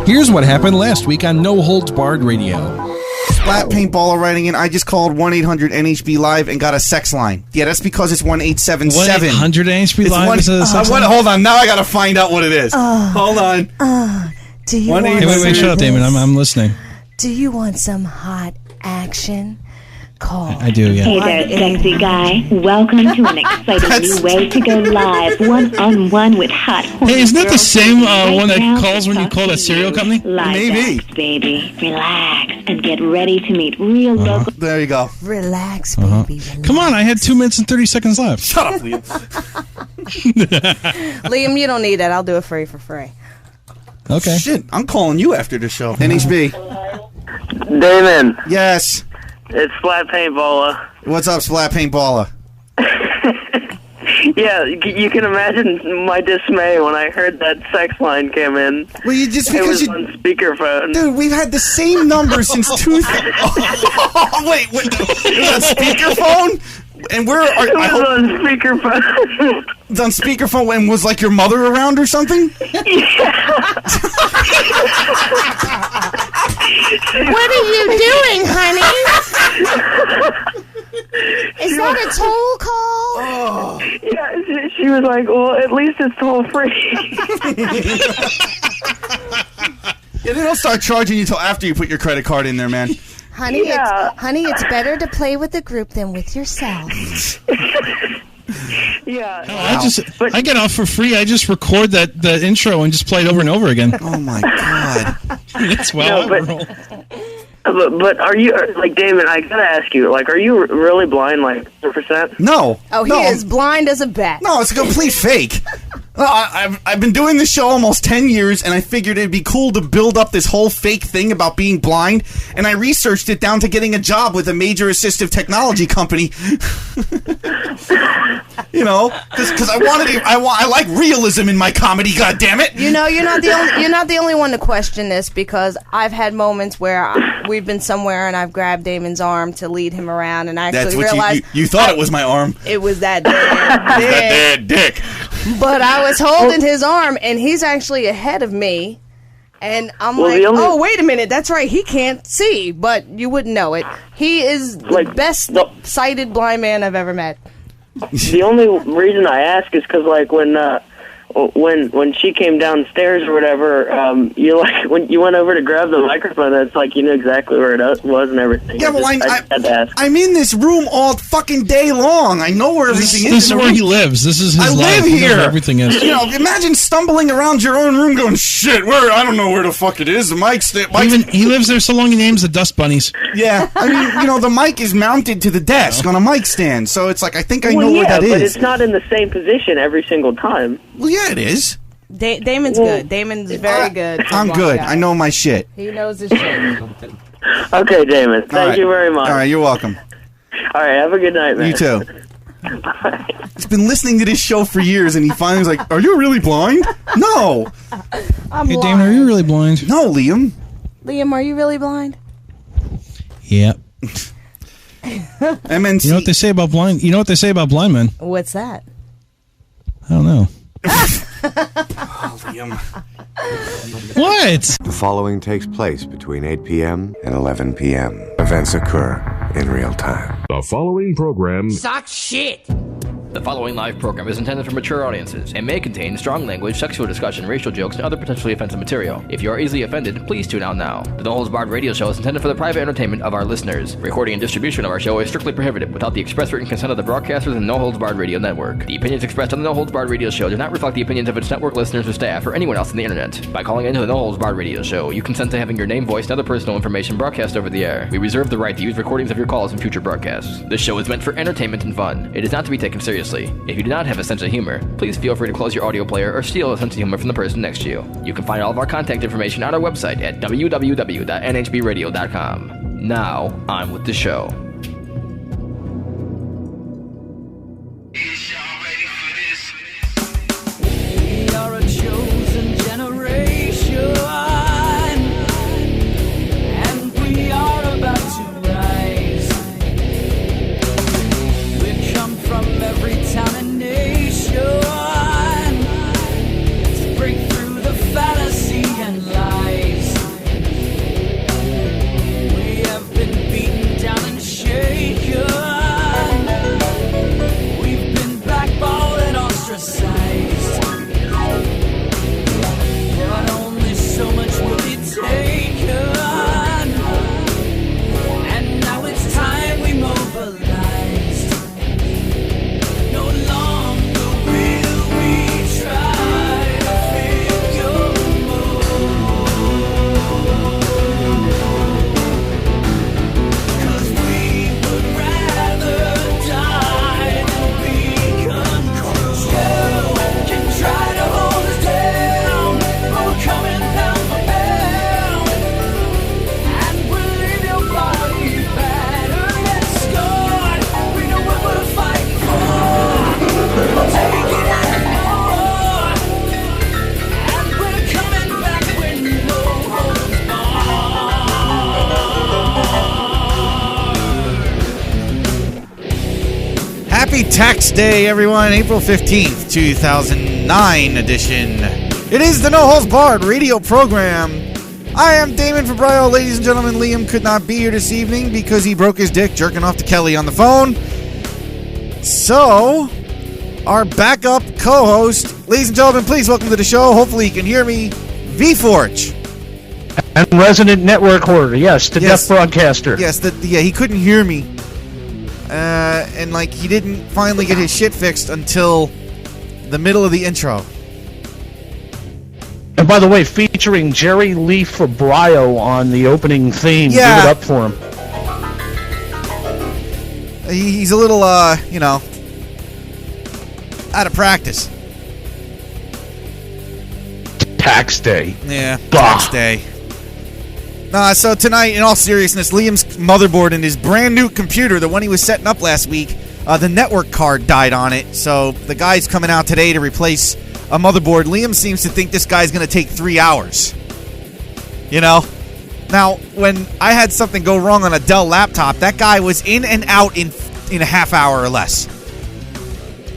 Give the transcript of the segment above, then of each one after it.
Here's what happened last week on No Holds Barred Radio. Splat Paintballer writing in, I just called 1-800-NHB Live and got a sex line. Yeah, that's because it's 1-877. 1-800-NHB Live is a sex line? Hold on, now I gotta find out what it is. Hold on. Do you want wait, shut up, Damon. I'm listening. Do you want some hot action? Call. I do, yeah. Hey there, sexy guy. Welcome to an exciting new way to go live, one-on-one with hot. Hey, isn't that the same one that calls when you call that cereal company? Maybe. Baby, relax and get ready to meet real local. There you go. Relax, baby. Relax. Come on, I had 2 minutes and 30 seconds left. Shut up, Liam. Liam, you don't need that. I'll do it for you for free. Okay. Shit, I'm calling you after the show. NHB. Damon, Yes. it's Splat Paintballer. What's up, Splat Paintballer? Yeah, you can imagine my dismay when I heard that sex line came in. Well, you just It because was you... on speakerphone. Dude, we've had the same number since 2000. Wait. It was on speakerphone? And we're... It was on speakerphone. It's on speakerphone and was like your mother around or something? What are you doing, honey? Is that a toll call? Oh. Yeah, she was like, well, at least it's toll free. Yeah, they don't start charging you until after you put your credit card in there, man. Honey, it's better to play with the group than with yourself. Yeah. I get off for free. I just record the intro and just play it over and over again. Oh, my God. That's But are you, like, Damon, I gotta ask you, like, are you really blind, like, 100%? No. Oh, he is blind as a bat. No, it's a complete fake. I've been doing this show almost 10 years, and I figured it'd be cool to build up this whole fake thing about being blind, and I researched it down to getting a job with a major assistive technology company. You know, because I like realism in my comedy. God damn it! You know, you're not the only one to question this, because I've had moments where we've been somewhere and I've grabbed Damon's arm to lead him around, and I actually realized you thought it was my arm. It was that damn dick. But I was holding his arm, and he's actually ahead of me. And I'm oh, wait a minute. That's right. He can't see, but you wouldn't know it. He is the best sighted blind man I've ever met. The only reason I ask is because, like, when she came downstairs or whatever, when you went over to grab the microphone, it's like you knew exactly where it was and everything. Yeah, I had to ask. I'm in this room all fucking day long. I know where everything is. This is where he lives. This is his life. I live He knows here. where everything is. You know, imagine stumbling around your own room going, shit, I don't know where the fuck it is. The mic's... He lives there so long he names the Dust Bunnies. Yeah. I mean, you know, the mic is mounted to the desk on a mic stand, so it's like, I think I know where that is. But it's not in the same position every single time. Well, yeah, it is. Damon's good. Damon's very good. I'm good. I know my shit. He knows his shit. Okay, Damon. Thank you very much. All right, you're welcome. All right, have a good night, man. You too. He's been listening to this show for years, and he finally was like, are you really blind? No. Hey, Damon, are you really blind? No, Liam. Liam, are you really blind? Yep. MNC. You know what they say about blind? You know what they say about blind men? What's that? I don't know. Oh, Liam. What? The following takes place between 8 p.m. and 11 p.m. Events occur in real time. The following program sucks shit. The following live program is intended for mature audiences and may contain strong language, sexual discussion, racial jokes, and other potentially offensive material. If you are easily offended, please tune out now. The No Holds Barred radio show is intended for the private entertainment of our listeners. Recording and distribution of our show is strictly prohibited without the express written consent of the broadcasters and No Holds Barred radio network. The opinions expressed on the No Holds Barred radio show do not reflect the opinions of its network listeners or staff or anyone else on the internet. By calling into the No Holds Barred radio show, you consent to having your name, voice, and other personal information broadcast over the air. We reserve the right to use recordings of your calls in future broadcasts. This show is meant for entertainment and fun. It is not to be taken seriously. If you do not have a sense of humor, please feel free to close your audio player or steal a sense of humor from the person next to you. You can find all of our contact information on our website at www.nhbradio.com. Now, on with the show. We are a chosen generation, and we are about to rise. We come from every town and nation to break through the fallacy and lies. Happy Tax Day, everyone. April 15th, 2009 edition. It is the No Holds Barred radio program. I am Damon Fabrio. Ladies and gentlemen, Liam could not be here this evening because he broke his dick jerking off to Kelly on the phone. So, our backup co-host, ladies and gentlemen, please welcome to the show. Hopefully you can hear me, VForge. And resident network hoarder, yes, the deaf broadcaster. Yes, he couldn't hear me. And he didn't finally get his shit fixed until the middle of the intro. And by the way, featuring Jerry Lee Fabrio on the opening theme. Yeah. Give it up for him. He's a little, out of practice. Tax day. Yeah, tax day. So tonight, in all seriousness, Liam's motherboard in his brand new computer, the one he was setting up last week, the network card died on it. So the guy's coming out today to replace a motherboard. Liam seems to think this guy's going to take 3 hours. Now, when I had something go wrong on a Dell laptop, that guy was in and out in a half hour or less.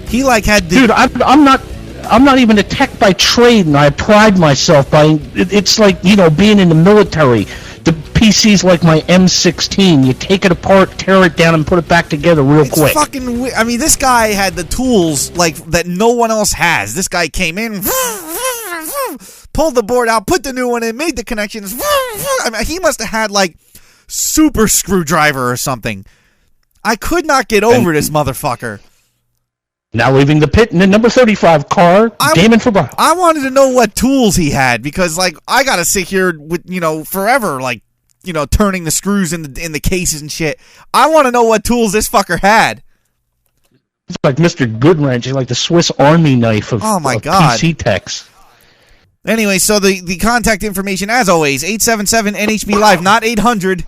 He had the... Dude, I'm not even a tech by trade, and I pride myself by... It's like, being in the military. The PC's like my M16. You take it apart, tear it down, and put it back together real quick. Fucking... this guy had the tools, that no one else has. This guy came in, pulled the board out, put the new one in, made the connections. He must have had, super screwdriver or something. I could not get over this motherfucker. Now leaving the pit in the number 35 car, Damon Fabrio. I wanted to know what tools he had because, I gotta sit here with forever, turning the screws in the cases and shit. I want to know what tools this fucker had. It's like Mr. Goodwrench, like the Swiss Army knife of God. PC techs. Anyway, so the contact information, as always, 877-NHB Live, not 800.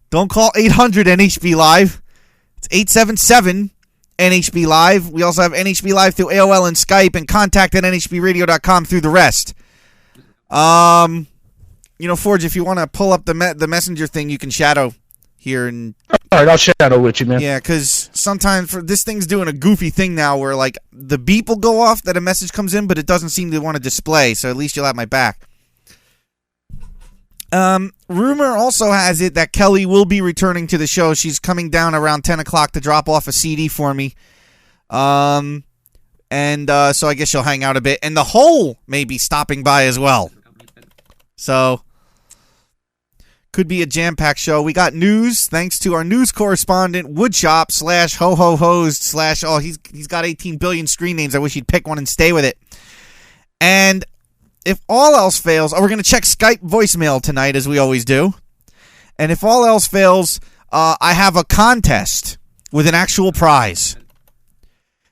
Don't call 800 NHB Live. It's 877-NHB Live. We also have NHB Live through AOL and Skype, and contact at nhbradio.com through the rest. Forge, if you want to pull up the messenger thing, you can shadow here. And all right, I'll shadow with you, man. Yeah, because sometimes this thing's doing a goofy thing now where, the beep will go off that a message comes in, but it doesn't seem to want to display, so at least you'll have my back. Rumor also has it that Kelly will be returning to the show. She's coming down around 10 o'clock to drop off a CD for me. So I guess she'll hang out a bit. And the Hole may be stopping by as well. So, could be a jam-packed show. We got news, thanks to our news correspondent, Woodshop / ho-ho-hosed / he's got 18 billion screen names. I wish he'd pick one and stay with it. And if all else fails, we're going to check Skype voicemail tonight, as we always do. And if all else fails, I have a contest with an actual prize.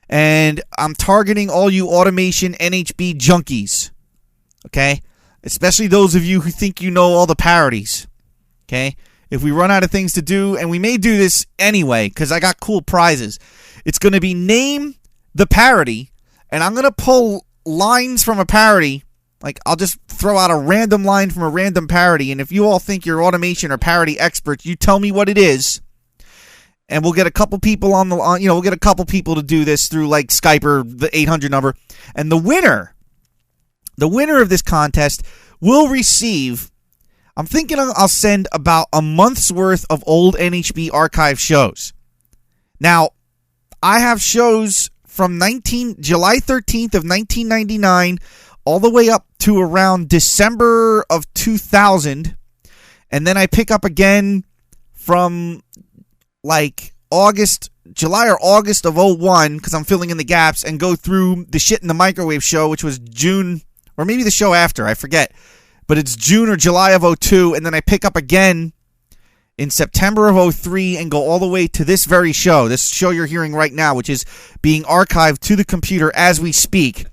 And I'm targeting all you automation NHB junkies. Okay? Especially those of you who think you know all the parodies. Okay? If we run out of things to do, and we may do this anyway, because I got cool prizes, it's going to be name the parody, and I'm going to pull lines from a parody. I'll just throw out a random line from a random parody, and if you all think you're automation or parody experts, you tell me what it is, and we'll get a couple people we'll get a couple people to do this through Skype or the 800 number, and the winner of this contest will receive. I'm thinking I'll send about a month's worth of old NHB archive shows. Now, I have shows from July 13th of 1999. All the way up to around December of 2000. And then I pick up again from July or August of 01, because I'm filling in the gaps, and go through the Shit in the Microwave show, which was June, or maybe the show after, I forget. But it's June or July of 02, and then I pick up again in September of 03 and go all the way to this very show, this show you're hearing right now, which is being archived to the computer as we speak.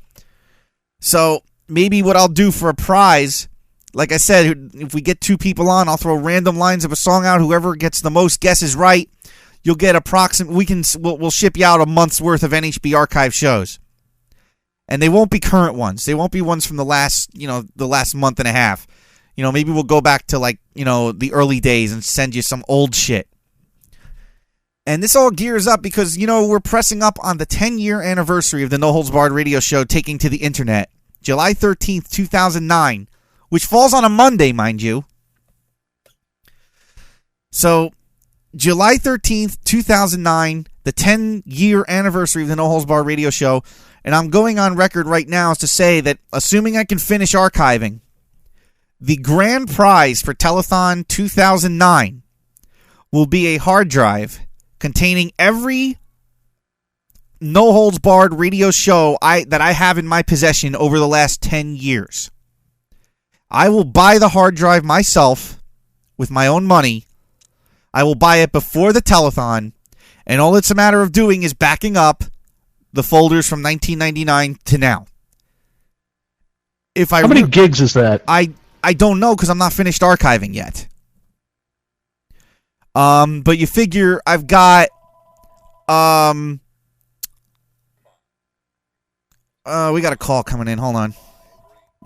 So maybe what I'll do for a prize, like I said, if we get 2 people on, I'll throw random lines of a song out. Whoever gets the most guesses right, you'll get we'll ship you out a month's worth of NHB archive shows. And they won't be current ones. They won't be ones from the last month and a half. Maybe we'll go back to the early days and send you some old shit. And this all gears up because, we're pressing up on the 10-year anniversary of the No Holds Barred radio show taking to the internet. July 13th, 2009, which falls on a Monday, mind you. So, July 13th, 2009, the 10-year anniversary of the No Holds Barred radio show. And I'm going on record right now to say that, assuming I can finish archiving, the grand prize for Telethon 2009 will be a hard drive containing every No Holds Barred radio show that I have in my possession over the last 10 years. I will buy the hard drive myself with my own money. I will buy it before the telethon, and all it's a matter of doing is backing up the folders from 1999 to now. How many gigs is that? I don't know because I'm not finished archiving yet. But you figure I've got we got a call coming in. Hold on.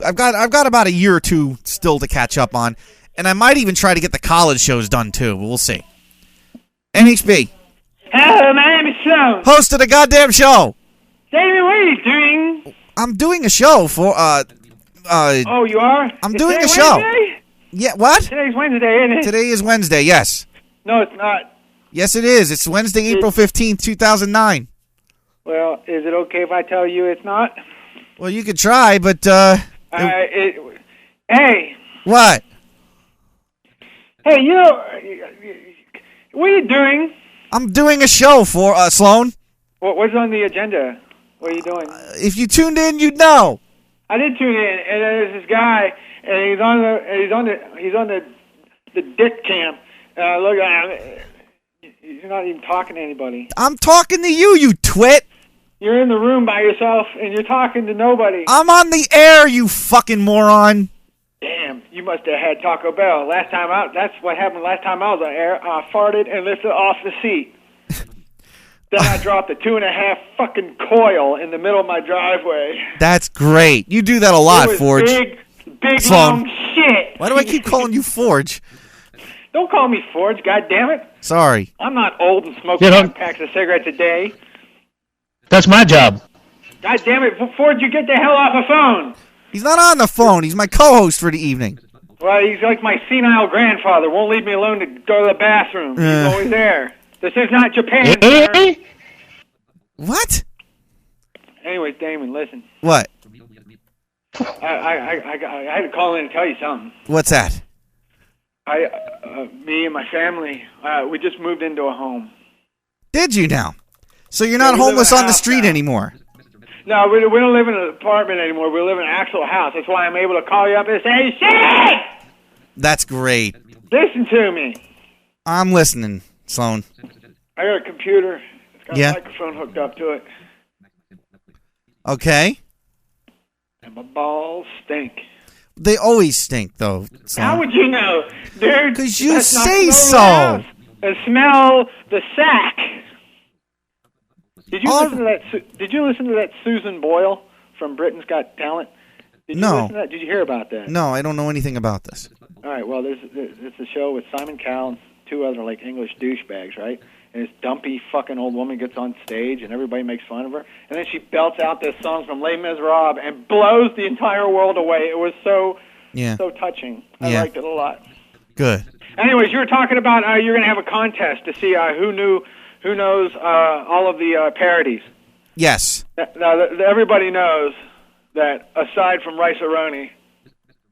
I've got about a year or two still to catch up on, and I might even try to get the college shows done too. But we'll see. NHB. Hello, my name is Sloan. Host of the goddamn show. David, what are you doing? I'm doing a show for oh, you are? I'm doing a show. Wednesday? Yeah, what? Today's Wednesday, isn't it? Today is Wednesday, yes. No, it's not. Yes, it is. It's Wednesday, April 15th, 2009. Well, is it okay if I tell you it's not? Well, you could try, but, hey. What? Hey, what are you doing? I'm doing a show for, Sloan. What's on the agenda? What are you doing? If you tuned in, you'd know. I did tune in, and there's this guy, and he's on the dick cam. Look at him. He's not even talking to anybody. I'm talking to you, you twit. You're in the room by yourself, and you're talking to nobody. I'm on the air, you fucking moron. Damn, you must have had Taco Bell. Last time out, that's what happened last time I was on air. I farted and lifted off the seat. Then I dropped a 2.5 fucking coil in the middle of my driveway. That's great. You do that a lot, Forge. Big long shit. Why do I keep calling you Forge? Don't call me Forge, goddammit. Sorry. I'm not old and smoking 5 packs of cigarettes a day. That's my job. Goddammit, Forge, you get the hell off the phone. He's not on the phone. He's my co-host for the evening. Well, he's like my senile grandfather. Won't leave me alone to go to the bathroom. He's always there. This is not Japan, sir. What? Anyways, Damon, listen. What? I had to call in and tell you something. What's that? Me and my family, we just moved into a home. Did you now? So you're not homeless on the street anymore? No, we don't live in an apartment anymore. We live in an actual house. That's why I'm able to call you up and say, shit! That's great. Listen to me. I'm listening, Sloan. I got a computer. It's got a microphone hooked up to it. Okay. And my balls stink. They always stink, though. Sloan. How would you know, dude? Because you say so. And smell the sack. Did you listen to that? Did you listen to that Susan Boyle from Britain's Got Talent? Did you listen to that? Did you hear about that? No, I don't know anything about this. All right. Well, it's a show with Simon Cowell and 2 other English douchebags, right? And this dumpy fucking old woman gets on stage, and everybody makes fun of her, and then she belts out this song from Les Miserables and blows the entire world away. It was so touching. I liked it a lot. Good. Anyways, you were talking about you're going to have a contest to see who knows all of the parodies. Yes. Now, everybody knows that aside from Rice-A-Roni,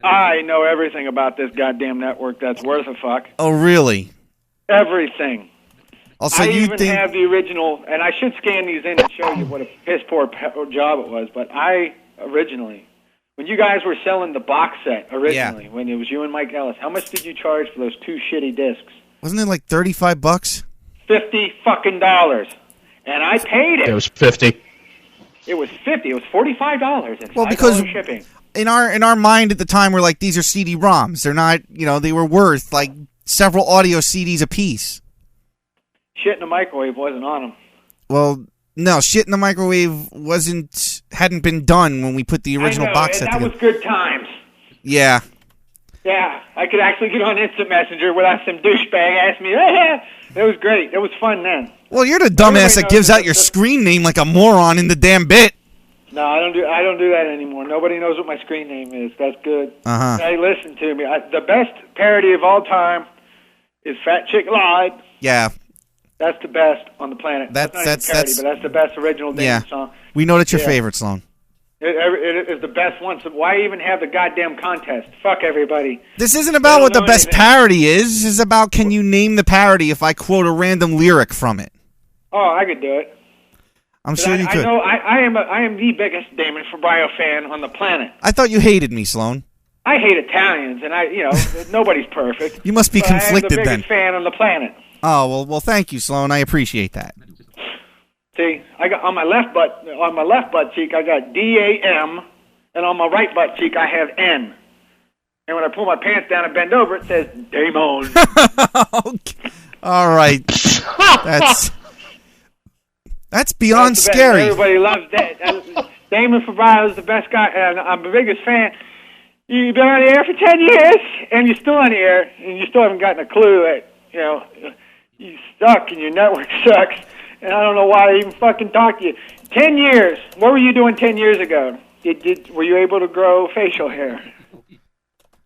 I know everything about this goddamn network that's worth a fuck. Oh, really? Everything. Also, I even have the original, and I should scan these in and show you what a piss-poor job it was, but when you guys were selling the box set originally, when it was you and Mike Ellis, how much did you charge for those 2 shitty discs? Wasn't it like $35? $50 fucking dollars, and I paid it. It was $50. It was $50. It was $45 and because shipping. In our mind at the time, we're like, these are CD-ROMs. They're not, they were worth like several audio CDs a piece. Shit in the microwave wasn't on them. Well, no, shit in the microwave hadn't been done when we put the original box set together. That was good times. Yeah. Yeah, I could actually get on Instant Messenger without some douchebag ask me. It was great. It was fun then. Well, you're the dumbass that gives out your screen name like a moron in the damn bit. No, I don't do that anymore. Nobody knows what my screen name is. That's good. Hey, listen to me. The best parody of all time is Fat Chick Lied. Yeah. That's the best on the planet. That's not even parody, but that's the best original Damon song. We know that's your favorite, Sloan. It is the best one. So why even have the goddamn contest? Fuck everybody. This isn't about what the best parody is. This is about, can you name the parody if I quote a random lyric from it? Oh, I could do it. I'm sure you could. I know. I am the biggest Damon Fabrio fan on the planet. I thought you hated me, Sloan. I hate Italians, and nobody's perfect. You must be conflicted I am the then. biggest fan on the planet. Oh well, thank you, Sloan. I appreciate that. See, I got on my left butt cheek, I got DAM, and on my right butt cheek, I have N. And when I pull my pants down and bend over, it says Damon. Okay. All right, that's beyond scary. Everybody loves that. Damon Fabrio is the best guy, and I'm the biggest fan. You've been on the air for 10 years, and you're still on the air, and you still haven't gotten a clue that you suck and your network sucks. And I don't know why I even fucking talk to you. 10 years. What were you doing 10 years ago? Were you able to grow facial hair?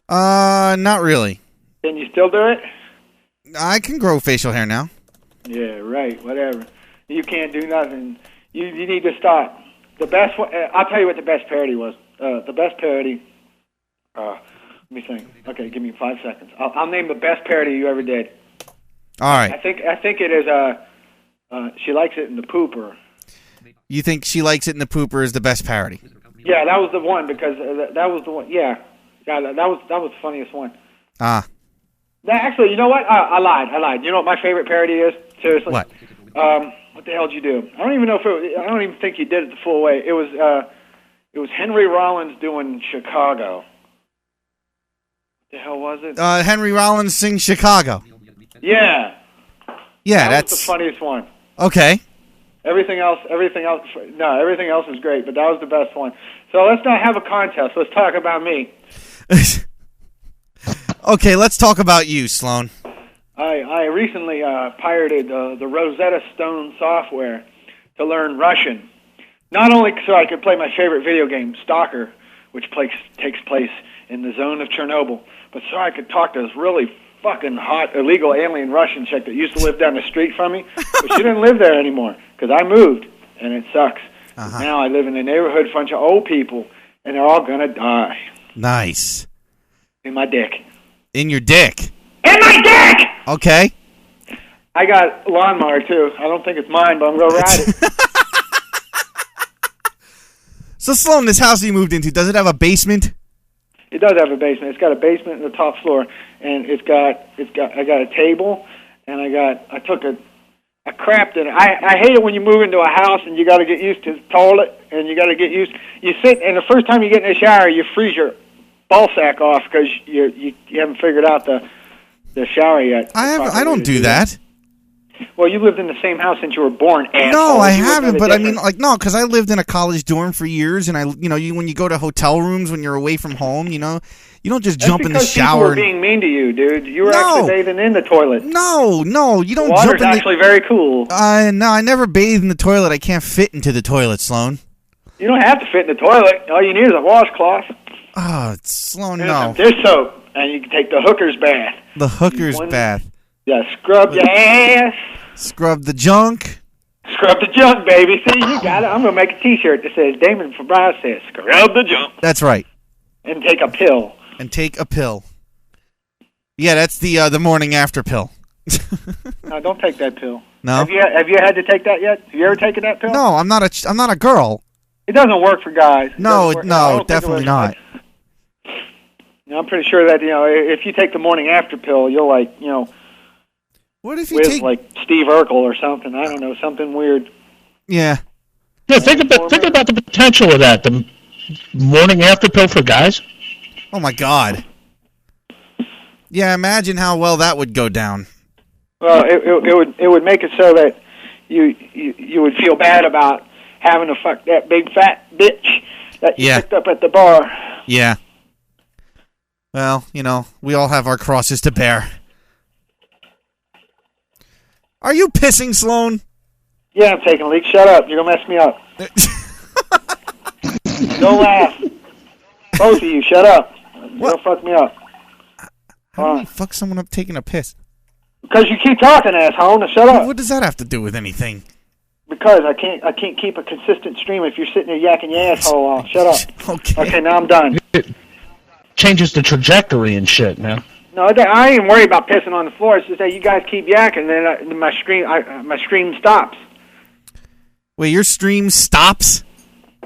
Not really. Can you still do it? I can grow facial hair now. Yeah, right. Whatever. You can't do nothing. You need to stop. The best one. I'll tell you what the best parody was. The best parody. Let me think. Okay, give me 5 seconds. I'll name the best parody you ever did. All right. I think it is. She likes it in the pooper. You think She Likes It in the Pooper is the best parody? Yeah, that was the one because that was the one. Yeah, that was the funniest one. Actually, you know what? I lied. You know what my favorite parody is? Seriously. What? What the hell did you do? I don't even know if I don't even think you did it the full way. It was Henry Rollins doing Chicago. What the hell was it? Henry Rollins sings Chicago. Yeah. Yeah, that's the funniest one. Okay. Everything else is great, but that was the best one. So let's not have a contest. Let's talk about me. Okay, let's talk about you, Sloan. I recently pirated the Rosetta Stone software to learn Russian. Not only so I could play my favorite video game, Stalker, which takes place in the zone of Chernobyl, but so I could talk to this really fucking hot illegal alien Russian chick that used to live down the street from me, but she didn't live there anymore because I moved, and it sucks. Now I live in a neighborhood bunch of old people, and they're all gonna die. Nice. In my dick. In your dick? In my dick! Okay. I got a lawnmower, too. I don't think it's mine, but I'm gonna ride it. So, Sloan, this house you moved into, does it have a basement? It does have a basement. It's got a basement and the top floor, and I got a table, and I crapped in it. I hate it when you move into a house and you got to get used to the toilet, and you got to get used. You sit, and the first time you get in the shower, you freeze your ball sack off because you haven't figured out the shower yet. I don't do that. Well, you lived in the same house since you were born, asshole. No, I haven't, but I mean, because I lived in a college dorm for years, and when you go to hotel rooms when you're away from home, you don't just jump in the shower. People were being mean to you, dude. You were actually bathing in the toilet. No, you don't. Water's actually very cool. No, I never bathe in the toilet. I can't fit into the toilet, Sloan. You don't have to fit in the toilet. All you need is a washcloth. Oh, Sloan, and no. some dish soap, and you can take the hooker's bath. The hooker's bath. Yeah, scrub your ass. Scrub the junk. Scrub the junk, baby. See, you got it. I'm going to make a T-shirt that says Damon Fabrio says, scrub the junk. That's right. And take a pill. Yeah, that's the morning after pill. No, don't take that pill. No? Have you had to take that yet? Have you ever taken that pill? No, I'm not a girl. It doesn't work for guys. No, definitely not. I'm pretty sure that, if you take the morning after pill, you'll what if you take like Steve Urkel or something? I don't know, something weird. Yeah. Yeah, think about the potential of that. The morning after pill for guys. Oh my God. Yeah, imagine how well that would go down. Well, it would make it so that you would feel bad about having to fuck that big fat bitch that you picked up at the bar. Yeah. Well, we all have our crosses to bear. Are you pissing, Sloan? Yeah, I'm taking a leak. Shut up. You're going to mess me up. Don't laugh. Both of you, shut up. You're going to fuck me up. How do you fuck someone up taking a piss? Because you keep talking, asshole. Now shut up. What does that have to do with anything? Because I can't keep a consistent stream if you're sitting there yakking your asshole off. Shut up. Okay, now I'm done. It changes the trajectory and shit, man. No, I ain't worried about pissing on the floor. It's just that you guys keep yakking, then my stream stops. Wait, your stream stops?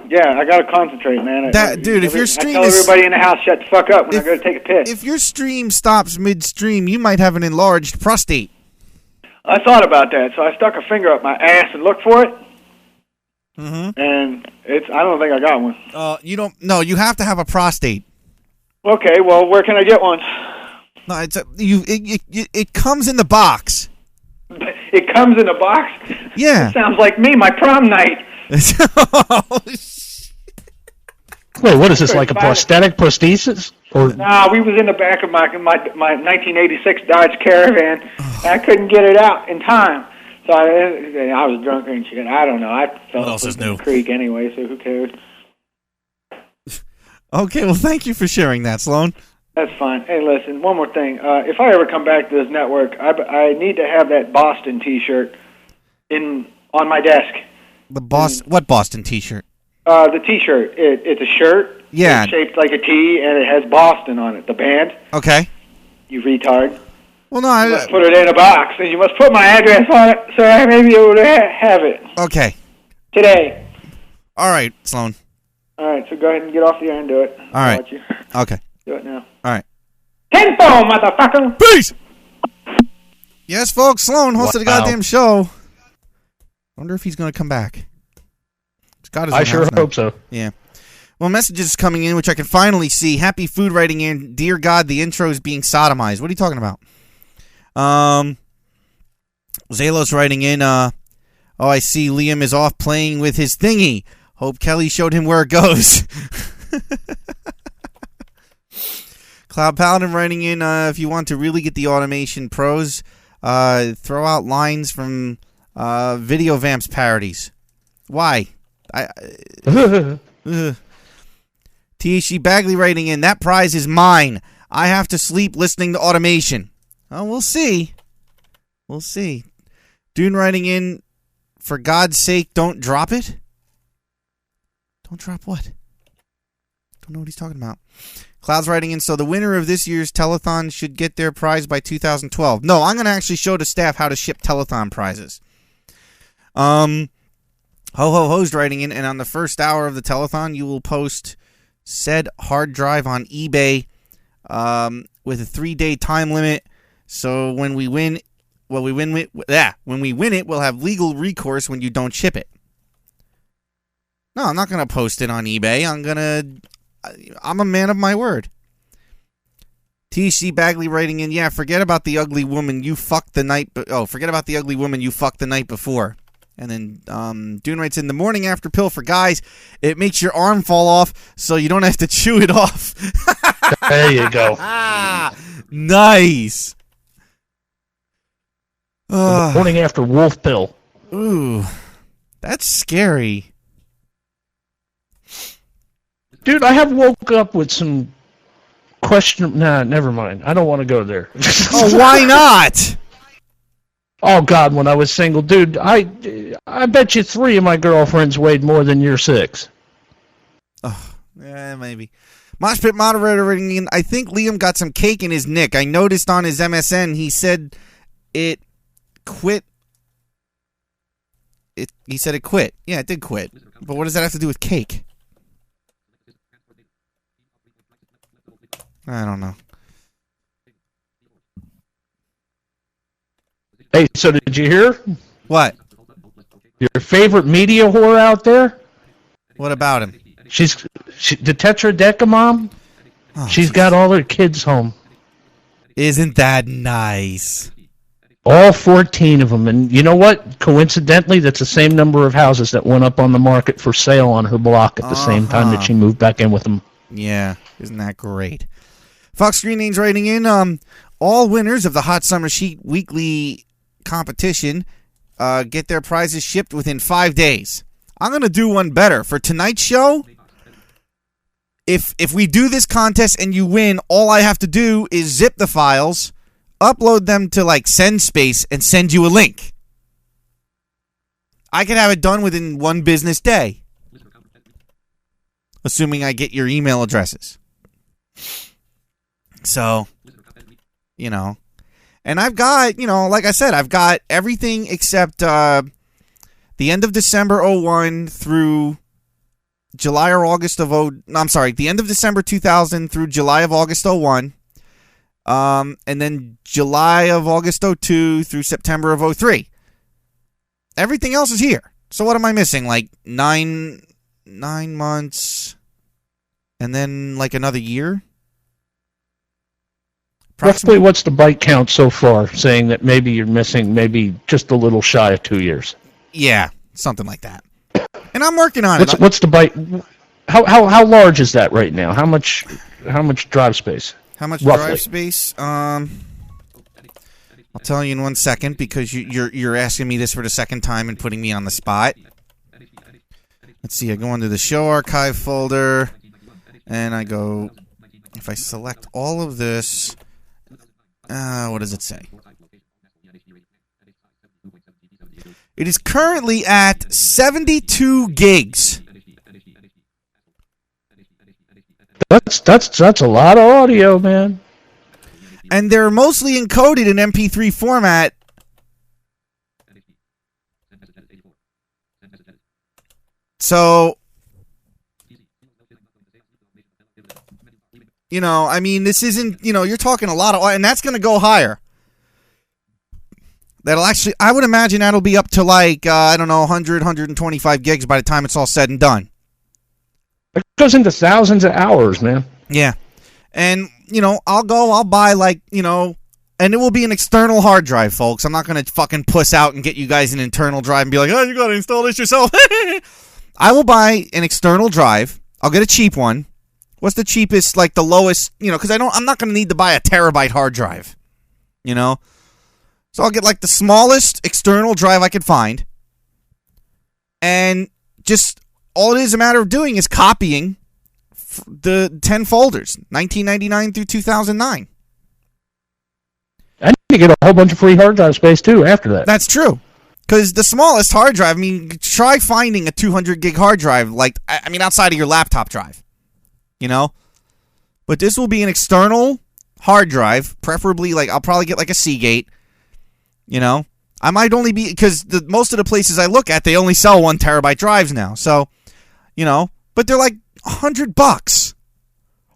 Yeah, I gotta concentrate, man. Dude, if your stream I tell everybody in the house, shut the fuck up when I go to take a piss. If your stream stops mid-stream, you might have an enlarged prostate. I thought about that, so I stuck a finger up my ass and looked for it. Mm-hmm. And I don't think I got one. You don't. No, you have to have a prostate. Okay, well, where can I get one? No, it comes in the box. It comes in a box? Yeah. It sounds like me, my prom night. Wait, what is this, like a prosthesis? Or Nah, we was in the back of my 1986 Dodge Caravan. I couldn't get it out in time. So I was drunk and shit. I don't know. I fell asleep in the creek anyway, so who cares? Okay, well, thank you for sharing that, Sloan. That's fine. Hey, listen, one more thing. If I ever come back to this network, I need to have that Boston T-shirt on my desk. What Boston T-shirt? The T-shirt. It's a shirt. Yeah. It's shaped like a T, and it has Boston on it. The band. Okay. You retard. Well, no, you must put it in a box, and you must put my address on it, so I may be able to have it. Okay. Today. All right, Sloan. All right, so go ahead and get off the air and do it. All right. Watch you. Okay. Do it now. All right. Tempo, motherfucker! Peace! Yes, folks, Sloan hosted the goddamn show. Wonder if he's going to come back. I sure hope so. Yeah. Well, messages coming in, which I can finally see. Happy Food writing in. Dear God, the intro is being sodomized. What are you talking about? Zalos writing in. I see Liam is off playing with his thingy. Hope Kelly showed him where it goes. Cloud Paladin writing in. If you want to really get the automation pros, throw out lines from Video Vamps parodies. Why? THC Bagley writing in, that prize is mine. I have to sleep listening to automation. Oh, we'll see. We'll see. Dune writing in, for God's sake, don't drop it. Don't drop what? Don't know what he's talking about. Cloud's writing in, so the winner of this year's telethon should get their prize by 2012. No, I'm going to actually show the staff how to ship telethon prizes. Ho's writing in, and on the first hour of the telethon, you will post said hard drive on eBay with a 3-day time limit. So when we win, when we win it, we'll have legal recourse when you don't ship it. No, I'm not going to post it on eBay. I'm a man of my word. TC Bagley writing in, yeah, forget about the ugly woman you fucked the night. Forget about the ugly woman you fucked the night before. And then Dune writes in, the morning after pill for guys, it makes your arm fall off so you don't have to chew it off. There you go. Nice. The morning after wolf pill. Ooh, that's scary. Dude, I have woke up with some question. Nah, never mind. I don't want to go there. Oh, why not? Oh, God, when I was single. Dude, I bet you 3 of my girlfriends weighed more than your 6. Oh, yeah, maybe. Mosh Pit moderator writing in, I think Liam got some cake in his nick. I noticed on his MSN he said it quit. He said it quit. Yeah, it did quit. But what does that have to do with cake? I don't know. Hey, so did you hear? What? Your favorite media whore out there? What about him? She's the Tetradeca mom. Oh, she's got all her kids home. Isn't that nice? All 14 of them. And you know what? Coincidentally, that's the same number of houses that went up on the market for sale on her block at the same time that she moved back in with them. Yeah. Isn't that great? Fox Green Names writing in, all winners of the Hot Summer Sheet weekly competition get their prizes shipped within 5 days. I'm going to do one better. For tonight's show, if we do this contest and you win, all I have to do is zip the files, upload them to like SendSpace, and send you a link. I can have it done within 1 business day. Assuming I get your email addresses. So, you know. And I've got, you know, like I said, I've got everything except the end of December 01 through July or August of the end of December 2000 through July of August 01. And then July of August 02 through September of 03. Everything else is here. So what am I missing? Like 9 months and then like another year? Roughly, what's the bite count so far, saying that maybe you're missing maybe just a little shy of 2 years? Yeah, something like that. And I'm working on it. What's the bite? How large is that right now? How much drive space? How much roughly? Drive space? I'll tell you in 1 second because you're asking me this for the second time and putting me on the spot. Let's see. I go into the show archive folder, and I go. If I select all of this. What does it say? It is currently at 72 gigs. That's a lot of audio, man. And they're mostly encoded in MP3 format. So, you know, I mean, this isn't, you know, you're talking a lot of, and that's going to go higher. That'll actually, I would imagine that'll be up to like, 100, 125 gigs by the time it's all said and done. It goes into thousands of hours, man. Yeah. And, you know, I'll buy like, you know, and it will be an external hard drive, folks. I'm not going to fucking puss out and get you guys an internal drive and be like, oh, you got to install this yourself. I will buy an external drive. I'll get a cheap one. What's the cheapest, like the lowest, you know, because I'm not going to need to buy a terabyte hard drive, you know? So I'll get like the smallest external drive I could find. And just all it is a matter of doing is copying the 10 folders, 1999 through 2009. And you get a whole bunch of free hard drive space, too, after that. That's true. Because the smallest hard drive, I mean, try finding a 200 gig hard drive, like, I mean, outside of your laptop drive. You know? But this will be an external hard drive, preferably, like, I'll probably get, like, a Seagate. You know? I might only be, because most of the places I look at, they only sell 1 terabyte drives now. So, you know, but they're like $100.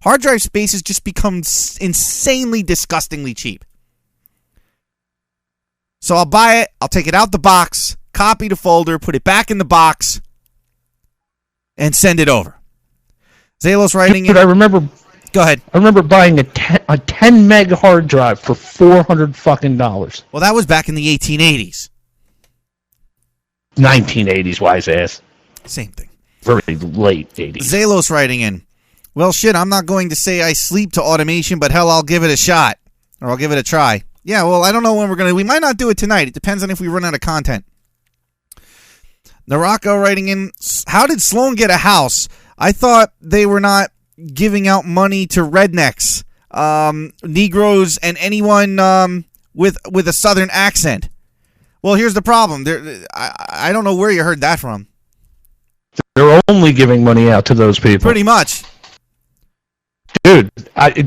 Hard drive space has just become insanely, disgustingly cheap. So I'll buy it, I'll take it out the box, copy the folder, put it back in the box, and send it over. Zalos writing in. I remember. Go ahead. I remember buying a 10 meg hard drive for $400 fucking dollars. Well, that was back in the 1880s. 1980s, wise ass. Same thing. Very late 80s. Zalos writing in. Well, shit, I'm not going to say I sleep to automation, but hell, I'll give it a shot. Or I'll give it a try. Yeah, well, I don't know when we're going to. We might not do it tonight. It depends on if we run out of content. Narako writing in. How did Sloan get a house? I thought they were not giving out money to rednecks, Negroes, and anyone with a southern accent. Well, here's the problem. I don't know where you heard that from. They're only giving money out to those people. Pretty much. Dude,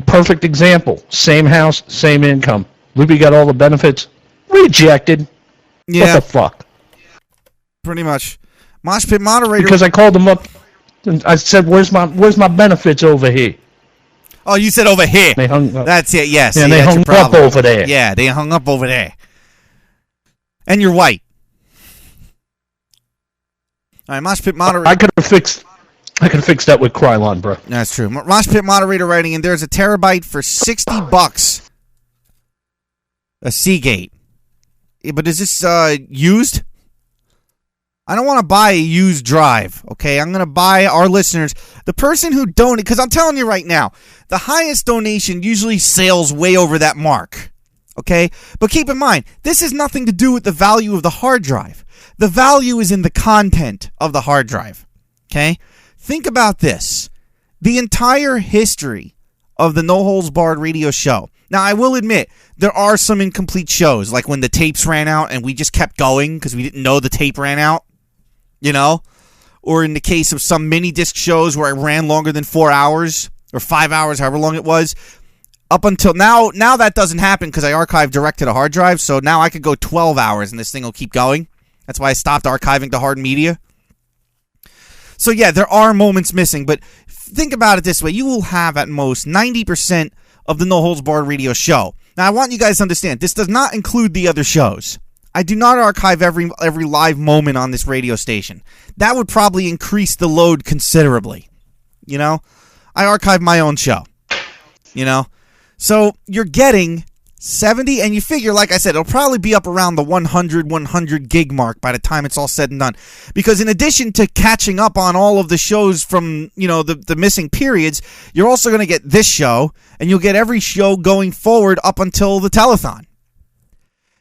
perfect example. Same house, same income. Ruby got all the benefits. Rejected. Yeah. What the fuck? Pretty much. Mosh Pit moderator. Because I called them up and I said, "Where's my benefits over here?" Oh, you said over here. They hung up. That's it. Yes. Yeah, see, they that's hung your problem. up over there. Yeah, they hung up over there. And you're white. All right, Mosh Pit moderator. I could have fixed that with Krylon, bro. That's true. Mosh Pit moderator writing in. There's a terabyte for $60. A Seagate. But is this used? I don't want to buy a used drive, okay? I'm going to buy our listeners, the person who donated, because I'm telling you right now, the highest donation usually sails way over that mark, okay? But keep in mind, this has nothing to do with the value of the hard drive. The value is in the content of the hard drive, okay? Think about this. The entire history of the No Holds Barred radio show. Now, I will admit, there are some incomplete shows, like when the tapes ran out and we just kept going because we didn't know the tape ran out. You know, or in the case of some mini disc shows where it ran longer than 4 hours or 5 hours, however long it was. Up until now that doesn't happen because I archive direct to the hard drive. So now I could go 12 hours and this thing will keep going. That's why I stopped archiving to hard media. So yeah, there are moments missing, but think about it this way. You will have at most 90% of the No Holds Barred radio show. Now I want you guys to understand, this does not include the other shows. I do not archive every live moment on this radio station. That would probably increase the load considerably. You know? I archive my own show. You know? So you're getting 70, and you figure, like I said, it'll probably be up around the 100 gig mark by the time it's all said and done. Because in addition to catching up on all of the shows from, you know, the missing periods, you're also going to get this show, and you'll get every show going forward up until the telethon.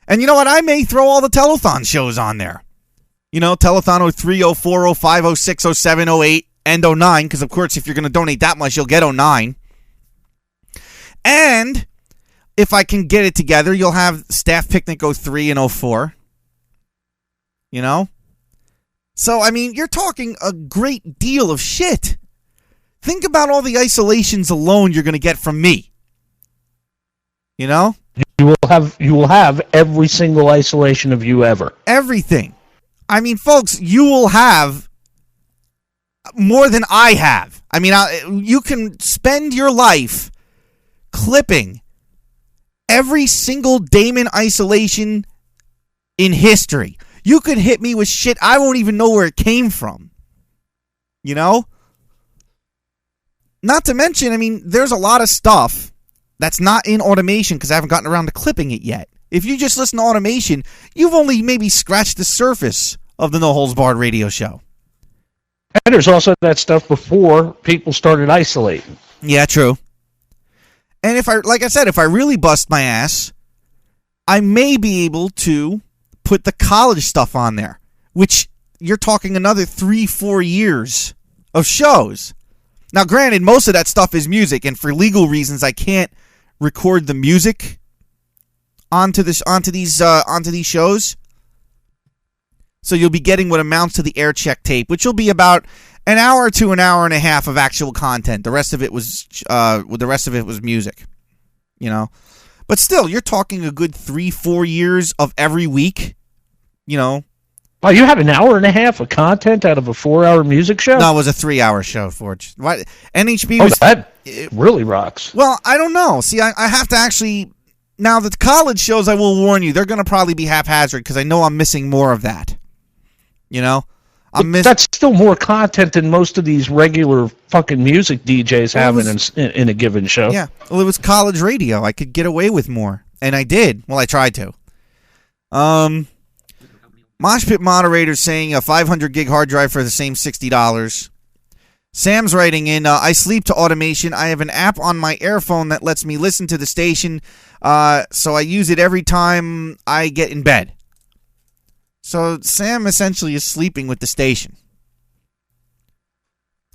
And you know what? I may throw all the telethon shows on there. You know, telethon 03, 04, 05, 06, 07, 08, and 09. Because, of course, if you're going to donate that much, you'll get 09. And if I can get it together, you'll have Staff Picnic 03 and 04. You know? So, I mean, you're talking a great deal of shit. Think about all the isolations alone you're going to get from me. You know? You will have every single isolation of you ever. Everything. I mean, folks, you will have more than I have. I mean, you can spend your life clipping every single Damon isolation in history. You could hit me with shit I won't even know where it came from. You know? Not to mention, I mean, there's a lot of stuff that's not in automation because I haven't gotten around to clipping it yet. If you just listen to automation, you've only maybe scratched the surface of the No Holds Barred radio show. And there's also that stuff before people started isolating. Yeah, true. And if I really bust my ass, I may be able to put the college stuff on there, which you're talking another 3-4 years of shows. Now, granted, most of that stuff is music, and for legal reasons, I can't record the music onto these shows. So you'll be getting what amounts to the air check tape, which will be about an hour to an hour and a half of actual content. The rest of it was music, you know. But still, you're talking a good 3-4 years of every week, you know. Oh, you had an hour and a half of content out of a 4-hour music show? No, it was a 3-hour show, Forge. NHB was... that really rocks. Well, I don't know. See, I have to actually... Now, the college shows, I will warn you, they're going to probably be haphazard because I know I'm missing more of that. You know? That's still more content than most of these regular fucking music DJs having in a given show. Yeah. Well, it was college radio. I could get away with more. And I did. Well, I tried to. Mosh Pit Moderator saying a 500 gig hard drive for the same $60. Sam's writing in, I sleep to automation. I have an app on my Airphone that lets me listen to the station, so I use it every time I get in bed. So Sam essentially is sleeping with the station.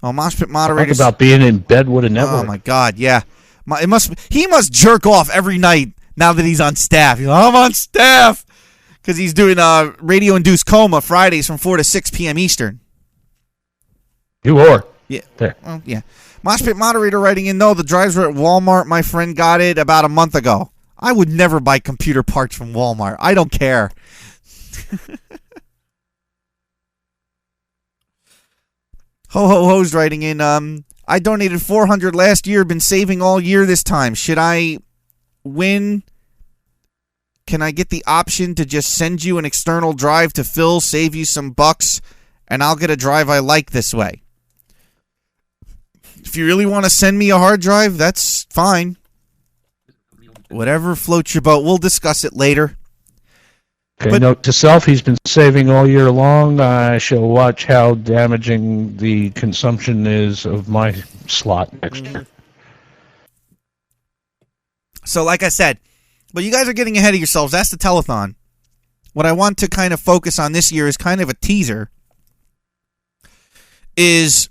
Oh, Mosh Pit Moderator. Talk about being in bed with a network. Oh my God, yeah. He must jerk off every night now that he's on staff. He's like, I'm on staff. Because he's doing radio-induced coma Fridays from 4 to 6 p.m. Eastern. You are. Yeah. There. Well, yeah. Mosh Pit Moderator writing in, no, the drives were at Walmart. My friend got it about a month ago. I would never buy computer parts from Walmart. I don't care. Ho-ho-ho's writing in, I donated $400 last year, been saving all year this time. Should I win? Can I get the option to just send you an external drive to fill, save you some bucks, and I'll get a drive I like this way? If you really want to send me a hard drive, that's fine. Whatever floats your boat. We'll discuss it later. Okay, note to self, he's been saving all year long. I shall watch how damaging the consumption is of my slot next year. So, like I said, but you guys are getting ahead of yourselves. That's the telethon. What I want to kind of focus on this year is kind of a teaser, is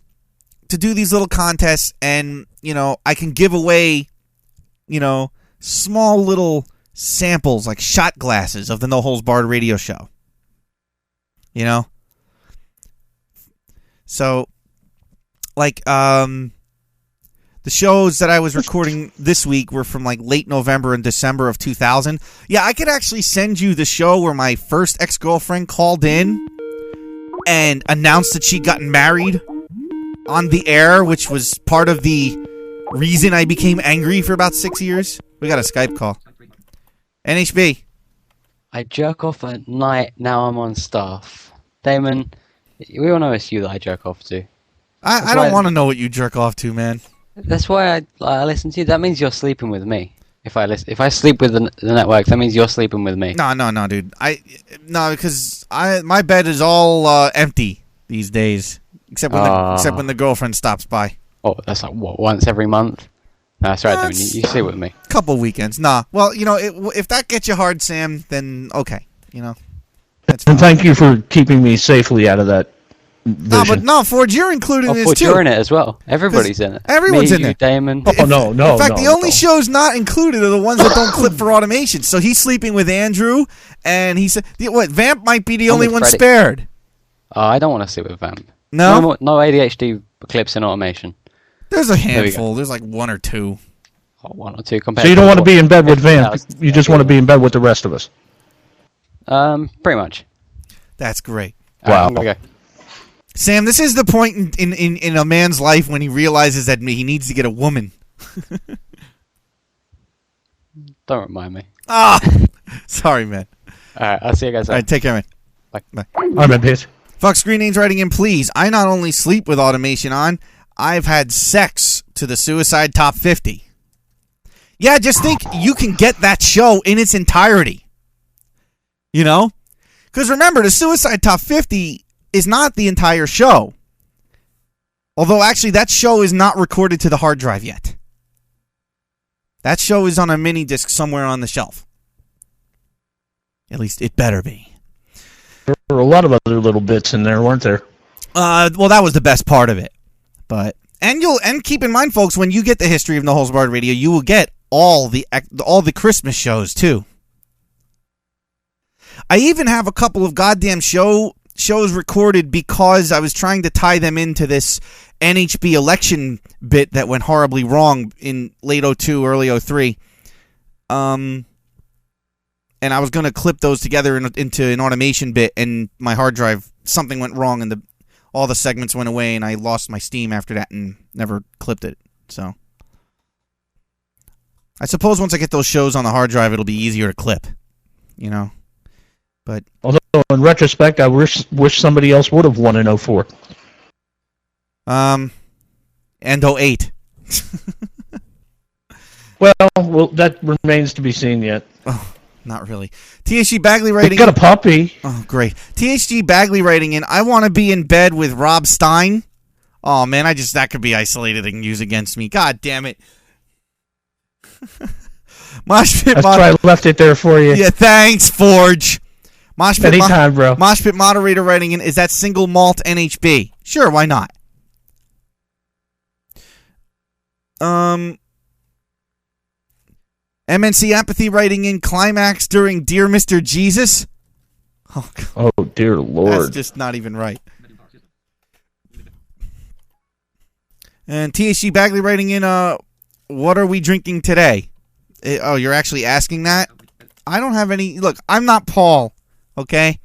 to do these little contests and, I can give away, small little samples, like shot glasses of the No Holds Barred radio show. So, like, the shows that I was recording this week were from, like, late November and December of 2000. Yeah, I could actually send you the show where my first ex-girlfriend called in and announced that she'd gotten married on the air, which was part of the reason I became angry for about 6 years. We got a Skype call. NHB. I jerk off at night, now I'm on staff. Damon, we all know it's you that I jerk off to. I don't want to know what you jerk off to, man. That's why I listen to you. That means you're sleeping with me. If I sleep with the network, that means you're sleeping with me. No, dude. Because my bed is all empty these days, except when the girlfriend stops by. Oh, that's like what, once every month? No, that's right, Damon. You sleep with me. Couple weekends. Nah. Well, if that gets you hard, Sam, then okay. That's fine. And thank you for keeping me safely out of that vision. No, Forge, you're included in this Forge, too. you're in it as well. Everybody's in it. Everyone's in you, it. Damon. Oh, no. In fact, the only shows not included are the ones that don't clip for automation. So he's sleeping with Andrew, and he said, Vamp might be the only one Freddie. spared. I don't want to sleep with Vamp. No? No ADHD clips in automation. There's a handful. There's like one or two. Oh, one or two compared. So you don't to want to be in bed with Vamp. You just want to be in bed with the rest of us. Pretty much. That's great. Wow. Okay. Sam, this is the point in a man's life when he realizes that he needs to get a woman. Don't remind me. Sorry, man. All right, I'll see you guys later. All right, take care, man. Bye. I'm in peace. Fox Green Names writing in, please. I not only sleep with automation on, I've had sex to the Suicide Top 50. Yeah, just think you can get that show in its entirety. Because remember, the Suicide Top 50 is not the entire show. Although, actually, that show is not recorded to the hard drive yet. That show is on a mini disc somewhere on the shelf. At least it better be. There were a lot of other little bits in there, weren't there? Well, that was the best part of it. And keep in mind, folks, when you get the history of No Holds Barred Radio, you will get all the Christmas shows too. I even have a couple of goddamn shows recorded because I was trying to tie them into this NHB election bit that went horribly wrong in late 02, early 03. And I was going to clip those together into an automation bit, and my hard drive, something went wrong, and all the segments went away, and I lost my Steam after that and never clipped it. So I suppose once I get those shows on the hard drive, it'll be easier to clip, But although in retrospect, I wish somebody else would have won in 04. And 08. Well, that remains to be seen yet. Oh, not really. THG Bagley writing. Got a puppy. Oh, great. THG Bagley writing in. I want to be in bed with Rob Stein. Oh man, that could be isolated and used against me. God damn it. Mosh Pit. That's why I left it there for you. Yeah, thanks, Forge. Mosh Pit. Anytime, bro. Mosh Pit moderator writing in. Is that single malt NHB? Sure, why not? MNC Apathy writing in climax during Dear Mr. Jesus. Oh, God. Oh dear Lord. That's just not even right. And THG Bagley writing in, what are we drinking today? Oh, you're actually asking that? I don't have any. Look, I'm not Paul, okay?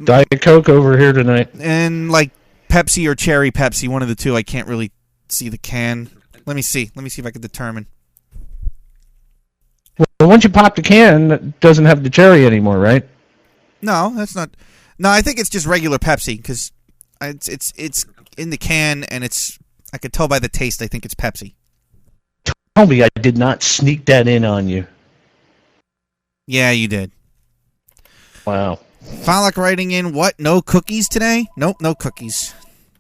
Diet Coke over here tonight. And like Pepsi or Cherry Pepsi, one of the two. I can't really see the can. Let me see if I can determine. Well, once you pop the can, it doesn't have the cherry anymore, right? No, that's not. No, I think it's just regular Pepsi because it's in the can and it's. I could tell by the taste. I think it's Pepsi. Tell me I did not sneak that in on you. Yeah, you did. Wow. Falak writing in, what, no cookies today? Nope, no cookies.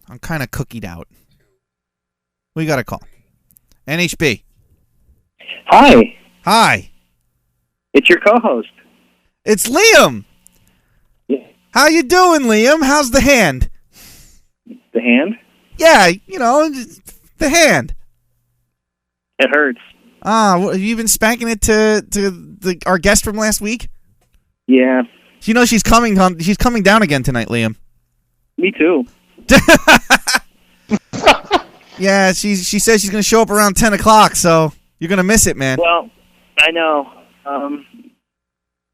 I'm kind of cookied out. We got a call. NHB. Hi. Hi. It's your co-host. It's Liam. Yeah. How you doing, Liam? How's the hand? The hand? Yeah, the hand. It hurts. Have you been spanking it to our guest from last week? Yeah. She's coming down again tonight, Liam. Me too. Yeah, she says she's going to show up around 10 o'clock, so you're going to miss it, man. Well, I know.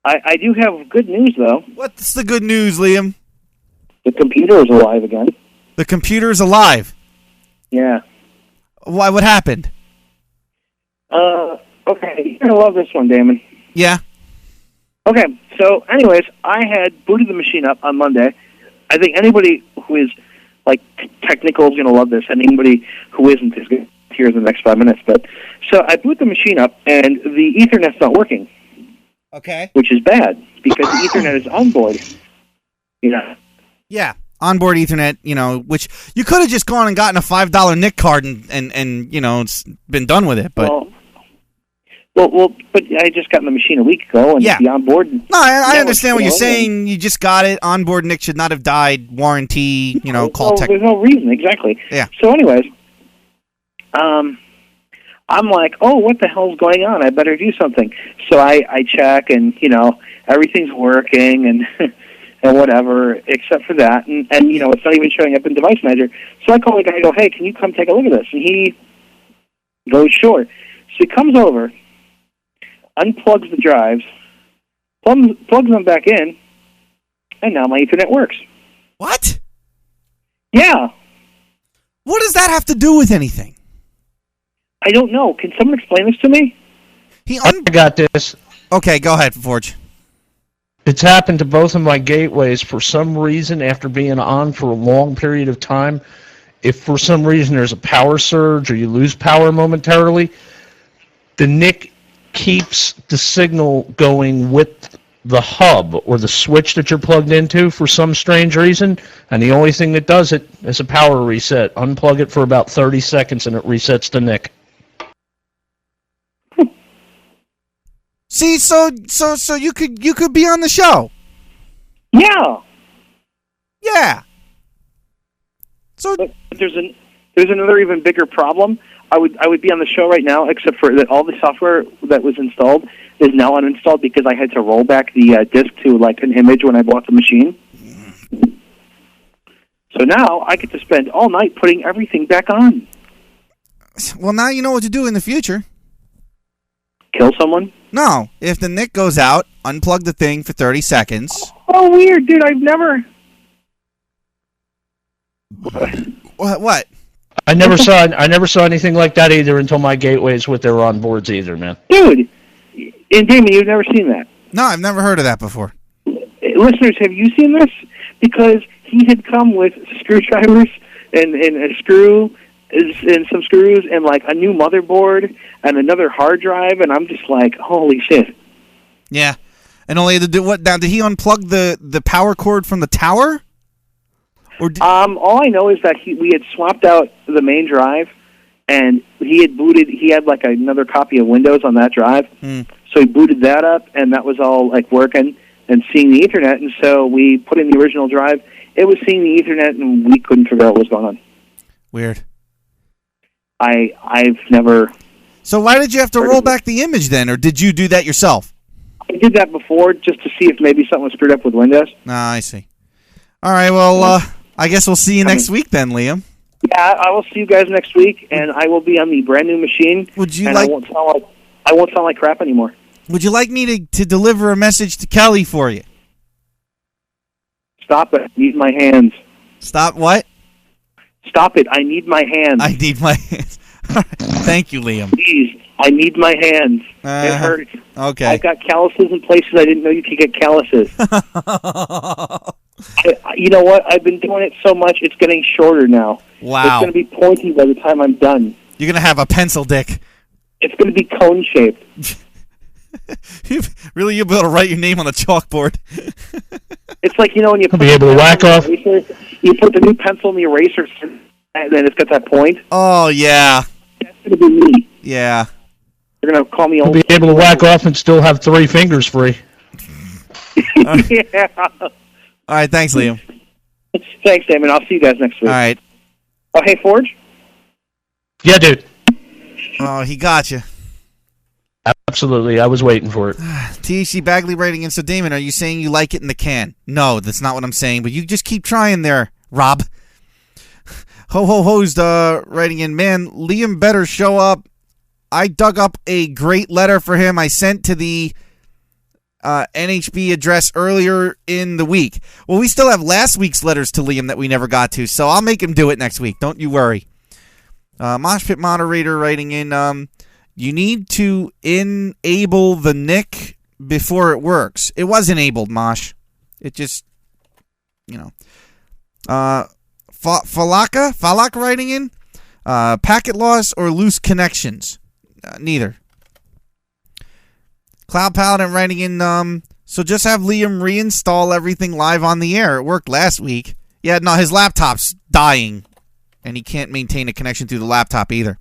I do have good news, though. What's the good news, Liam? The computer is alive again. The computer's alive? Yeah. Why? What happened? Okay, you're going to love this one, Damon. Yeah. Okay, so anyways, I had booted the machine up on Monday. I think anybody who is, technical is going to love this, and anybody who isn't is going to hear in the next 5 minutes. But so I boot the machine up, and the Ethernet's not working. Okay. Which is bad, because the Ethernet is onboard. Yeah, onboard Ethernet, which you could have just gone and gotten a $5 NIC card and it's been done with it, but... Well, but I just got the machine a week ago, and the onboard... No, I understand what you're saying. You just got it. Onboard NIC should not have died. Warranty, call tech. There's no reason, exactly. Yeah. So anyways, I'm like, oh, what the hell's going on? I better do something. So I check, and, everything's working, and and whatever, except for that. And it's not even showing up in Device Manager. So I call the guy and go, hey, can you come take a look at this? And he goes, sure. So he comes over, unplugs the drives, plugs them back in, and now my Ethernet works. What? Yeah. What does that have to do with anything? I don't know. Can someone explain this to me? I got this. Okay, go ahead, Forge. It's happened to both of my gateways for some reason after being on for a long period of time. If for some reason there's a power surge or you lose power momentarily, the NIC keeps the signal going with the hub or the switch that you're plugged into for some strange reason, and the only thing that does it is a power reset. Unplug it for about 30 seconds and it resets the NIC. See, so you could be on the show. Yeah. Yeah. So but there's another even bigger problem. I would be on the show right now, except for that all the software that was installed is now uninstalled because I had to roll back the disk to an image when I bought the machine. So now I get to spend all night putting everything back on. Well, now you know what to do in the future. Kill someone? No. If the NIC goes out, unplug the thing for 30 seconds. Oh, weird, dude. I've never... What? I never saw anything like that either until my gateways with their onboards either, man. Dude, and Damon, you've never seen that? No, I've never heard of that before. Listeners, have you seen this? Because he had come with screwdrivers and a screw and some screws and a new motherboard and another hard drive, and I'm just like, holy shit. Yeah, and only to do what now? Did he unplug the power cord from the tower? Or all I know is that we had swapped out the main drive, and he had booted. He had another copy of Windows on that drive, so he booted that up, and that was all working and seeing the Ethernet. And so we put in the original drive. It was seeing the Ethernet, and we couldn't figure out what was going on. Weird. I've never. So why did you have to roll back the image then, or did you do that yourself? I did that before just to see if maybe something was screwed up with Windows. I see. All right, well, I guess we'll see you next week then, Liam. Yeah, I will see you guys next week, and I will be on the brand new machine. Would you I won't sound like crap anymore. Would you like me to deliver a message to Kelly for you? Stop it! I need my hands. Stop what? Stop it! I need my hands. I need my hands. Thank you, Liam. Please, I need my hands. It hurts. Okay. I've got calluses in places I didn't know you could get calluses. You know what? I've been doing it so much, it's getting shorter now. Wow. It's going to be pointy by the time I'm done. You're going to have a pencil dick. It's going to be cone-shaped. Really, you'll be able to write your name on the chalkboard. It's like, when you I'll be able to whack off. You put the new pencil in the eraser, and then it's got that point. Oh, yeah. That's going to be me. Yeah. They're going to call me I'll old. be able to whack off and still have 3 fingers free. Yeah. All right, thanks, Liam. Thanks, Damon. I'll see you guys next week. All right. Oh, hey, Forge? Yeah, dude. Oh, he got you. Absolutely. I was waiting for it. THC Bagley writing in. So, Damon, are you saying you like it in the can? No, that's not what I'm saying, but you just keep trying there, Rob. Ho's writing in. Man, Liam better show up. I dug up a great letter for him I sent to the NHB address earlier in the week. Well, we still have last week's letters to Liam that we never got to, so I'll make him do it next week. Don't you worry. Mosh Pit Moderator writing in, you need to enable the NIC before it works. It was enabled, Mosh. It just, Falak writing in, packet loss or loose connections. Neither. Cloud Paladin writing in, so just have Liam reinstall everything live on the air. It worked last week. Yeah, no, his laptop's dying, and he can't maintain a connection through the laptop either.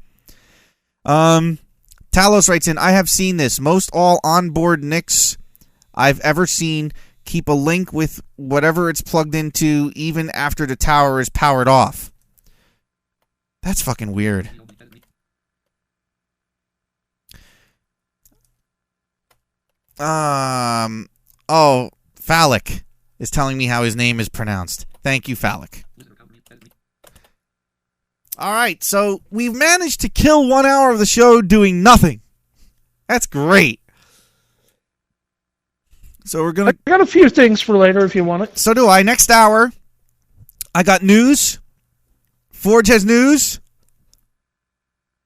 Talos writes in, I have seen this. Most all onboard NICs I've ever seen keep a link with whatever it's plugged into even after the tower is powered off. That's fucking weird. Phallic is telling me how his name is pronounced. Thank you, Phallic. All right, so we've managed to kill 1 hour of the show doing nothing. That's great. So we're gonna. I got a few things for later if you want it. So do I. Next hour, I got news. Forge has news,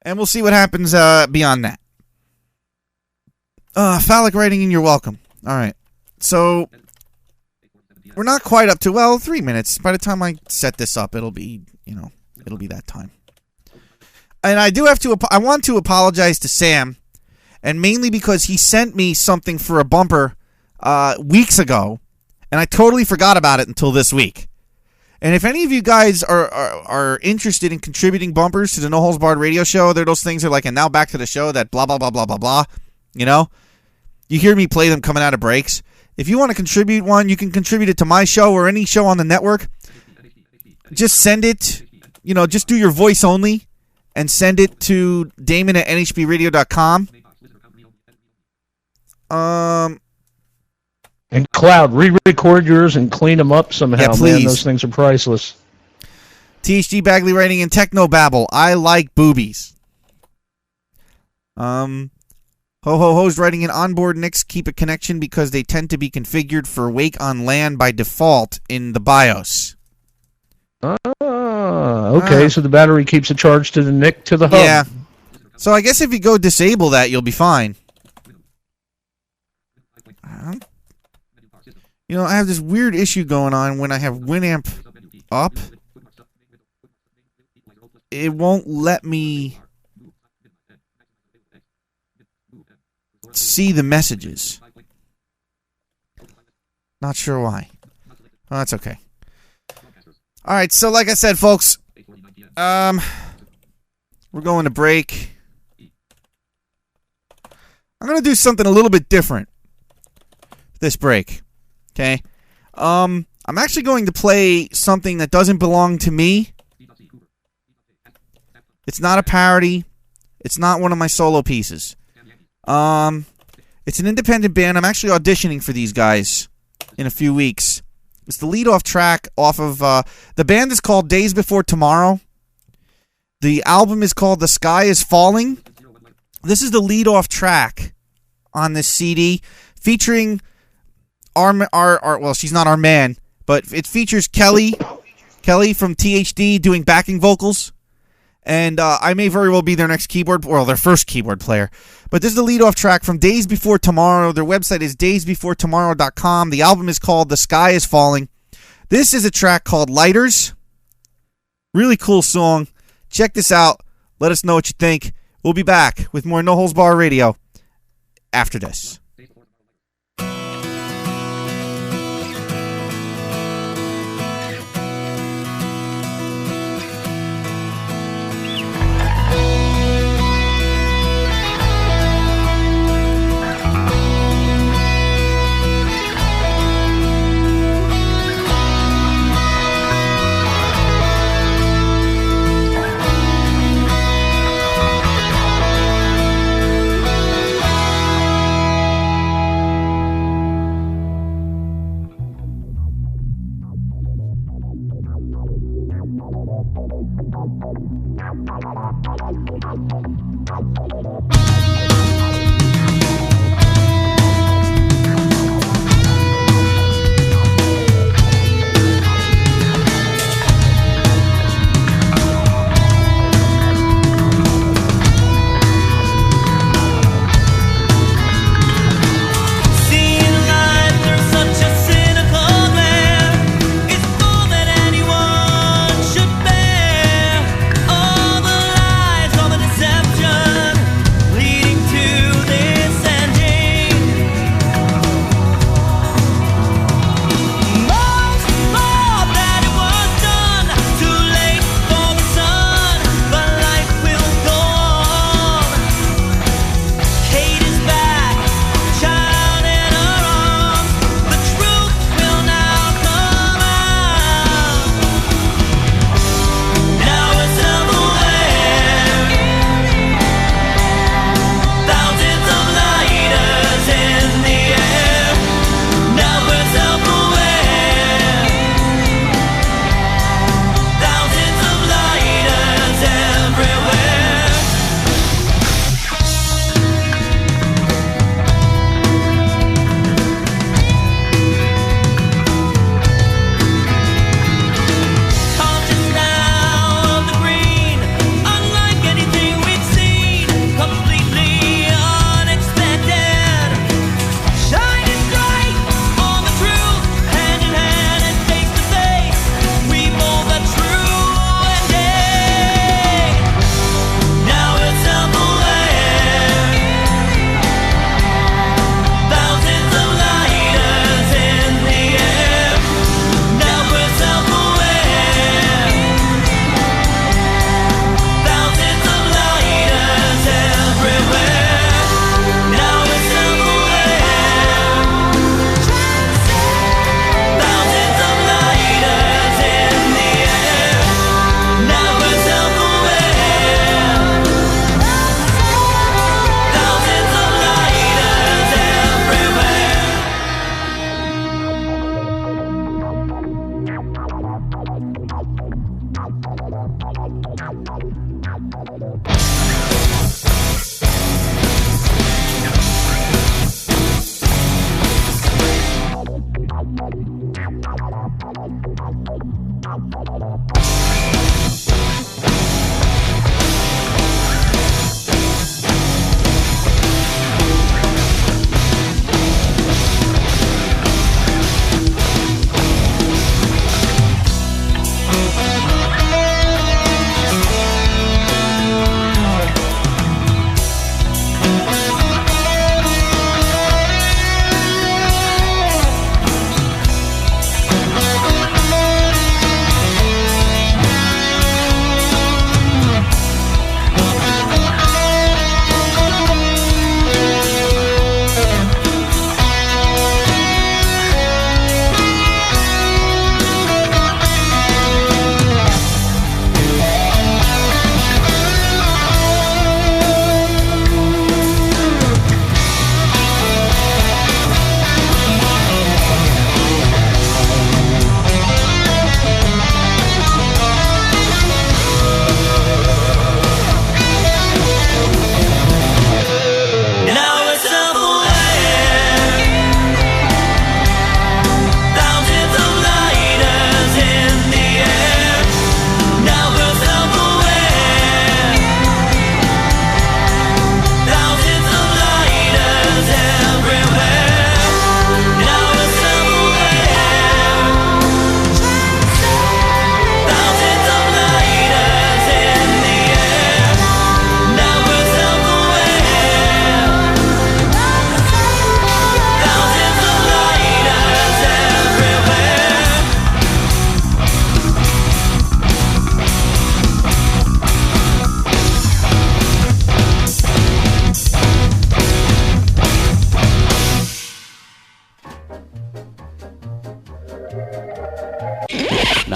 and we'll see what happens beyond that. Phallic writing in, you're welcome. All right. So we're not quite up to 3 minutes. By the time I set this up, it'll be it'll be that time. And I do have to. I want to apologize to Sam, and mainly because he sent me something for a bumper weeks ago, and I totally forgot about it until this week. And if any of you guys are interested in contributing bumpers to the No Holds Barred radio show, they're those things that are like, and now back to the show that blah blah blah blah blah blah. You hear me play them coming out of breaks. If you want to contribute one, you can contribute it to my show or any show on the network. Just send it, just do your voice only and send it to Damon at nhbradio.com. And Cloud, re-record yours and clean them up somehow. Yeah, please. Man, those things are priceless. THG Bagley writing in Technobabble. I like boobies. Ho's writing in, onboard NICs keep a connection because they tend to be configured for wake on LAN by default in the BIOS. Okay, so the battery keeps a charge to the NIC to the hub. Yeah. So I guess if you go disable that, you'll be fine. I have this weird issue going on when I have Winamp up. It won't let me see the messages. Not sure why. Oh, that's okay. All right, so like I said, folks, we're going to break. I'm going to do something a little bit different this break. Okay? I'm actually going to play something that doesn't belong to me. It's not a parody. It's not one of my solo pieces. It's an independent band. I'm actually auditioning for these guys in a few weeks. It's the lead-off track off of... the band is called Days Before Tomorrow. The album is called The Sky Is Falling. This is the lead-off track on this CD, featuring well, she's not our man, but it features Kelly from THD doing backing vocals. And I may very well be their next their first keyboard player. But this is the lead-off track from Days Before Tomorrow. Their website is daysbeforetomorrow.com. The album is called The Sky Is Falling. This is a track called Lighters. Really cool song. Check this out. Let us know what you think. We'll be back with more No Holds Barred Radio after this.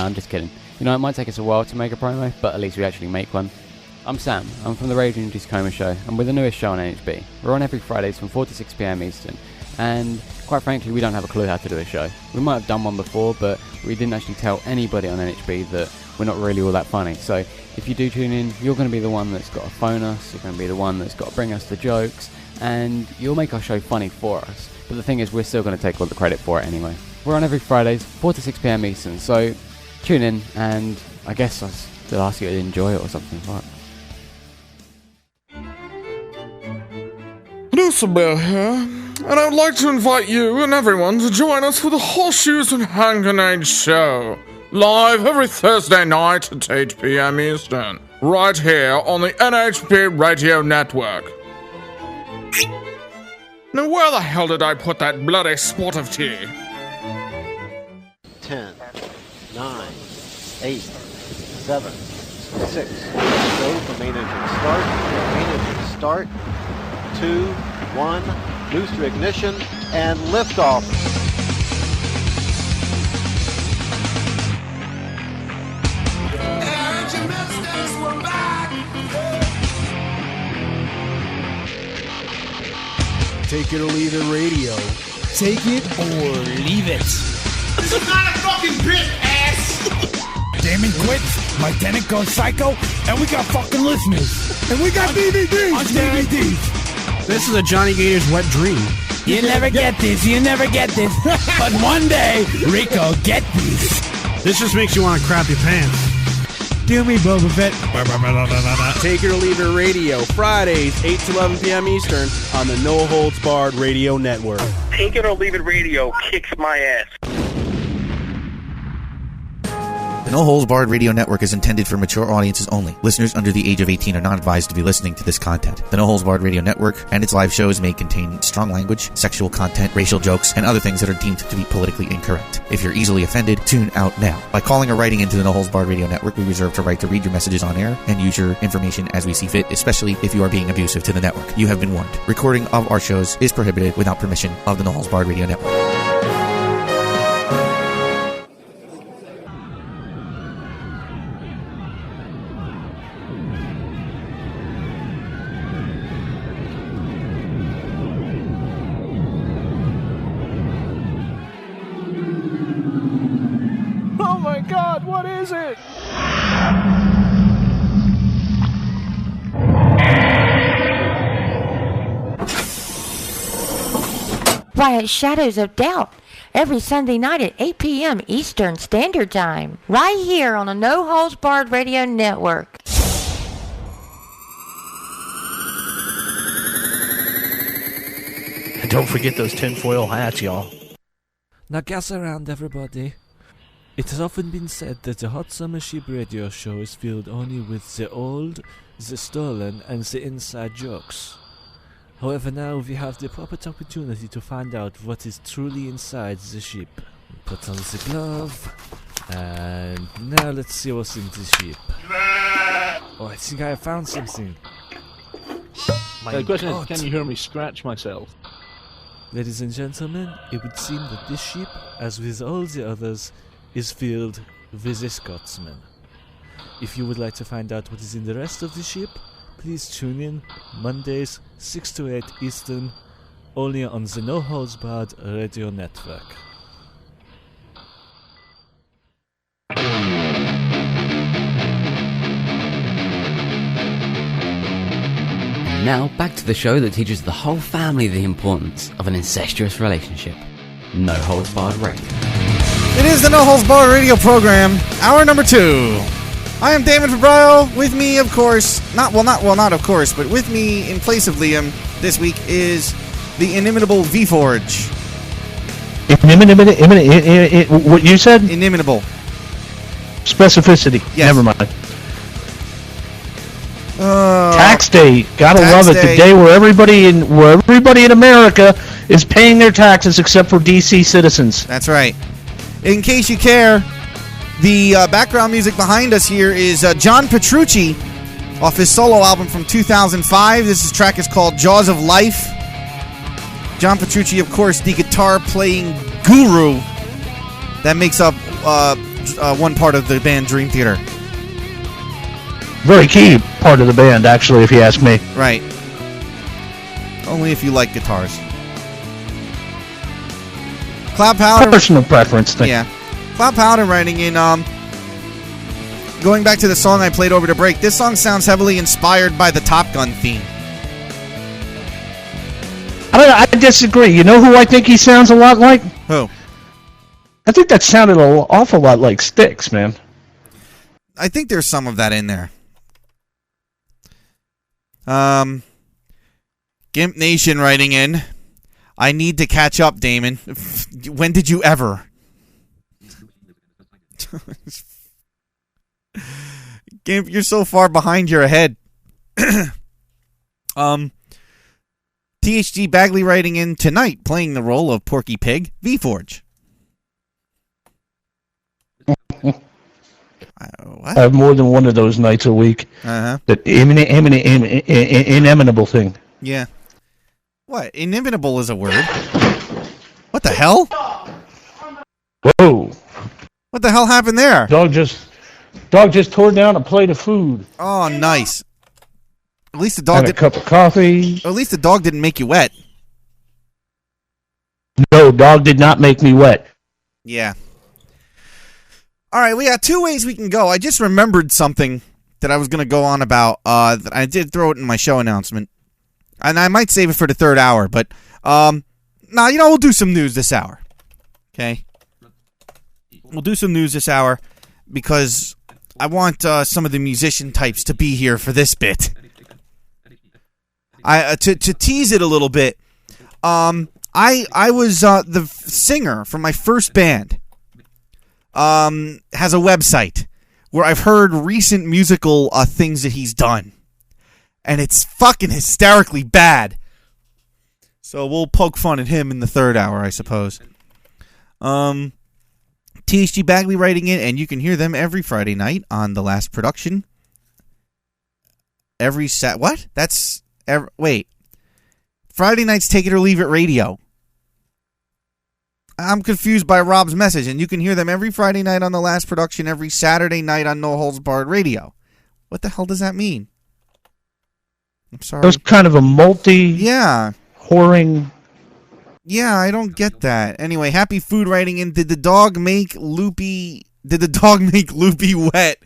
I'm just kidding. You know, it might take us a while to make a promo, but at least we actually make one. I'm Sam, I'm from the Radio Indie Tacoma Show, and we're the newest show on NHB. We're on every Fridays from 4 to 6 PM Eastern, and quite frankly, we don't have a clue how to do a show. We might have done one before, but we didn't actually tell anybody on NHB that we're not really all that funny. So if you do tune in, you're going to be the one that's got to phone us, you're going to be the one that's got to bring us the jokes, and you'll make our show funny for us. But the thing is, we're still going to take all the credit for it anyway. We're on every Fridays, 4 to 6 PM Eastern, so tune in, and I guess I'll ask you to enjoy it or something. Fuck. Producer Bill here, and I would like to invite you and everyone to join us for the Horseshoes and Hand Grenades show, live every Thursday night at 8 PM Eastern, right here on the NHP Radio Network. Now where the hell did I put that bloody spot of tea? 10, 9, 8, 7, 6, go for main engine start, 2, 1, booster ignition, and liftoff. Take it or leave it radio. Take it or leave it. This is not a fucking bit, ass! Damon quits, my tenant goes psycho, and we got fucking listeners. And we got DVDs! On DVDs! This is a Johnny Gators wet dream. You never get this, but one day, Rico, get this. This just makes you want to crap your pants. Do me, Boba Fett. Take it or leave it radio, Fridays, 8 to 11 p.m. Eastern, on the No Holds Barred Radio Network. Take it or leave it radio kicks my ass. The No Holds Barred Radio Network is intended for mature audiences only. Listeners under the age of 18 are not advised to be listening to this content. The No Holds Barred Radio Network and its live shows may contain strong language, sexual content, racial jokes, and other things that are deemed to be politically incorrect. If you're easily offended, tune out now. By calling or writing into the No Holds Barred Radio Network, we reserve the right to read your messages on air and use your information as we see fit, especially if you are being abusive to the network. You have been warned. Recording of our shows is prohibited without permission of the No Holds Barred Radio Network. What is it? Why, it's Shadows of Doubt, every Sunday night at 8 p.m. Eastern Standard Time, right here on the No Holds Barred Radio Network. And don't forget those tinfoil hats, y'all. Now gas around, everybody. It has often been said that the Hot Summer Ship radio show is filled only with the old, the stolen, and the inside jokes. However, now we have the proper opportunity to find out what is truly inside the ship. Put on the glove, and now let's see what's in the ship. Oh, I think I have found something. The question is, can you hear me scratch myself? Ladies and gentlemen, it would seem that this ship, as with all the others, is filled with a Scotsman. If you would like to find out what is in the rest of the ship, please tune in Mondays 6 to 8 Eastern, only on the No Holds Barred Radio Network. Now back to the show that teaches the whole family the importance of an incestuous relationship. No Holds Barred Radio. It is the No Holds Barred Radio program, hour number 2. I am David Fabrio. With me, of course, not of course, but with me in place of Liam this week is the inimitable V-Forge. What you said? Inimitable. Specificity. Yes. Never mind. Tax day. Gotta love it. The day where everybody in America is paying their taxes except for DC citizens. That's right. In case you care, the background music behind us here is John Petrucci off his solo album from 2005. This track is called Jaws of Life. John Petrucci, of course, the guitar-playing guru that makes up one part of the band Dream Theater. Very key part of the band, actually, if you ask me. Right. Only if you like guitars. Cloud Powder. Personal preference thing. Yeah. Cloud Powder writing in, going back to the song I played over the break, this song sounds heavily inspired by the Top Gun theme. I disagree. You know who I think he sounds a lot like? Who? I think that sounded an awful lot like Styx, man. I think there's some of that in there. Gimp Nation writing in, I need to catch up, Damon. When did you ever? Gimp, you're so far behind, you're ahead. THG Bagley writing in, tonight playing the role of Porky Pig, VForge. I have more than one of those nights a week. Uh-huh. That inimitable thing. Yeah. What? Inimitable is a word. What the hell? Whoa. What the hell happened there? Dog just tore down a plate of food. Oh, nice. At least the dog and a cup of coffee. At least the dog didn't make you wet. No, dog did not make me wet. Yeah. All right, we got two ways we can go. I just remembered something that I was going to go on about. That I did throw it in my show announcement. And I might save it for the third hour, but we'll do some news this hour. Okay? We'll do some news this hour because I want some of the musician types to be here for this bit. To tease it a little bit, I was the singer from my first band. Has a website where I've heard recent musical things that he's done. And it's fucking hysterically bad. So we'll poke fun at him in the third hour, I suppose. THG Bagley writing in, and you can hear them every Friday night on The Last Production. What? Wait. Friday night's Take It or Leave It Radio. I'm confused by Rob's message, and you can hear them every Friday night on The Last Production, every Saturday night on No Holds Barred Radio. What the hell does that mean? I'm sorry. It was kind of a whoring. Yeah, I don't get that. Anyway, Happy Food writing in, did the dog make Loopy wet?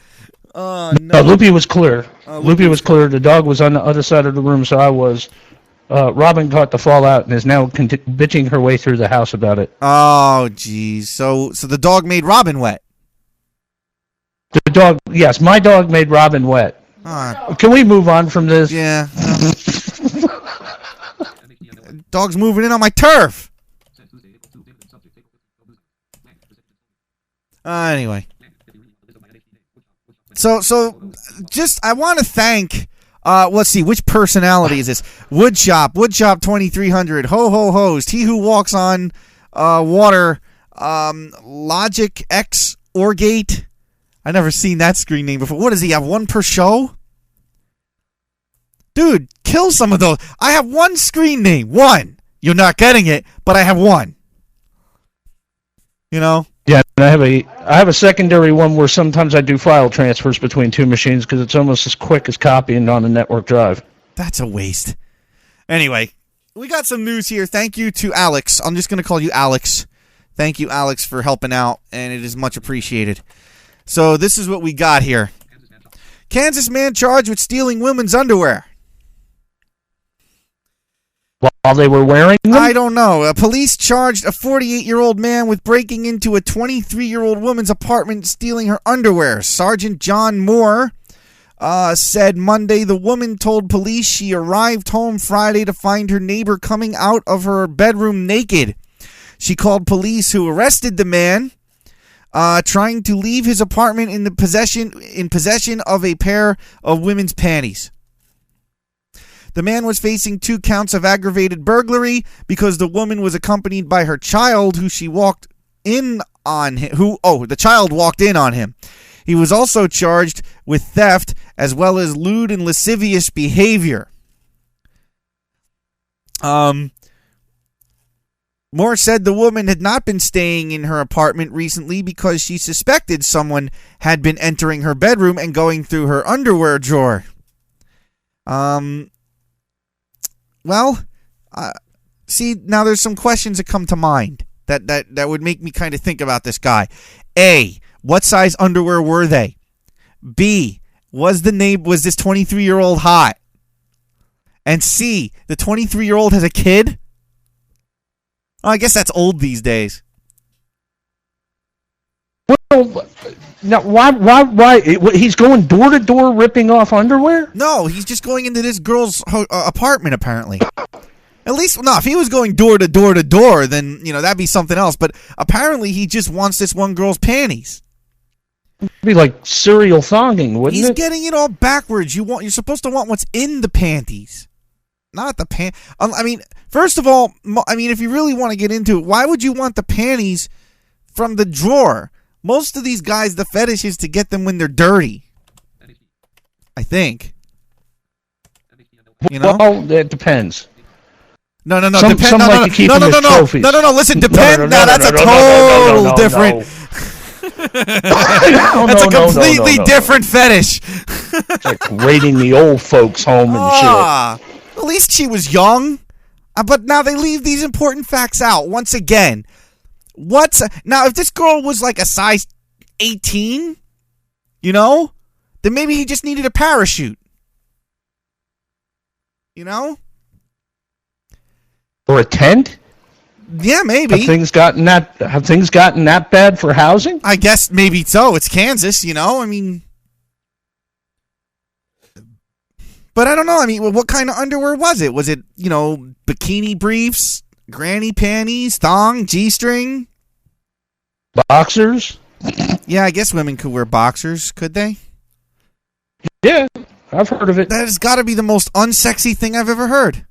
Oh, no. Loopy was clear. Loopy was clear. The dog was on the other side of the room, so I was. Robin caught the fallout and is now bitching her way through the house about it. Oh, geez. So the dog made Robin wet? Yes, my dog made Robin wet. Can we move on from this? Yeah. Dog's moving in on my turf. Anyway. So just, I want to thank, let's see, which personality is this? Woodshop 2300, Ho Host, He Who Walks on Water, Logic X Orgate. I never seen that screen name before. What does he have, one per show? Dude, kill some of those. I have one screen name. One. You're not getting it, but I have one. You know? Yeah, and I have a secondary one where sometimes I do file transfers between two machines because it's almost as quick as copying on a network drive. That's a waste. Anyway, we got some news here. Thank you to Alex. I'm just going to call you Alex. Thank you, Alex, for helping out, and it is much appreciated. So this is what we got here. Kansas man charged with stealing women's underwear. While they were wearing them? I don't know. Police charged a 48-year-old man with breaking into a 23-year-old woman's apartment and stealing her underwear. Sergeant John Moore said Monday the woman told police she arrived home Friday to find her neighbor coming out of her bedroom naked. She called police, who arrested the man trying to leave his apartment in possession of a pair of women's panties. The man was facing 2 counts of aggravated burglary because the woman was accompanied by her child, who she walked in on him. The child walked in on him. He was also charged with theft as well as lewd and lascivious behavior. Moore said the woman had not been staying in her apartment recently because she suspected someone had been entering her bedroom and going through her underwear drawer. See, now there's some questions that come to mind that would make me kind of think about this guy. A, what size underwear were they? B, was this 23-year-old hot? And C, the 23-year-old has a kid? Oh, I guess that's old these days. Well, now why? He's going door to door ripping off underwear? No, he's just going into this girl's apartment, apparently. At least, no, if he was going door to door to door, then, that'd be something else. But apparently he just wants this one girl's panties. It'd be like serial thonging, wouldn't He's it? getting it all backwards. You're supposed to want what's in the panties. Not the pant. I mean, first of all, if you really want to get into it, why would you want the panties from the drawer? Most of these guys, the fetish is to get them when they're dirty. I think. Well, it depends. No. Some like to keep them as trophies. No. Listen, depend. Now that's a total different. That's a completely different fetish. It's like raiding the old folks' home and shit. At least she was young. But now they leave these important facts out. Once again, now if this girl was like a size 18, then maybe he just needed a parachute. Or a tent? Yeah, maybe. Have things gotten that bad for housing? I guess maybe so. It's Kansas, But I don't know. What kind of underwear was it? Was it, bikini briefs, granny panties, thong, G-string? Boxers? Yeah, I guess women could wear boxers, could they? Yeah, I've heard of it. That has got to be the most unsexy thing I've ever heard.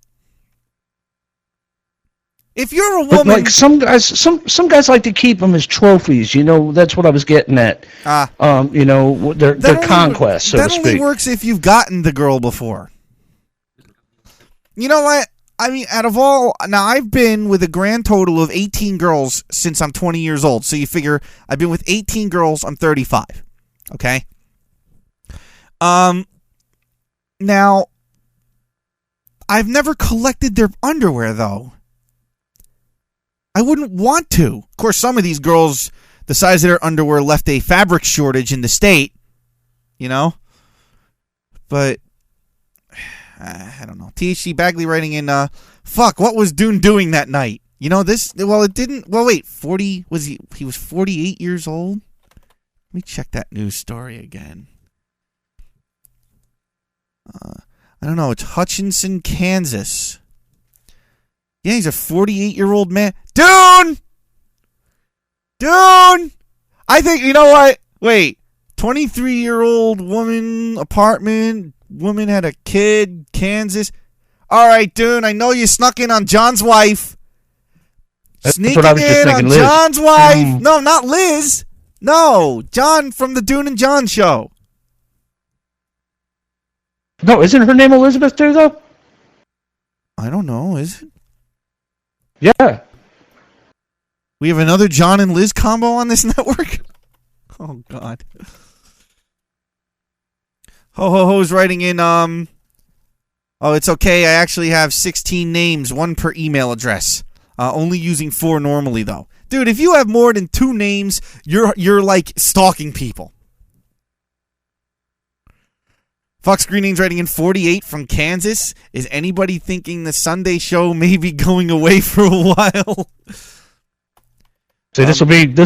If you're a woman, like some guys like to keep them as trophies. That's what I was getting at. Their conquest, so to speak. That only works if you've gotten the girl before. You know what? Out of all, now I've been with a grand total of 18 girls since I'm 20 years old. So you figure I've been with 18 girls. I'm 35. Okay. Now I've never collected their underwear though. I wouldn't want to. Of course, some of these girls, the size of their underwear left a fabric shortage in the state, But, I don't know. THC Bagley writing in, what was Dune doing that night? It didn't, 40, he was 48 years old? Let me check that news story again. I don't know, it's Hutchinson, Kansas. Yeah, he's a 48-year-old man. Dune! I think, you know what? Wait. 23-year-old woman, apartment, woman had a kid, Kansas. All right, Dune, I know you snuck in on John's wife. Sneaking in on Liz. John's wife. No, not Liz. No, John from the Dune and John show. No, isn't her name Elizabeth too, though? I don't know, is it? Yeah. We have another John and Liz combo on this network? Oh, God. Ho-ho-ho's writing in, oh, it's okay. I actually have 16 names, one per email address. Only using 4 normally, though. Dude, if you have more than 2 names, you're like stalking people. Fox Greening's writing in 48 from Kansas. Is anybody thinking the Sunday show may be going away for a while? See, this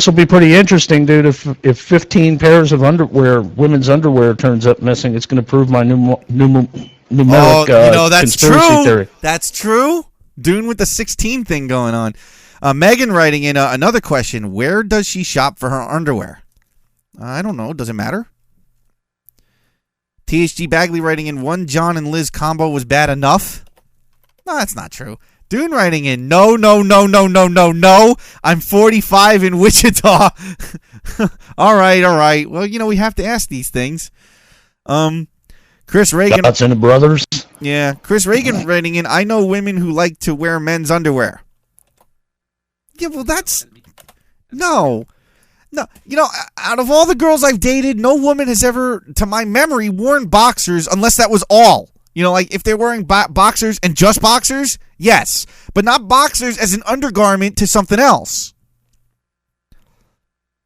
will be pretty interesting, dude. If 15 pairs of women's underwear turns up missing, it's going to prove my numeric that's conspiracy true. theory. That's true. Dune with the 16 thing going on. Megan writing in another question. Where does she shop for her underwear? I don't know. Does it matter? THG Bagley writing in, one John and Liz combo was bad enough. No, that's not true. Dune writing in, no. I'm 45 in Wichita. All right. Well, we have to ask these things. Chris Reagan. That's in the brothers. Yeah, Chris Reagan writing in, I know women who like to wear men's underwear. Yeah, well, that's... No. You know, out of all the girls I've dated, no woman has ever, to my memory, worn boxers unless that was all. You know, like if they're wearing boxers and just boxers, yes. But not boxers as an undergarment to something else.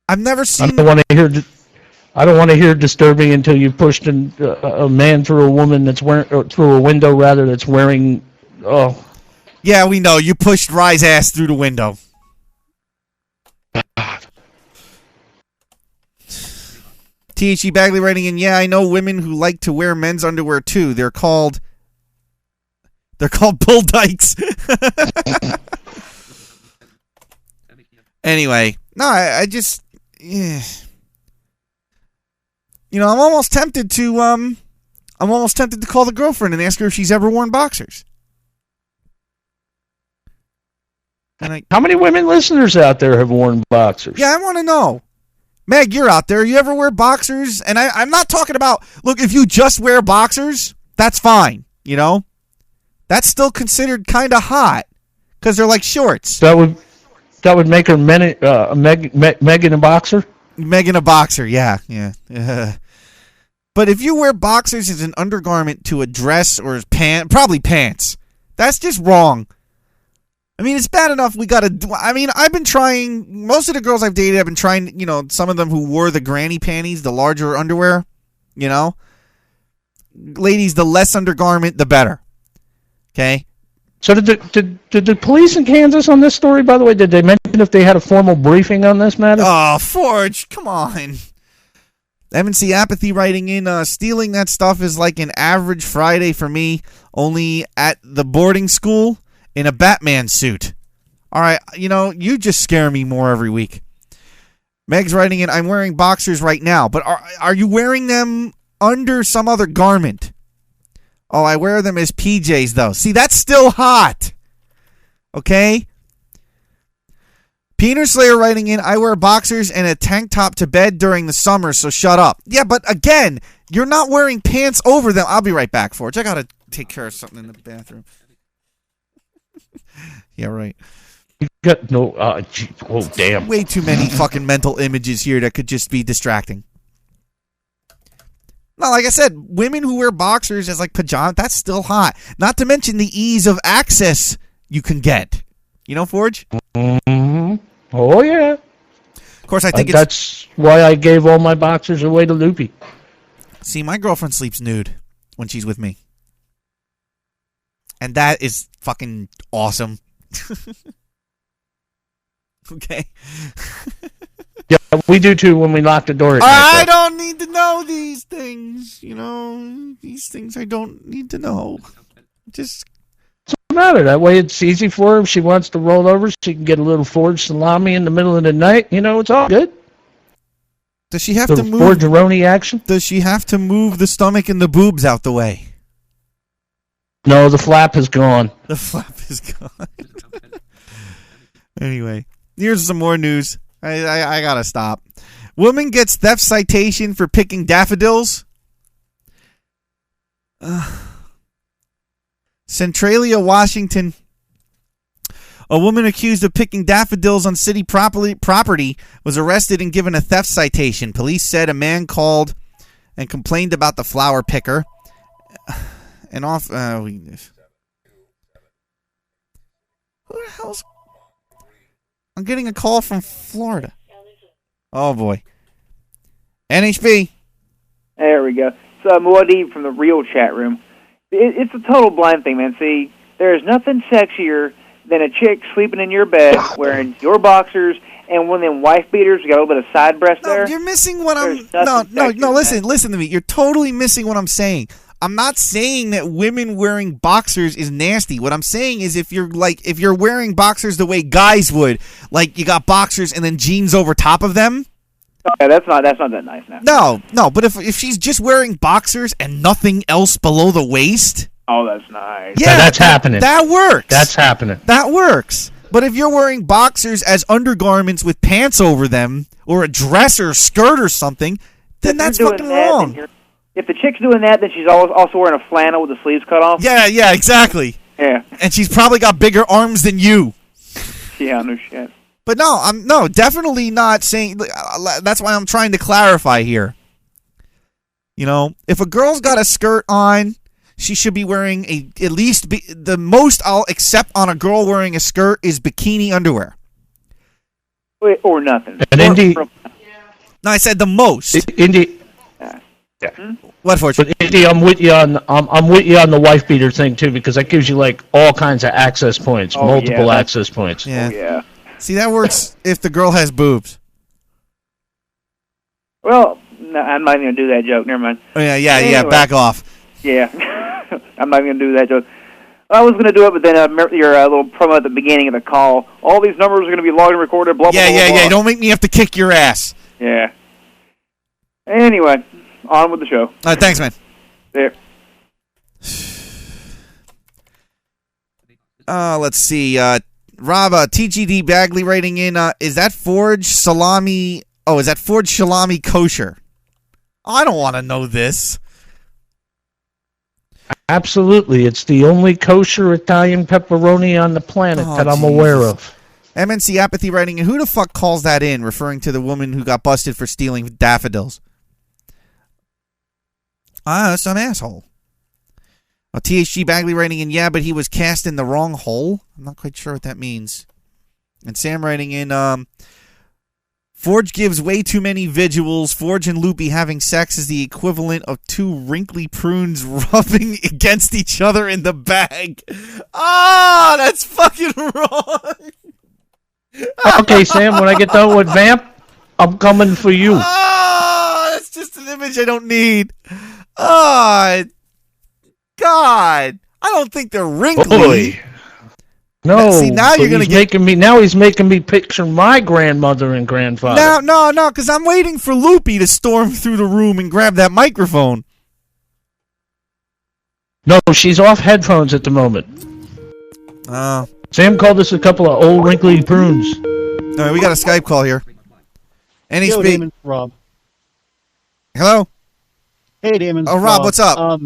I've never seen... I don't want to hear disturbing until you pushed a man through a woman that's wearing... through a window, rather, that's wearing... Oh. Yeah, we know. You pushed Rye's ass through the window. T.H.E. Bagley writing in, yeah, I know women who like to wear men's underwear too. They're called bull dykes. Anyway, no, I just, yeah. You know, I'm almost tempted to call the girlfriend and ask her if she's ever worn boxers. How many women listeners out there have worn boxers? Yeah, I want to know. Meg, you're out there. You ever wear boxers? And I'm not talking about, look, if you just wear boxers, that's fine, you know? That's still considered kind of hot because they're like shorts. That would make her Meg in a boxer? Meg in a boxer, yeah. But if you wear boxers as an undergarment to a dress or probably pants, that's just wrong. I mean, it's bad enough we gotta... I've been trying... Most of the girls I've dated, I've been trying, you know, some of them who wore the granny panties, the larger underwear, you know? Ladies, the less undergarment, the better. Okay? So did the police in Kansas on this story, by the way, did they mention if they had a formal briefing on this matter? Oh, Forge, come on. M&C Apathy writing in, stealing that stuff is like an average Friday for me, only at the boarding school in a Batman suit. All right, you know, you just scare me more every week. Meg's writing in, I'm wearing boxers right now, but are you wearing them under some other garment? Oh, I wear them as PJs, though. See, that's still hot. Okay? Peter Slayer writing in, I wear boxers and a tank top to bed during the summer, so shut up. Yeah, but again, you're not wearing pants over them. I'll be right back, Forge. I gotta take care of something in the bathroom. Yeah, right. You got no... oh, damn. Way too many fucking mental images here that could just be distracting. No, like I said, women who wear boxers as like pajamas, that's still hot. Not to mention the ease of access you can get. You know, Forge? Mm-hmm. Oh, yeah. Of course, I think that's why I gave all my boxers away to Loopy. See, my girlfriend sleeps nude when she's with me. And that is fucking awesome. Okay. Yeah, we do too when we lock the door at night. I don't need to know these things, you know. These things I don't need to know. Just... What's the matter? That way it's easy for her. If she wants to roll over, she can get a little Forge salami in the middle of the night. You know, it's all good. Does she have the to move... Forgeroni action? Does she have to move the stomach and the boobs out the way? No, the flap is gone. The flap is gone. Anyway, here's some more news. I gotta stop. Woman gets theft citation for picking daffodils. Centralia, Washington. A woman accused of picking daffodils on city property was arrested and given a theft citation. Police said a man called and complained about the flower picker. And off... who the hell's... I'm getting a call from Florida. Oh, boy. NHB. There we go. It's Muad'Dib from the real chat room. It's a total blind thing, man. See, there's nothing sexier than a chick sleeping in your bed wearing your boxers and one of them wife beaters. You got a little bit of side breast there. You're missing what I'm... No, listen to me. You're totally missing what I'm saying. I'm not saying that women wearing boxers is nasty. What I'm saying is if you're wearing boxers the way guys would, like you got boxers and then jeans over top of them. Okay, that's not that nice now. No, but if she's just wearing boxers and nothing else below the waist. Oh, that's nice. Yeah, that's happening. That works. That's happening. That works. But if you're wearing boxers as undergarments with pants over them, or a dress or a skirt or something, then that's fucking wrong. If the chick's doing that, then she's also wearing a flannel with the sleeves cut off. Yeah, exactly. Yeah. And she's probably got bigger arms than you. Yeah, no shit. But no, definitely not saying. That's why I'm trying to clarify here. You know, if a girl's got a skirt on, she should be wearing the most I'll accept on a girl wearing a skirt is bikini underwear. Or nothing. And Indy. No, I said the most. Indy. Yeah. What for? But Indy, I'm with you on the wife beater thing too, because that gives you like all kinds of access points, multiple access points. Yeah. Oh, yeah. See, that works if the girl has boobs. Well, no, I'm not even going to do that joke. Never mind. Oh, yeah, Anyway. back off. Yeah. I'm not even going to do that joke. I was going to do it, but then your little promo at the beginning of the call, all these numbers are going to be logged and recorded, blah, blah, blah, blah. Yeah. Don't make me have to kick your ass. Yeah. Anyway, on with the show. All right, thanks, man. There. Let's see. Rob, TGD Bagley writing in, is that Forge Salami... Oh, is that Forge Salami kosher? I don't want to know this. Absolutely. It's the only kosher Italian pepperoni on the planet that I'm aware of. MNC Apathy writing in, who the fuck calls that in, referring to the woman who got busted for stealing daffodils? Some asshole. THG Bagley writing in, yeah, but he was cast in the wrong hole? I'm not quite sure what that means. And Sam writing in, Forge gives way too many visuals. Forge and Loopy having sex is the equivalent of two wrinkly prunes rubbing against each other in the bag. Ah, that's fucking wrong. Okay, Sam, when I get done with Vamp, I'm coming for you. Ah, that's just an image I don't need. Ah, God. I don't think they're wrinkly. Boy. No, see, now you're gonna making me. Now he's making me picture my grandmother and grandfather. No, because I'm waiting for Loopy to storm through the room and grab that microphone. No, she's off headphones at the moment. Sam called us a couple of old wrinkly prunes. All right, we got a Skype call here. NHB. Yo, Damon, Rob. Hello? Hey, Damon. Oh, Rob, what's up?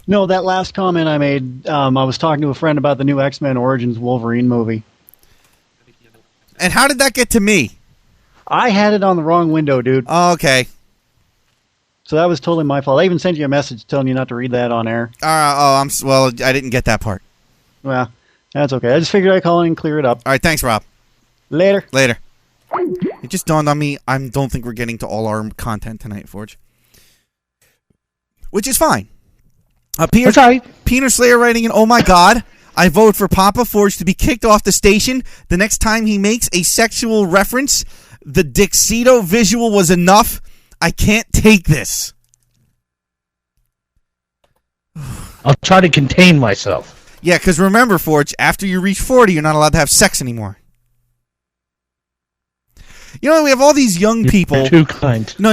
No, that last comment I made, I was talking to a friend about the new X-Men Origins Wolverine movie. And how did that get to me? I had it on the wrong window, dude. Oh, okay. So that was totally my fault. I even sent you a message telling you not to read that on air. Well, I didn't get that part. Well, that's okay. I just figured I'd call in and clear it up. All right, thanks, Rob. Later. It just dawned on me, I don't think we're getting to all our content tonight, Forge. Which is fine. Peter Slayer writing in, oh my God, I vote for Papa Forge to be kicked off the station the next time he makes a sexual reference. The Dixito visual was enough. I can't take this. I'll try to contain myself. Yeah, because remember, Forge, after you reach 40, you're not allowed to have sex anymore. You know, we have all these young people. You're too kind. No.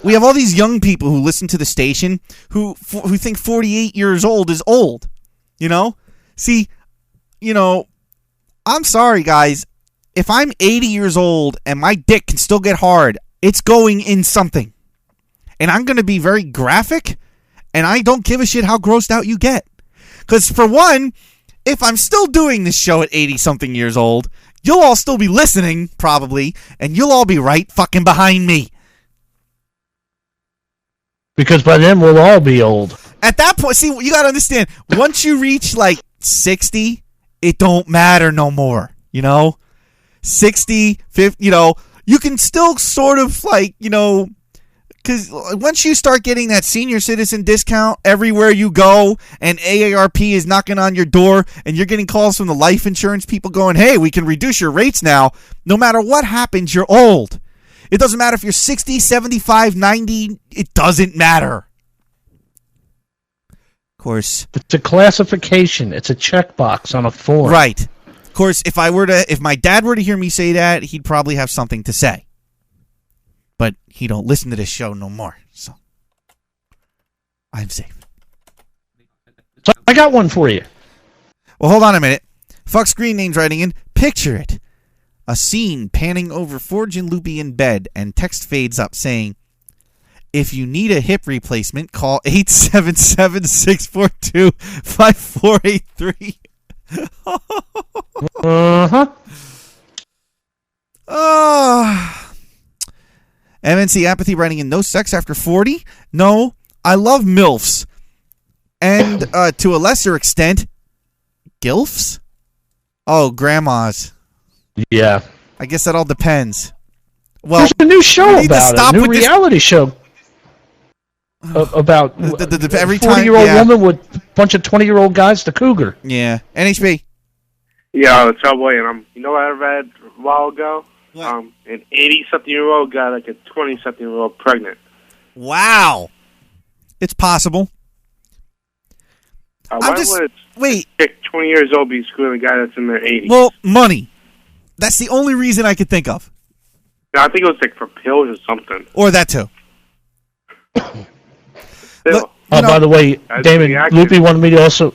We have all these young people who listen to the station who think 48 years old is old. You know? See, I'm sorry, guys. If I'm 80 years old and my dick can still get hard, it's going in something. And I'm going to be very graphic, and I don't give a shit how grossed out you get. Because, for one, if I'm still doing this show at 80-something years old, you'll all still be listening, probably, and you'll all be right fucking behind me. Because by then we'll all be old. At that point, see, you gotta understand, once you reach, 60, it don't matter no more, 60, 50, you can still sort of, because once you start getting that senior citizen discount everywhere you go, and AARP is knocking on your door, and you're getting calls from the life insurance people going, hey, we can reduce your rates now. No matter what happens, you're old. It doesn't matter if you're 60, 75, 90. It doesn't matter. Of course. It's a classification. It's a checkbox on a form. Right. Of course, if my dad were to hear me say that, he'd probably have something to say. But he don't listen to this show no more, so I'm safe. So I got one for you. Well, hold on a minute. Fuck Screen Names writing in, picture it. A scene panning over Forge and Loopy in bed, and text fades up saying, if you need a hip replacement, call 877-642-5483. Uh-huh. MNC Apathy writing in no sex after 40? No, I love MILFs. And to a lesser extent, GILFs? Oh, grandmas. Yeah. I guess that all depends. Well, there's a new show we need to about stop it. A new with this- reality show about every a time- 40-year-old yeah. woman with a bunch of 20-year-old guys, the cougar. Yeah. NHB. Yeah, it's Subway, and you know what I read a while ago? An 80-something-year-old got like a 20-something-year-old pregnant. Wow. It's possible. Why would wait. a chick 20 years old be screwing a guy that's in their 80s? Well, money. That's the only reason I could think of. No, I think it was like for pills or something. Or that too. Still. By the way, That's Damon, the action. Loopy wanted me to also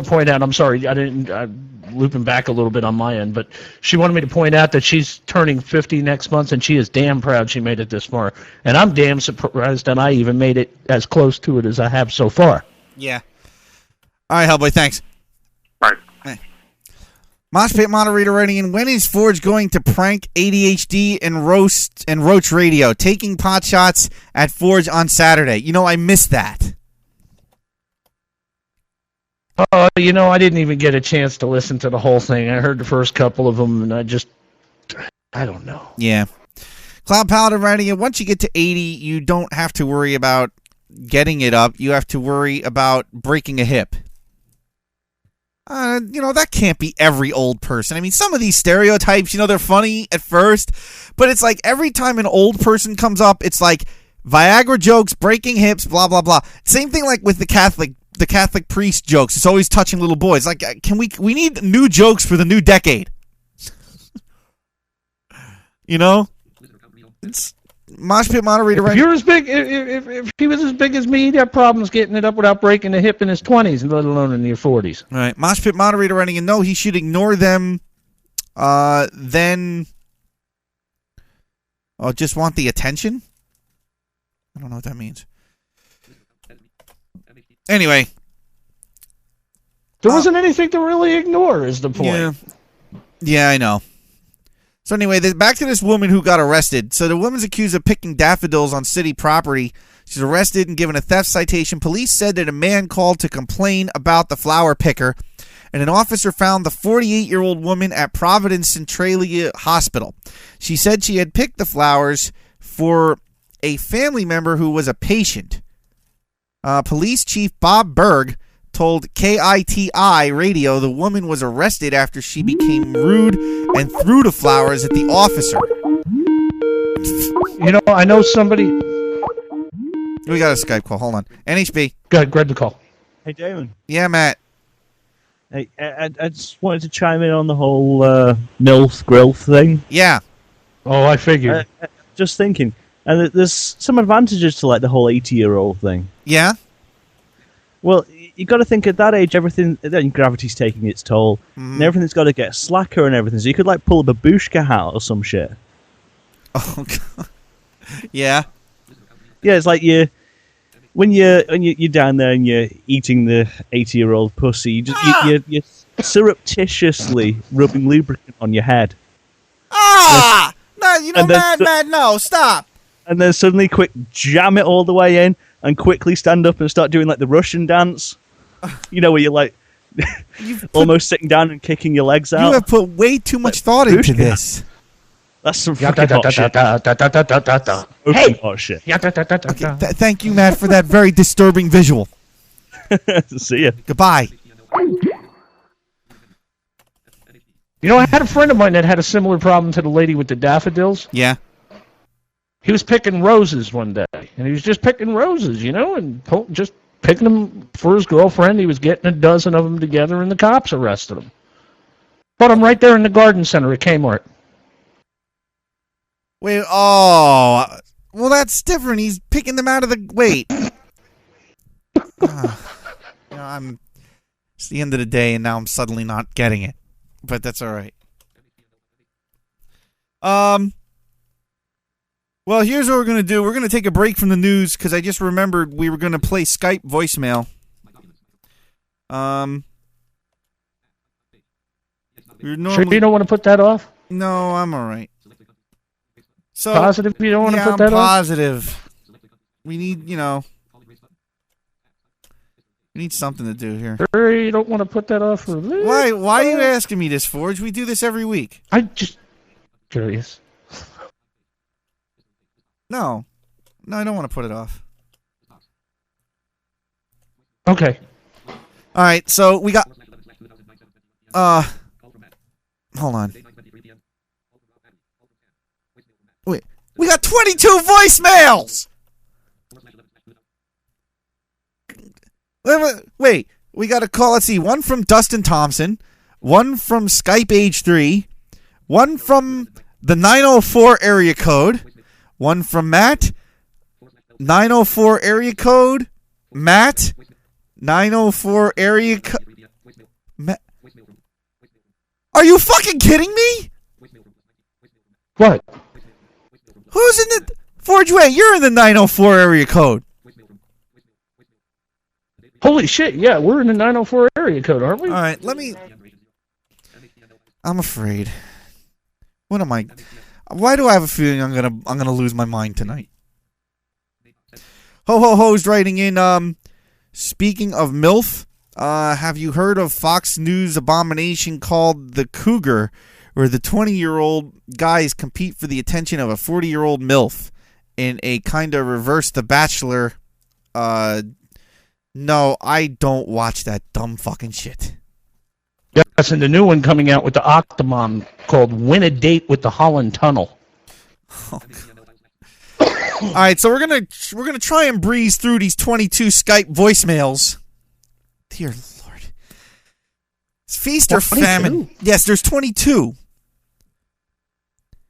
point out, I'm sorry, I'm looping back a little bit on my end, but she wanted me to point out that she's turning 50 next month, and she is damn proud she made it this far. And I'm damn surprised that I even made it as close to it as I have so far. Yeah. All right, Hellboy, thanks. All right. Hey. Mosh Pit moderator writing in, when is Forge going to prank ADHD and Roach Radio, taking pot shots at Forge on Saturday? You know, I missed that. I didn't even get a chance to listen to the whole thing. I heard the first couple of them, and I don't know. Yeah. Cloud Paladin writing in, once you get to 80, you don't have to worry about getting it up. You have to worry about breaking a hip. That can't be every old person. I mean, some of these stereotypes, they're funny at first, but it's like every time an old person comes up, it's like Viagra jokes, breaking hips, blah, blah, blah. Same thing like with the Catholic priest jokes. It's always touching little boys. Like, we need new jokes for the new decade. It's Mosh Pit moderator right. If you're as big, if he was as big as me, he'd have problems getting it up without breaking a hip in his 20s, let alone in your 40s. All right, Mosh Pit moderator writing in, no, he should ignore them. Then, just want the attention. I don't know what that means. Anyway, there wasn't anything to really ignore. Is the point? Yeah, I know. So anyway, back to this woman who got arrested. So the woman's accused of picking daffodils on city property. She's arrested and given a theft citation. Police said that a man called to complain about the flower picker, and an officer found the 48-year-old woman at Providence Centralia Hospital. She said she had picked the flowers for a family member who was a patient. Police Chief Bob Berg told KITI radio the woman was arrested after she became rude and threw the flowers at the officer. I know somebody. We got a Skype call. Hold on. NHB. Go ahead, grab the call. Hey, Damon. Yeah, Matt. Hey, I just wanted to chime in on the whole MILF grill thing. Yeah. Oh, I figured. Just thinking. And there's some advantages to the whole 80-year-old thing. Yeah? Well, you got to think at that age, gravity's taking its toll, and everything's got to get slacker and everything. So you could pull a babushka hat or some shit. Oh God. Yeah. Yeah, it's like when you're down there and you're eating the 80-year-old pussy, you're surreptitiously rubbing lubricant on your head. No, Matt, no, stop. And then suddenly, quick, jam it all the way in, and quickly stand up and start doing the Russian dance. Where you're almost sitting down and kicking your legs out. You have put way too much thought into this. That's some fucking hot shit. Hey! Hot shit. Okay, thank you, Matt, for that very disturbing visual. See ya. Goodbye. I had a friend of mine that had a similar problem to the lady with the daffodils. Yeah. He was picking roses one day, and he was just picking roses, and just picking them for his girlfriend. He was getting a dozen of them together, and the cops arrested him. But I'm right there in the garden center at Kmart. Wait, well, that's different. He's picking them out of the... Wait. It's the end of the day, and now I'm suddenly not getting it. But that's all right. Well, here's what we're going to do. We're going to take a break from the news because I just remembered we were going to play Skype voicemail. Sure you don't want to put that off? No, I'm all right. So Positive you don't want to put that I'm on? positive. We need, we need something to do here. Sure you don't want to put that off for Why are you asking me this, Forge? We do this every week. I just curious. No, I don't want to put it off. Okay. All right, so we got... hold on. Wait, we got 22 voicemails! Wait, we got a call. Let's see. One from Dustin Thompson. One from Skype Age 3. One from the 904 area code. One from Matt. 904 area code. Matt. 904 area code. Are you fucking kidding me? What? Who's in the... Forge, wait, you're in the 904 area code. Holy shit, yeah, we're in the 904 area code, aren't we? All right, let me... I'm afraid. What am I... Why do I have a feeling I'm gonna lose my mind tonight? Ho Ho Ho's writing in, speaking of MILF, have you heard of Fox News abomination called The Cougar, where the 20-year-old guys compete for the attention of a 40-year-old MILF in a kind of reverse The Bachelor? No, I don't watch that dumb fucking shit. Yes, and the new one coming out with the Octomom called Win a Date with the Holland Tunnel. Oh, all right, so we're gonna try and breeze through these 22 Skype voicemails. Dear Lord, it's feast or famine. Yes, there's 22.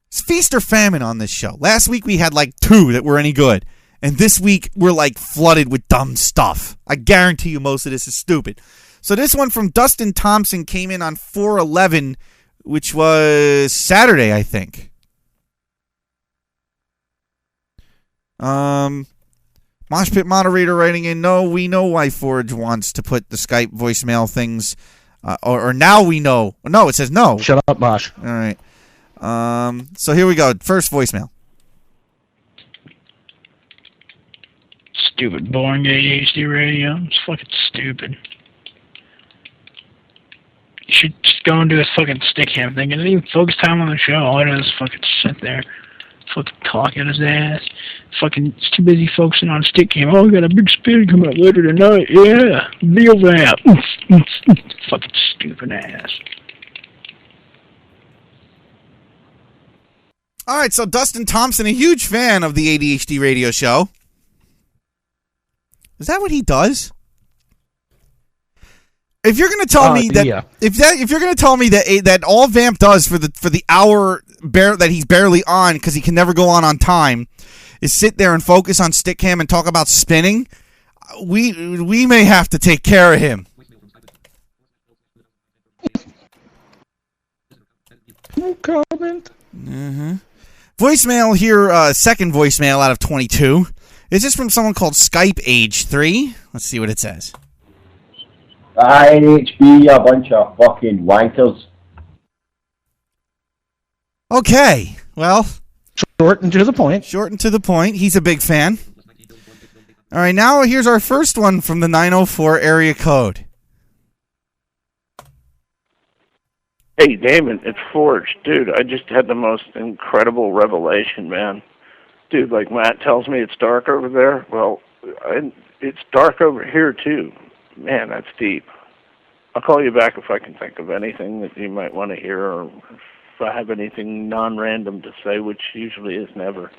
It's feast or famine on this show. Last week we had like 2 that were any good, and this week we're like flooded with dumb stuff. I guarantee you most of this is stupid. So this one from Dustin Thompson came in on 4/11, which was Saturday, I think. Mosh Pit moderator writing in, no, we know why Forge wants to put the Skype voicemail things, or now we know. No, it says no. Shut up, Mosh. All right. So here we go. First voicemail. Stupid, boring ADHD radio. It's fucking stupid. You should just go and do a fucking stick ham thing and even focus time on the show. All I do is fucking sit there, fucking talk at his ass. Fucking too busy focusing on stick cam. Oh, we got a big spin coming up later tonight. Yeah, Neil Vamp. Fucking stupid ass. All right, so Dustin Thompson, a huge fan of the ADHD radio show. Is that what he does? If you're going to tell me that, yeah. if you're going to tell me that all Vamp does for the hour that he's barely on because he can never go on time is sit there and focus on Stickcam and talk about spinning, we may have to take care of him. No comment. Mm-hmm. Voicemail here, second voicemail out of 22. Is this from someone called Skype Age 3? Let's see what it says. IHB, a bunch of fucking wankers. Okay, well. Short and to the point. Short and to the point. He's a big fan. All right, now here's our first one from the 904 area code. Hey, Damon, it's Forge. Dude, I just had the most incredible revelation, man. Dude, like Matt tells me it's dark over there. Well, it's dark over here, too. Man, that's deep. I'll call you back if I can think of anything that you might want to hear, or if I have anything non-random to say, which usually is never.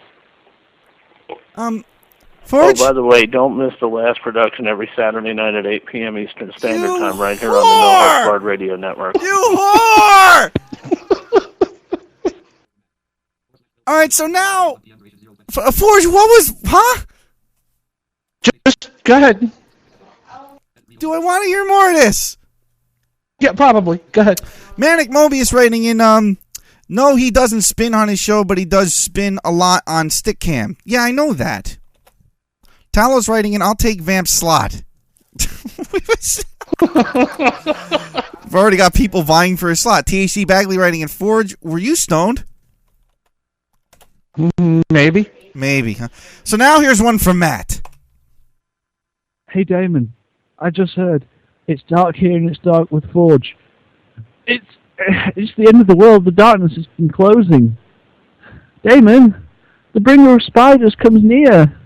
Forge? Oh, by the way, don't miss the last production every Saturday night at 8 p.m. Eastern Standard Time right here on the No Holds Barred Radio Network. You whore! All right, so now, Forge, what was, huh? Just go ahead. Do I want to hear more of this? Yeah, probably. Go ahead. Manic Mobius writing in, no, he doesn't spin on his show, but he does spin a lot on Stickcam. Yeah, I know that. Talos writing in, I'll take Vamp's slot. We've already got people vying for a slot. THC Bagley writing in Forge. Were you stoned? Maybe. Maybe, huh? So now here's one from Matt. Hey, Damon. I just heard. It's dark here and it's dark with Forge. It's the end of the world. The darkness is enclosing. Damon, the bringer of spiders comes near.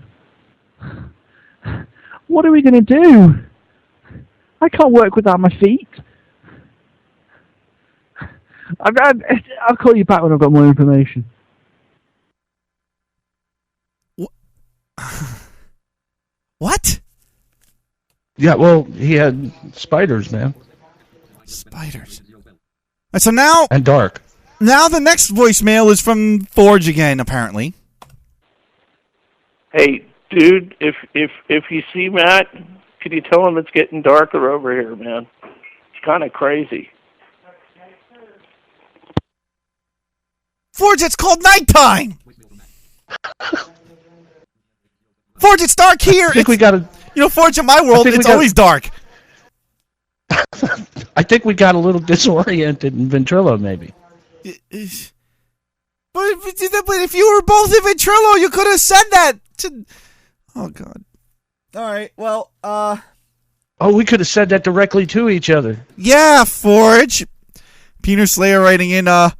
What are we going to do? I can't work without my feet. I'll call you back when I've got more information. What? Yeah, well, he had spiders, man. Spiders. Right, so now... And dark. Now the next voicemail is from Forge again, apparently. Hey, dude, if you see Matt, could you tell him it's getting darker over here, man? It's kind of crazy. Forge, it's called nighttime! Forge, it's dark here! I think we got a... You know, Forge, in my world, it's always dark. I think we got a little disoriented in Ventrilo, maybe. But if you were both in Ventrilo, you could have said that to... Oh, God. All right, well, Oh, we could have said that directly to each other. Yeah, Forge. Peter Slayer writing in, oh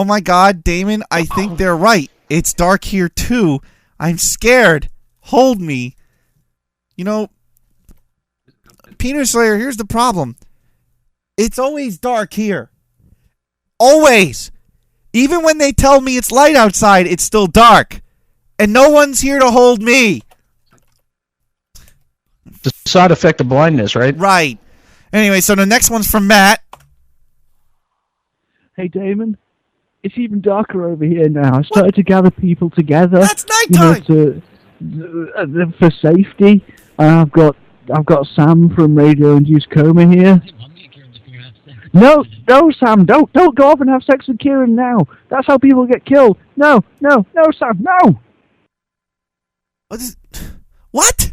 my God, Damon, I think they're right. It's dark here, too. I'm scared. Hold me. You know, Peter Slayer, here's the problem. It's always dark here. Always. Even when they tell me it's light outside, it's still dark. And no one's here to hold me. The side effect of blindness, right? Right. Anyway, so the next one's from Matt. Hey, Damon. It's even darker over here now. I started to gather people together. That's nighttime! For safety. I've got Sam from Radio-Induced Coma here. No, Sam, don't go off and have sex with Kieran now. That's how people get killed. No, Sam, no. What?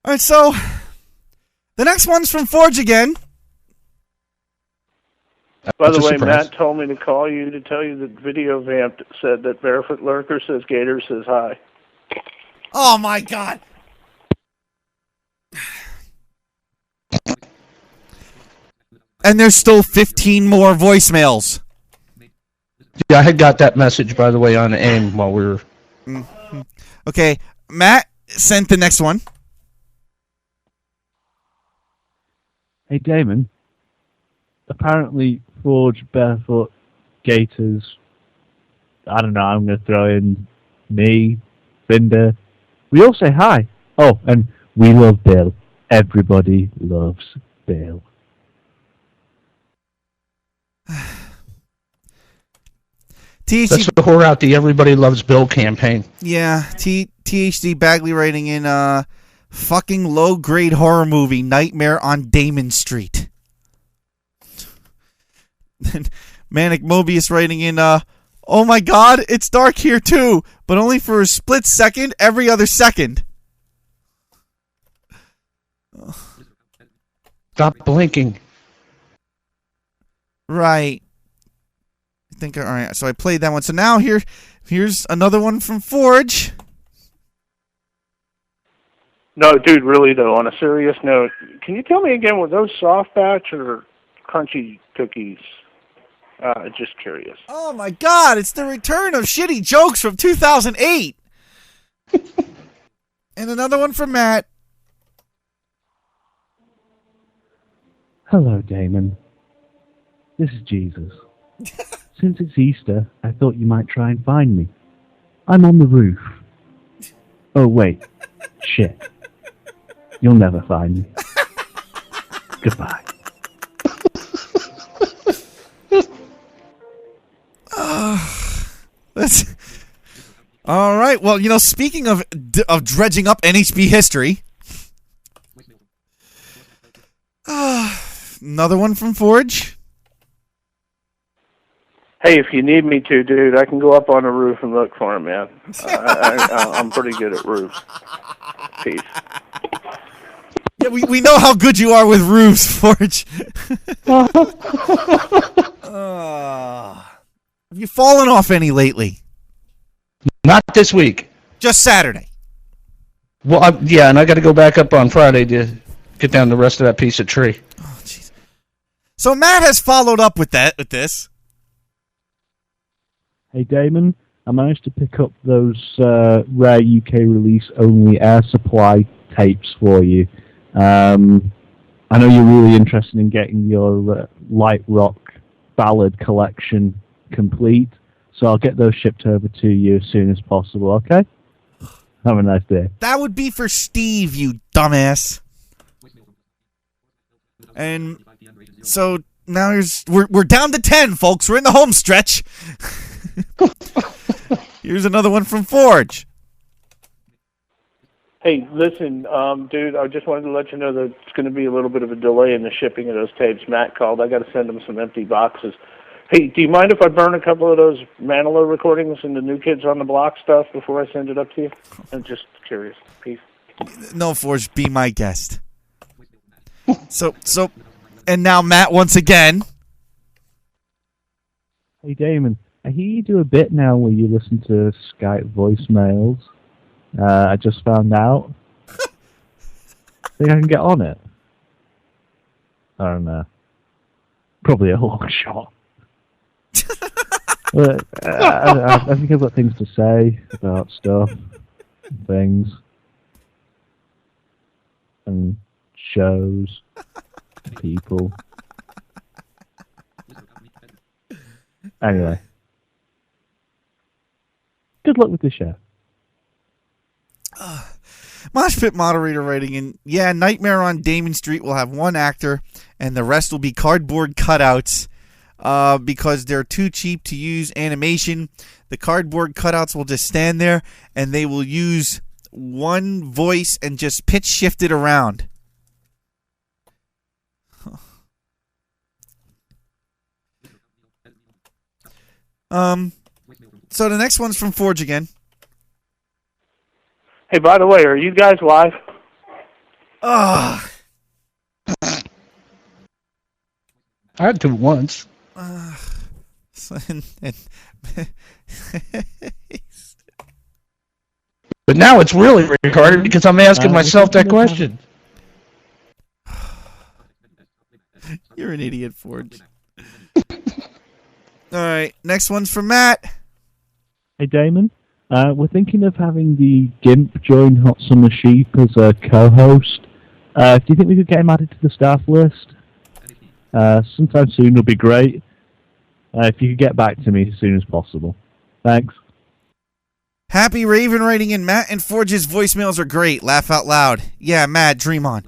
All right, so the next one's from Forge again. By the way, Matt told me to call you to tell you that Video Vamp said that Barefoot Lurker says Gator says hi. Oh, my God. And there's still 15 more voicemails. Yeah, I had got that message, by the way, on AIM while we were... Mm-hmm. Okay, Matt sent the next one. Hey, Damon. Apparently, Forge, Barefoot, Gators. I don't know, I'm going to throw in me, Binder. We all say hi. Oh, and we love Bill. Everybody loves Bill. That's the whore out the Everybody Loves Bill campaign. Yeah, THD Bagley writing in fucking low-grade horror movie Nightmare on Damon Street. Manic Mobius writing in oh my God, it's dark here too, but only for a split second every other second. Stop blinking. Right. I think, all right, so I played that one. So now here's another one from Forge. No, dude, really though, on a serious note, can you tell me again, were those soft batch or crunchy cookies? Just curious. Oh my God, it's the return of shitty jokes from 2008. And another one from Matt. Hello, Damon. This is Jesus. Since it's Easter, I thought you might try and find me. I'm on the roof. Oh, wait. Shit. You'll never find me. Goodbye. That's all right. Well, you know, speaking of dredging up NHB history, another one from Forge. Hey, if you need me to, dude, I can go up on the roof and look for him, man. I'm pretty good at roofs. Peace. Yeah, we know how good you are with roofs, Forge. Have you fallen off any lately? Not this week. Just Saturday. Well, and I got to go back up on Friday to get down the rest of that piece of tree. Oh, jeez. So Matt has followed up with this. Hey, Damon, I managed to pick up those rare UK release only Air Supply tapes for you. I know you're really interested in getting your light rock ballad collection complete, so I'll get those shipped over to you as soon as possible, okay? Have a nice day. That would be for Steve, you dumbass. And so now we're down to 10, folks. We're in the home stretch. Here's another one from Forge. Hey, listen, dude, I just wanted to let you know that it's going to be a little bit of a delay in the shipping of those tapes. Matt called. I got to send him some empty boxes. Hey, do you mind if I burn a couple of those Manilow recordings and the New Kids on the Block stuff before I send it up to you? I'm just curious. Peace. No, Forge, be my guest. So, and now Matt once again. Hey, Damon, I hear you do a bit now where you listen to Skype voicemails. I just found out. Think I can get on it? I don't know. Probably a long shot. But, I think I've got things to say about stuff, and things, and shows, and people. Anyway, good luck with the show. Mosh Pit moderator writing in, yeah, Nightmare on Damon Street will have one actor, and the rest will be cardboard cutouts. Because they're too cheap to use animation. The cardboard cutouts will just stand there, and they will use one voice and just pitch shift it around. So the next one's from Forge again. Hey, by the way, are you guys live? I had to once. But now it's really recorded because I'm asking myself that question. You're an idiot, Forge. All right, next one's from Matt. Hey, Damon, we're thinking of having the GIMP join Hot Summer Sheep as a co-host. Do you think we could get him added to the staff list? Sometime soon will be great. If you could get back to me as soon as possible. Thanks. Happy Raven writing in, Matt and Forge's voicemails are great. Laugh out loud. Yeah, Matt, dream on.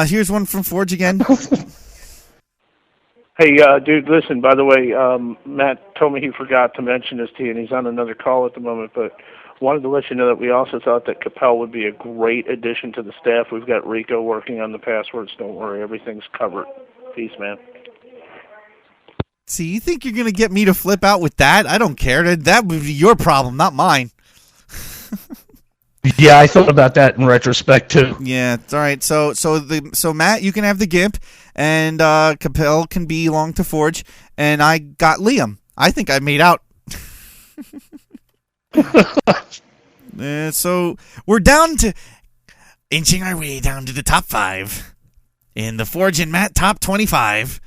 Here's one from Forge again. Hey, dude, listen, by the way, Matt told me he forgot to mention this to you, and he's on another call at the moment, but wanted to let you know that we also thought that Capel would be a great addition to the staff. We've got Rico working on the passwords. Don't worry, everything's covered. Peace, man. See, you think you're going to get me to flip out with that? I don't care. That would be your problem, not mine. Yeah, I thought about that in retrospect too. Yeah, it's all right. So Matt, you can have the GIMP, and Capel can belong to Forge, and I got Liam. I think I made out. So we're down to inching our way down to the top 5 in the Forge and Matt top 25.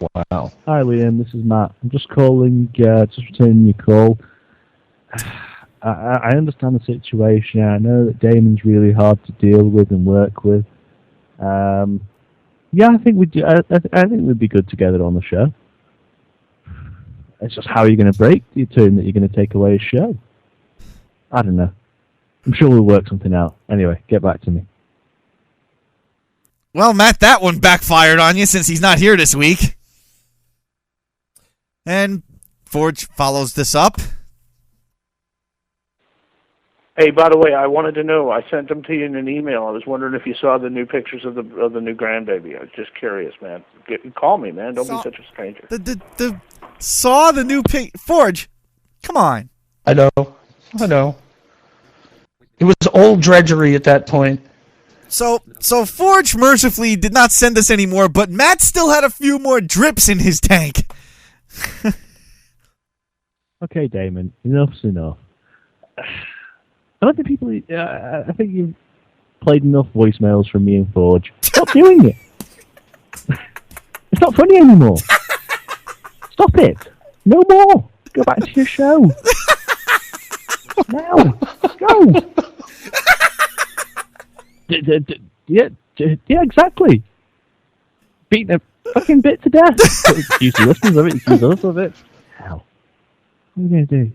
Wow. Hi, Liam. This is Matt. I'm just calling, just returning your call. I understand the situation. I know that Damon's really hard to deal with and work with. Yeah, I think we'd be good together on the show. It's just how you're going to break the tune that you're going to take away his show. I don't know. I'm sure we'll work something out. Anyway, get back to me. Well, Matt, that one backfired on you since he's not here this week. And Forge follows this up. Hey, by the way, I wanted to know, I sent them to you in an email. I was wondering if you saw the new pictures of the new grandbaby. I was just curious, man. Call me, man. Don't be such a stranger. Saw the new Forge. Come on. I know. It was old drudgery at that point. So Forge mercifully did not send us any more, but Matt still had a few more drips in his tank. Okay, Damon, enough's enough. I don't think people. I think you've played enough voicemails from me and Forge. Stop doing it. It's not funny anymore. Stop it. No more. Go back to your show. Now. Go. Yeah, exactly. Beating a fucking bit to death. Excuse the listeners of it. Excuse us of it. Hell. What are you going to do?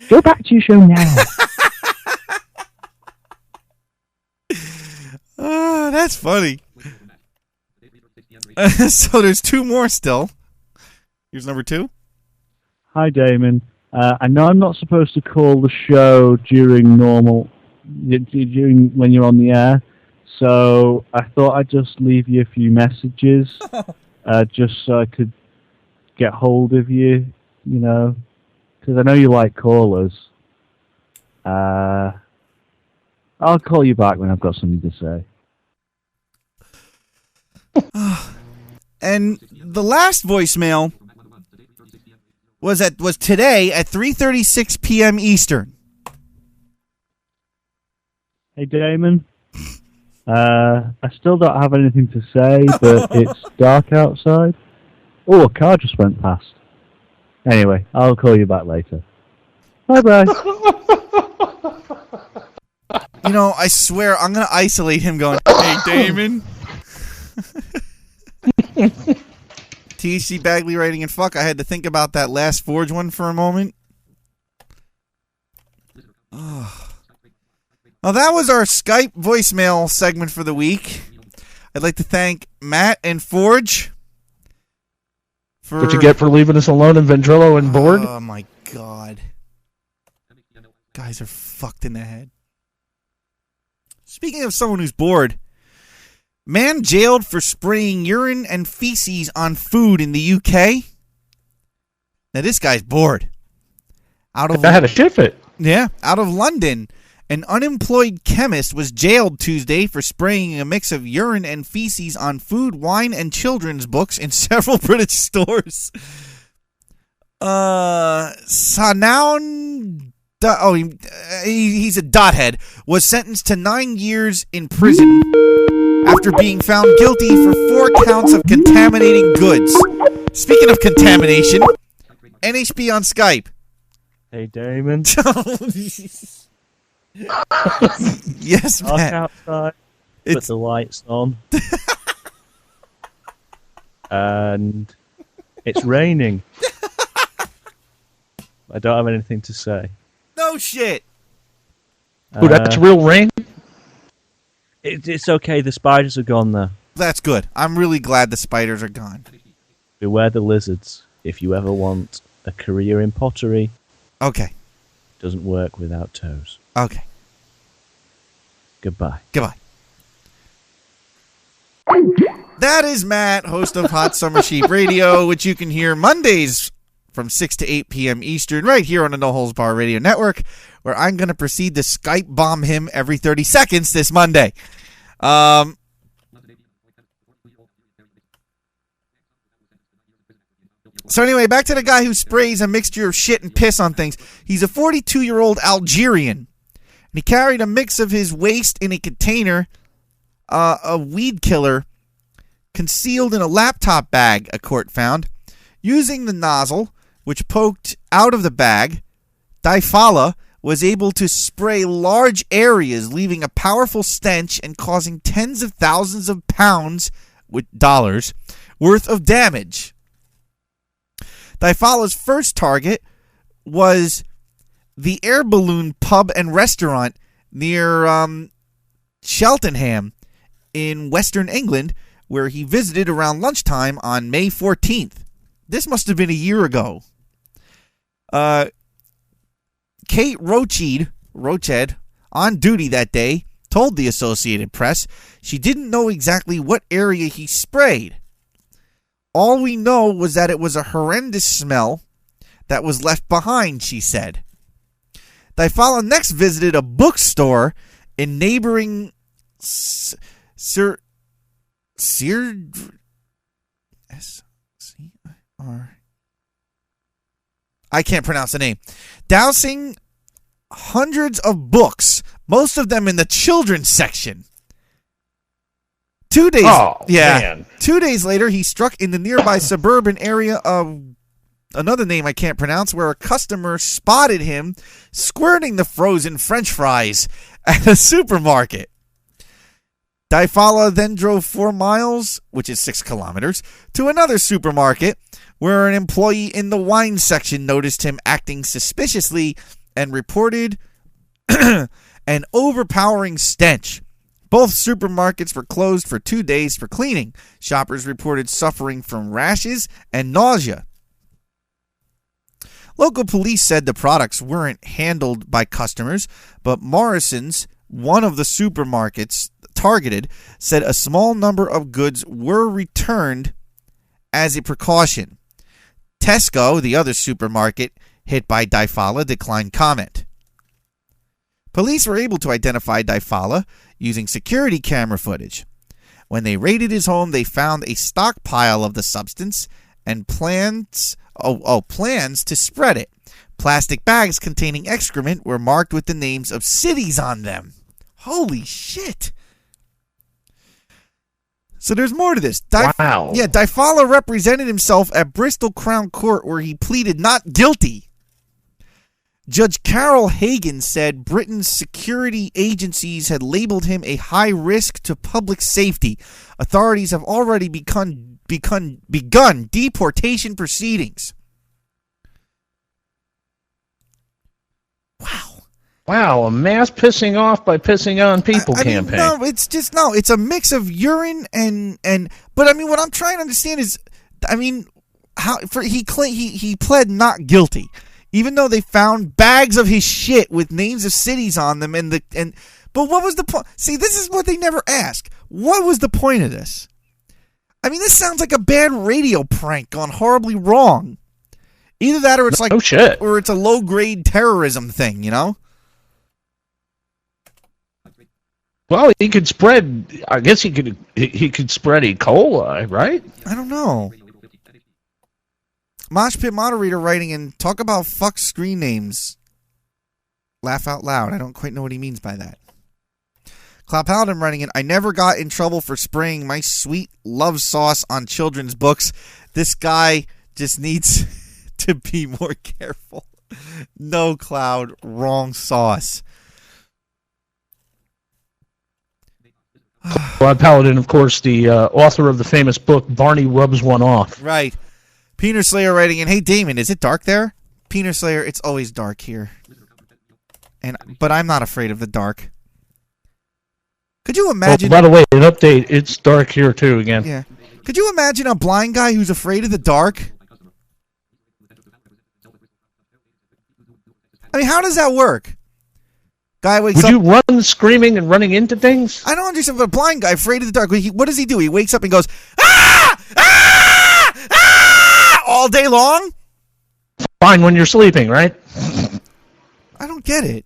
Go back to your show now. Oh, that's funny. So there's two more still. Here's number 2. Hi, Damon. I know I'm not supposed to call the show during when you're on the air, so I thought I'd just leave you a few messages, just so I could get hold of you, because I know you like callers. I'll call you back when I've got something to say. And the last voicemail was today at 3:36 p.m. Eastern. Hey, Damon. I still don't have anything to say, but it's dark outside. Oh, a car just went past. Anyway, I'll call you back later. Bye-bye. I swear I'm going to isolate him going, hey, Damon. THC Bagley writing, and fuck, I had to think about that last Forge one for a moment. Oh. Well, that was our Skype voicemail segment for the week. I'd like to thank Matt and Forge. What you get for leaving us alone in Ventrilo and bored? Oh, my God. Guys are fucked in the head. Speaking of someone who's bored, man jailed for spraying urine and feces on food in the UK. Now, this guy's bored. I had a shit fit. Yeah, out of London. An unemployed chemist was jailed Tuesday for spraying a mix of urine and feces on food, wine, and children's books in several British stores. Sanaun... he's a dothead. Was sentenced to 9 years in prison after being found guilty for 4 counts of contaminating goods. Speaking of contamination, NHB on Skype. Hey, Damon. Yes, Matt. Outside, put the lights on. And it's raining. I don't have anything to say. No shit. Ooh, that's real rain? It's okay. The spiders are gone, though. That's good. I'm really glad the spiders are gone. Beware the lizards if you ever want a career in pottery. Okay. Doesn't work without toes. Okay. Goodbye. Goodbye. That is Matt, host of Hot Summer Sheep Radio, which you can hear Mondays from 6 to 8 p.m. Eastern right here on the No Holds Bar Radio Network, where I'm going to proceed to Skype bomb him every 30 seconds this Monday. So anyway, back to the guy who sprays a mixture of shit and piss on things. He's a 42-year-old Algerian, and he carried a mix of his waste in a container, a weed killer, concealed in a laptop bag, a court found. Using the nozzle, which poked out of the bag, Daifala was able to spray large areas, leaving a powerful stench and causing tens of thousands of pounds, with dollars, worth of damage. Daifala's first target was the Air Balloon pub and restaurant near Cheltenham in Western England, where he visited around lunchtime on May 14th. This must have been a year ago. Kate Roched, on duty that day, told the Associated Press she didn't know exactly what area he sprayed. All we know was that it was a horrendous smell that was left behind, she said. Difala next visited a bookstore in neighboring I can't pronounce the name. Dousing hundreds of books, most of them in the children's section. 2 days. Man. 2 days later, he struck in the nearby suburban area of another name I can't pronounce, where a customer spotted him squirting the frozen French fries at a supermarket. Difala then drove 4 miles, which is 6 kilometers, to another supermarket where an employee in the wine section noticed him acting suspiciously and reported an overpowering stench. Both supermarkets were closed for 2 days for cleaning. Shoppers reported suffering from rashes and nausea. Local police said the products weren't handled by customers, but Morrison's, one of the supermarkets targeted, said a small number of goods were returned as a precaution. Tesco, the other supermarket hit by Difala, declined comment. Police were able to identify Difala using security camera footage. When they raided his home, they found a stockpile of the substance and plans to spread it. Plastic bags containing excrement were marked with the names of cities on them. Holy shit. So there's more to this. Wow. Yeah, Difala represented himself at Bristol Crown Court where he pleaded not guilty. Judge Carol Hagan said Britain's security agencies had labeled him a high risk to public safety. Authorities have already begun deportation proceedings. Wow, a mass pissing off by pissing on people campaign. No, it's a mix of urine and but I mean what I'm trying to understand is he pled not guilty. Even though they found bags of his shit with names of cities on them but what was the point? See, this is what they never ask. What was the point of this? I mean, this sounds like a bad radio prank gone horribly wrong. Either that or it's like or it's a low-grade terrorism thing, you know? Well, he could spread. I guess he could spread E. coli, right? I don't know. Mosh Pit moderator writing in, talk about fuck screen names. Laugh out loud. I don't quite know what he means by that. Cloud Paladin writing in, I never got in trouble for spraying my sweet love sauce on children's books. This guy just needs to be more careful. No, Cloud, wrong sauce. Cloud Paladin, of course, the author of the famous book Barney Rubs One Off. Right. Peener Slayer writing in, hey Damon, is it dark there? Peener Slayer, it's always dark here. But I'm not afraid of the dark. Could you imagine... Oh, by the way, an update, it's dark here too again. Yeah. Could you imagine a blind guy who's afraid of the dark? I mean, how does that work? Guy wakes up... Would you run screaming and running into things? I don't understand, but a blind guy afraid of the dark, what does he do? He wakes up and goes, ah! Ah! Ah! All day long? Fine when you're sleeping, right? I don't get it.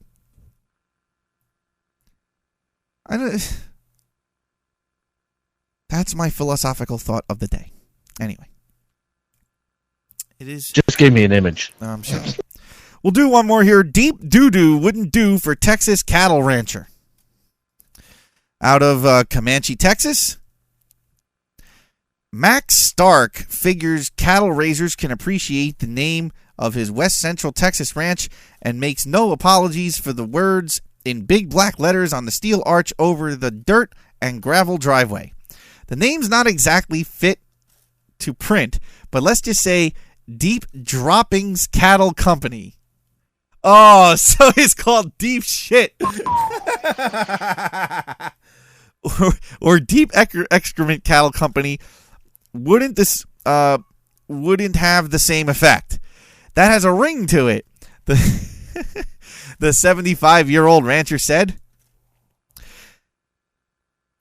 That's my philosophical thought of the day. Anyway. It is... Just gave me an image. I'm sure. We'll do one more here. Deep doo-doo wouldn't do for Texas cattle rancher. Out of Comanche, Texas. Max Stark figures cattle raisers can appreciate the name of his West Central Texas ranch and makes no apologies for the words in big black letters on the steel arch over the dirt and gravel driveway. The name's not exactly fit to print, but let's just say Deep Droppings Cattle Company. Oh, so it's called Deep Shit. or Deep Excrement Cattle Company. Wouldn't have the same effect. That has a ring to it. The 75-year-old rancher said.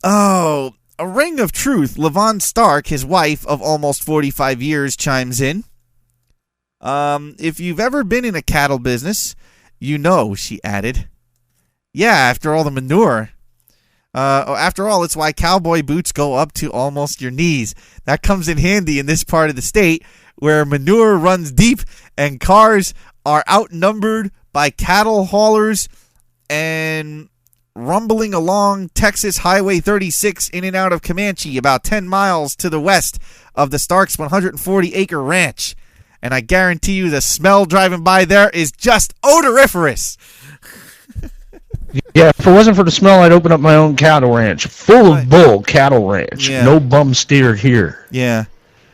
Oh, a ring of truth. Levon Stark, his wife of almost 45 years, chimes in. If you've ever been in a cattle business, You know, she added. Yeah, after all the manure. After all, it's why cowboy boots go up to almost your knees. That comes in handy in this part of the state where manure runs deep and cars are outnumbered by cattle haulers and rumbling along Texas Highway 36 in and out of Comanche, about 10 miles to the west of the Starks' 140-acre ranch. And I guarantee you the smell driving by there is just odoriferous. Yeah, if it wasn't for the smell, I'd open up my own cattle ranch. Full of bull cattle ranch. Yeah. No bum steer here. Yeah.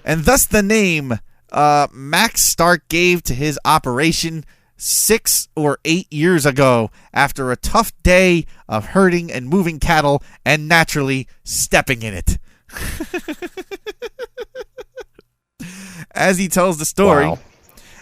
And thus the name Max Stark gave to his operation 6 or 8 years ago after a tough day of herding and moving cattle and naturally stepping in it. As he tells the story, Wow.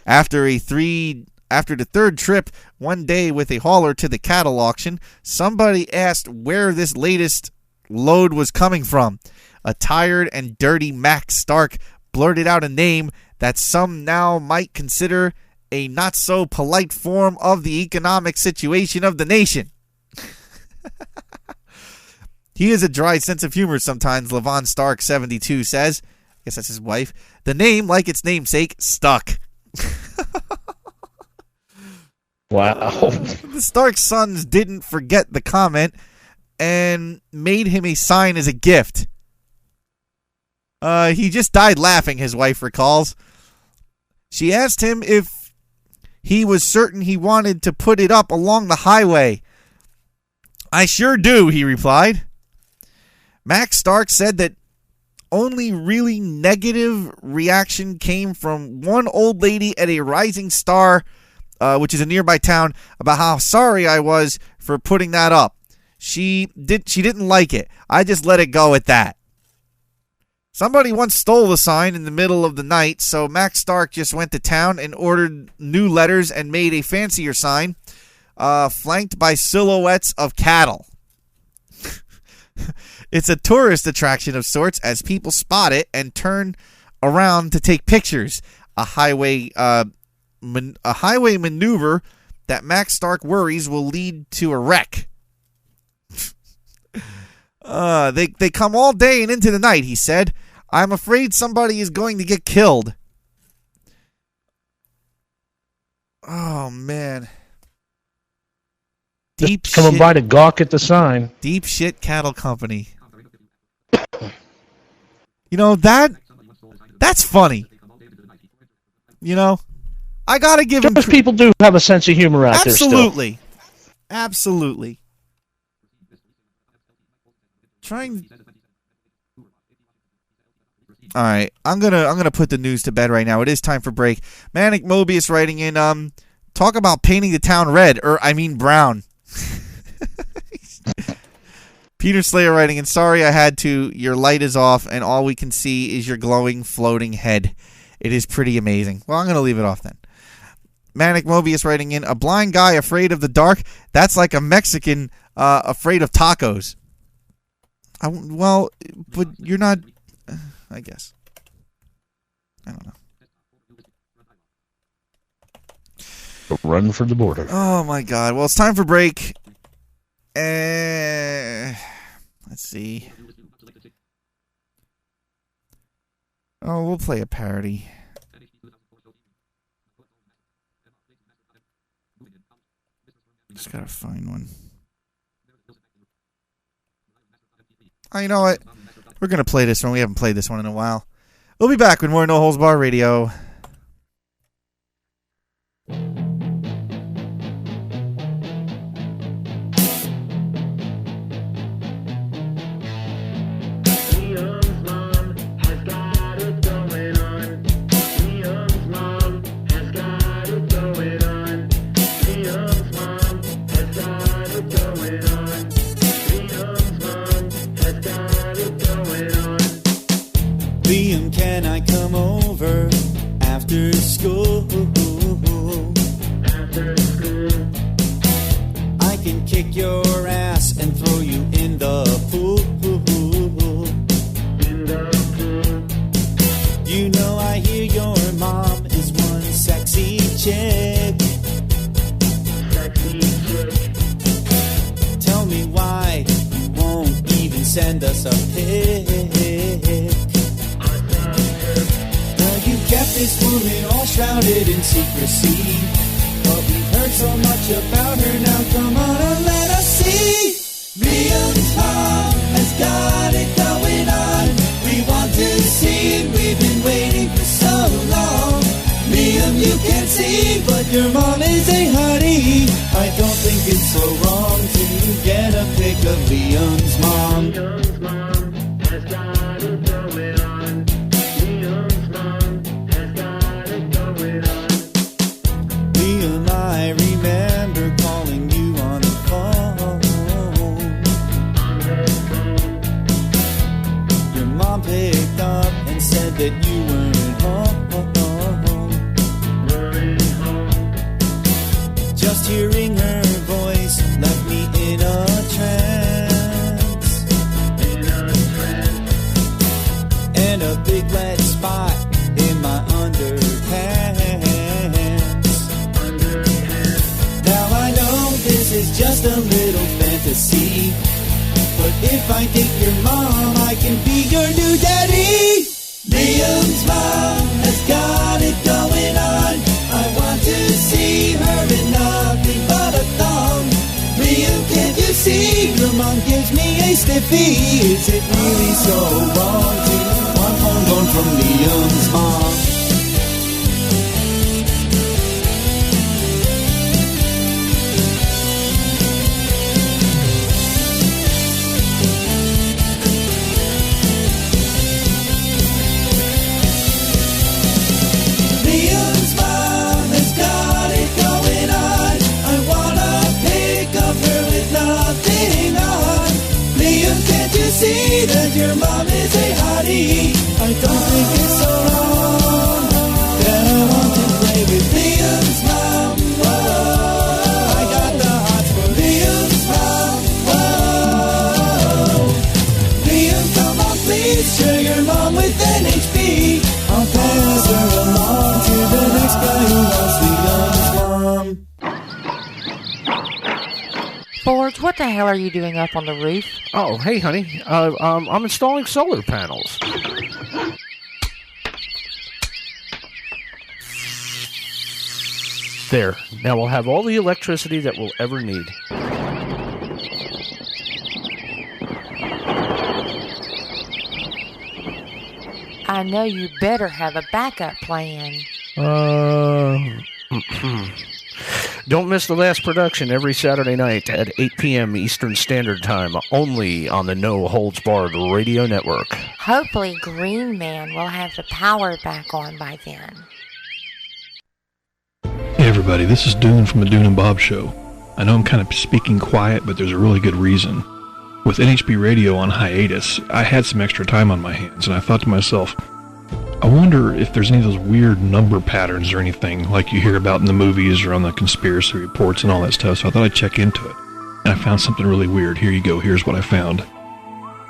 after the third trip one day with a hauler to the cattle auction, somebody asked where this latest load was coming from. A tired and dirty Max Stark blurted out a name that some now might consider a not-so-polite form of the economic situation of the nation. He has a dry sense of humor sometimes, Levon Stark, 72, says. I guess that's his wife. The name, like its namesake, stuck. Wow. The Stark sons didn't forget the comment and made him a sign as a gift. He just died laughing, his wife recalls. She asked him if he was certain he wanted to put it up along the highway. I sure do, he replied. Max Stark said that only really negative reaction came from one old lady at a Rising Star, which is a nearby town, about how sorry I was for putting that up. She didn't like it. I just let it go at that. Somebody once stole the sign in the middle of the night, so Max Stark just went to town and ordered new letters and made a fancier sign, flanked by silhouettes of cattle. It's a tourist attraction of sorts as people spot it and turn around to take pictures. A highway maneuver that Max Stark worries will lead to a wreck. They come all day and into the night, he said. I'm afraid somebody is going to get killed. Oh, man. Deep Just coming shit. by to gawk at the sign. Deep shit cattle company. You know, that's funny. You know, I gotta give him. Those people do have a sense of humor out Absolutely. there still. Absolutely. Trying. All right, I'm gonna put the news to bed right now. It is time for break. Manic Mobius writing in, talk about painting the town red, brown. Peter Slayer writing in, sorry I had to. Your light is off, and all we can see is your glowing, floating head. It is pretty amazing. Well, I'm gonna leave it off then. Manic Mobius writing in, a blind guy afraid of the dark. That's like a Mexican afraid of tacos. Well, but you're not. I guess. I don't know. Run for the border. Oh my God! Well, it's time for break. Let's see. Oh, we'll play a parody. Just gotta find one. Oh, you know what? We're gonna play this one. We haven't played this one in a while. We'll be back with more No Holds Bar Radio. Liam, can I come over after school? I can kick your ass and throw you in the pool. You know I hear your mom is one sexy chick. send us a pic. Now you kept this woman all shrouded in secrecy, but we've heard so much about her. Now come on and let us see. Liam's mom has got it going on. We want to see it, we've been waiting for so long. Liam, you can't see, but your mom is a hottie. I don't think it's so wrong to get a pic of Liam's mom. Liam's mom has got it going on. Liam's mom has got it going on. Liam, I remember calling you on the phone. Your mom picked up and said that you weren't home. Just hearing her voice left me in a trance. And a big wet spot in my underpants. Now I know this is just a little fantasy, but if I get your mom, I can be your new daddy. Liam's mom has got it going on. I want to see her in nothing but a thong. Liam, can't you see? Your mom gives me a stiffy. Is it really so wrong to want phone going from Liam's mom? See that your mom is a hottie. I don't think it's so wrong that I want to play with Liam's mom. Whoa, I got the hots for Liam's mom. Whoa, Liam, come on, please share your mom with NHB. I'll pass her along to the next guy who wants Liam's mom. Forge, what the hell are you doing up on the roof? Oh, hey, honey. I'm installing solar panels. There. Now we'll have all the electricity that we'll ever need. I know you better have a backup plan. Don't miss the last production every Saturday night at 8 p.m. Eastern Standard Time, only on the No Holds Barred Radio Network. Hopefully Green Man will have the power back on by then. Hey everybody, this is Dune from the Dune and Bob Show. I know I'm kind of speaking quiet, but there's a really good reason. With NHB Radio on hiatus, I had some extra time on my hands, and I thought to myself, I wonder if there's any of those weird number patterns or anything like you hear about in the movies or on the conspiracy reports and all that stuff, so I thought I'd check into it. And I found something really weird. Here you go. Here's what I found.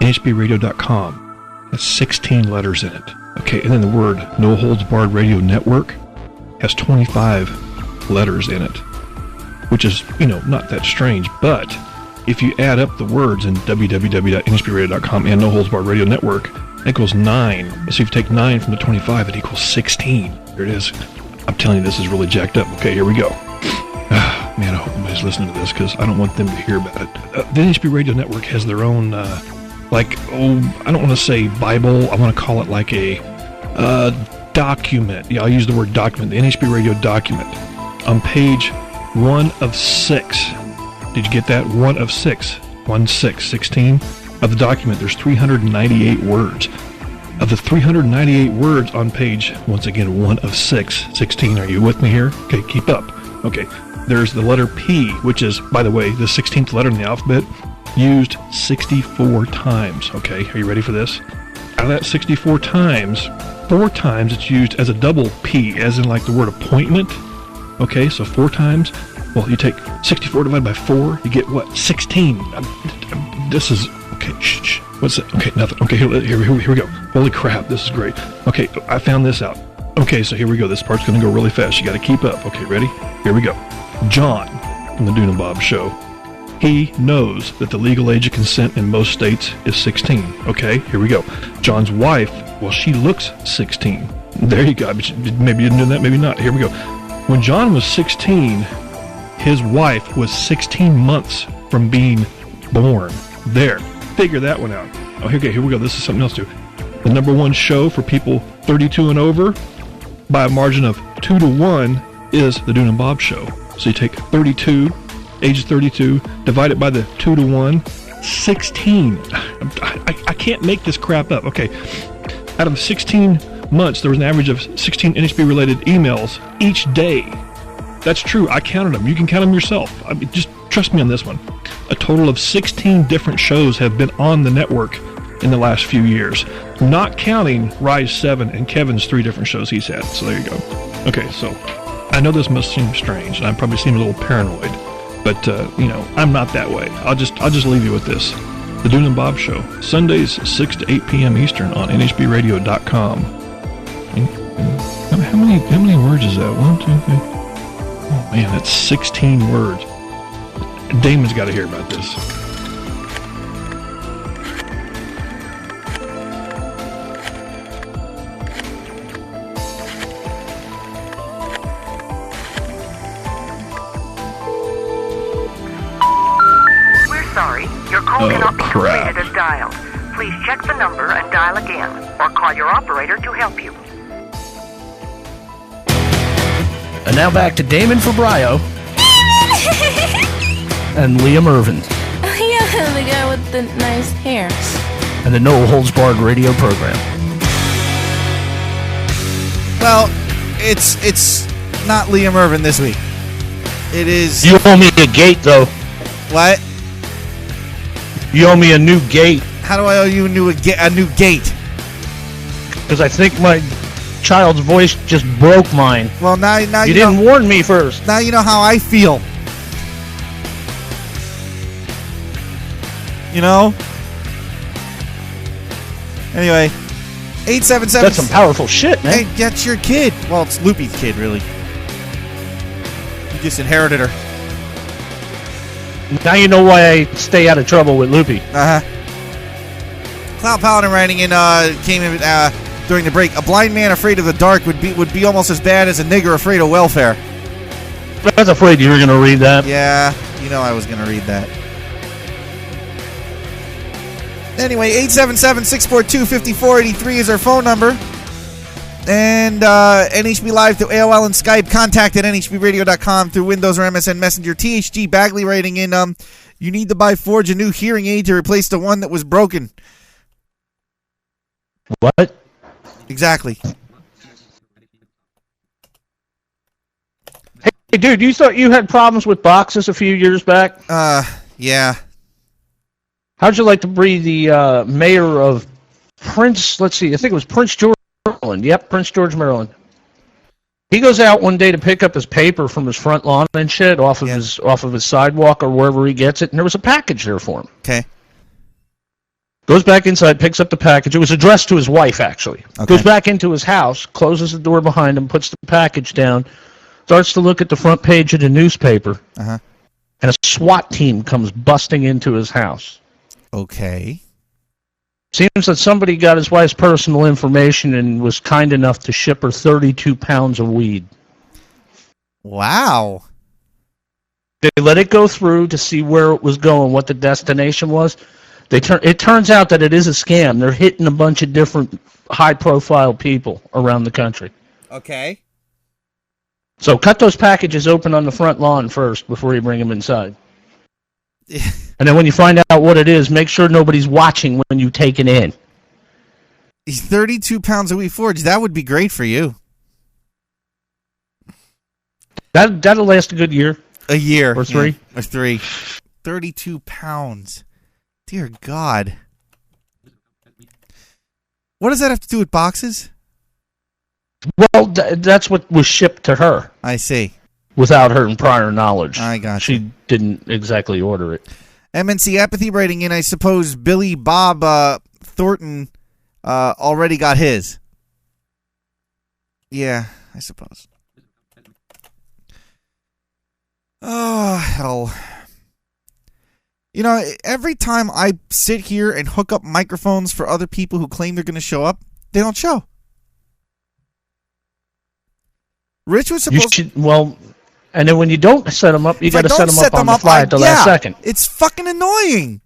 NHBRadio.com has 16 letters in it. Okay, and then the word No Holds Barred Radio Network has 25 letters in it, which is, not that strange, but if you add up the words in www.nhbradio.com and No Holds Barred Radio Network, that equals 9. So if you take 9 from the 25, it equals 16. Here it is. I'm telling you, this is really jacked up. Okay, here we go. Man, I hope nobody's listening to this because I don't want them to hear about it. The NHB Radio Network has their own, I don't want to say Bible. I want to call it like a document. Yeah, I'll use the word document. The NHB Radio document. On page 1 of 6. Did you get that? 1 of 6. 16. Of the document, there's 398 words. Of the 398 words on page, once again, 1 of 16. Are you with me here? Okay, keep up. Okay, there's the letter P, which is, by the way, the 16th letter in the alphabet, used 64 times. Okay, are you ready for this? Out of that 64 times, 4 times it's used as a double P, as in like the word appointment. Okay, so 4 times. Well, you take 64 divided by 4, you get what? 16. This is... Okay, shh. What's that? Okay, nothing. Okay, here we go. Holy crap, this is great. Okay, I found this out. Okay, so here we go. This part's going to go really fast. You got to keep up. Okay, ready? Here we go. John from the Dune and Bob Show. He knows that the legal age of consent in most states is 16. Okay, here we go. John's wife, well, she looks 16. There you go. Maybe you didn't know that, maybe not. Here we go. When John was 16, his wife was 16 months from being born. There. Figure that one out. Oh, okay, here we go. This is something else too. The number one show for people 32 and over by a margin of 2-1 is the Dune and Bob Show. So you take 32, age 32, divide it by the 2-1, 16. I can't make this crap up. Okay, out of the 16 months, there was an average of 16 NHB-related emails each day. That's true. I counted them. You can count them yourself. I mean, just trust me on this one. A total of 16 different shows have been on the network in the last few years, not counting Rise 7 and Kevin's 3 different shows he's had. So there you go. Okay, so I know this must seem strange, and I probably seem a little paranoid, but I'm not that way. I'll just leave you with this: the Dune and Bob Show, Sundays 6 to 8 p.m. Eastern on NHBRadio.com. How many words is that? 1, 2, 3. Oh man, that's 16 words. Damon's got to hear about this. Sorry, your call cannot be completed as dialed. Please check the number and dial again, or call your operator to help you. And now back to Damon Fabrio and Liam Irvin Yeah, the guy with the nice hair. and the No Holds Barred radio program. Well, it's not Liam Irvin this week. It is. You owe me a gate, though. What? You owe me a new gate. How do I owe you a new gate? Because I think my child's voice just broke mine. Well, now you didn't warn me first. Now you know how I feel. You know? Anyway, 877. That's some powerful shit, man. Hey, that's your kid. Well, it's Loopy's kid, really. You just inherited her. Now you know why I stay out of trouble with Loopy. Cloud Paladin writing in came in during the break. A blind man afraid of the dark would be almost as bad as a nigger afraid of welfare. I was afraid you were going to read that. Yeah, you know I was going to read that. Anyway, 877-642-5483 is our phone number. And NHB Live through AOL and Skype. Contact at NHBRadio.com through Windows or MSN Messenger. THG Bagley writing in, you need to buy Forge a new hearing aid to replace the one that was broken. What? Exactly. Hey, dude, you thought you had problems with boxes a few years back? Yeah. How'd you like to be the mayor of Prince, let's see, I think it was Prince George, Maryland. Yep, Prince George, Maryland. He goes out one day to pick up his paper from his front lawn and shit off of his sidewalk or wherever he gets it, and there was a package there for him. Okay. Goes back inside, picks up the package. It was addressed to his wife, actually. Okay. Goes back into his house, closes the door behind him, puts the package down, starts to look at the front page of the newspaper, and a SWAT team comes busting into his house. Okay. Seems that somebody got his wife's personal information and was kind enough to ship her 32 pounds of weed. Wow. They let it go through to see where it was going, what the destination was. It turns out that it is a scam. They're hitting a bunch of different high-profile people around the country. Okay. So cut those packages open on the front lawn first before you bring them inside. And then when you find out what it is, make sure nobody's watching when you take it in. 32 pounds of wheat Forge. That would be great for you. That'll last a good year. A year. Or three. Yeah, or three. 32 pounds. Dear God. What does that have to do with boxes? Well, that's what was shipped to her. I see. Without her prior knowledge. I got you. She didn't exactly order it. MNC Apathy writing in, I suppose Billy Bob Thornton already got his. Yeah, I suppose. Oh, hell. You know, every time I sit here and hook up microphones for other people who claim they're going to show up, they don't show. Rich was supposed to... And then when you don't set them up, you got to set them up on the fly at the last second. It's fucking annoying.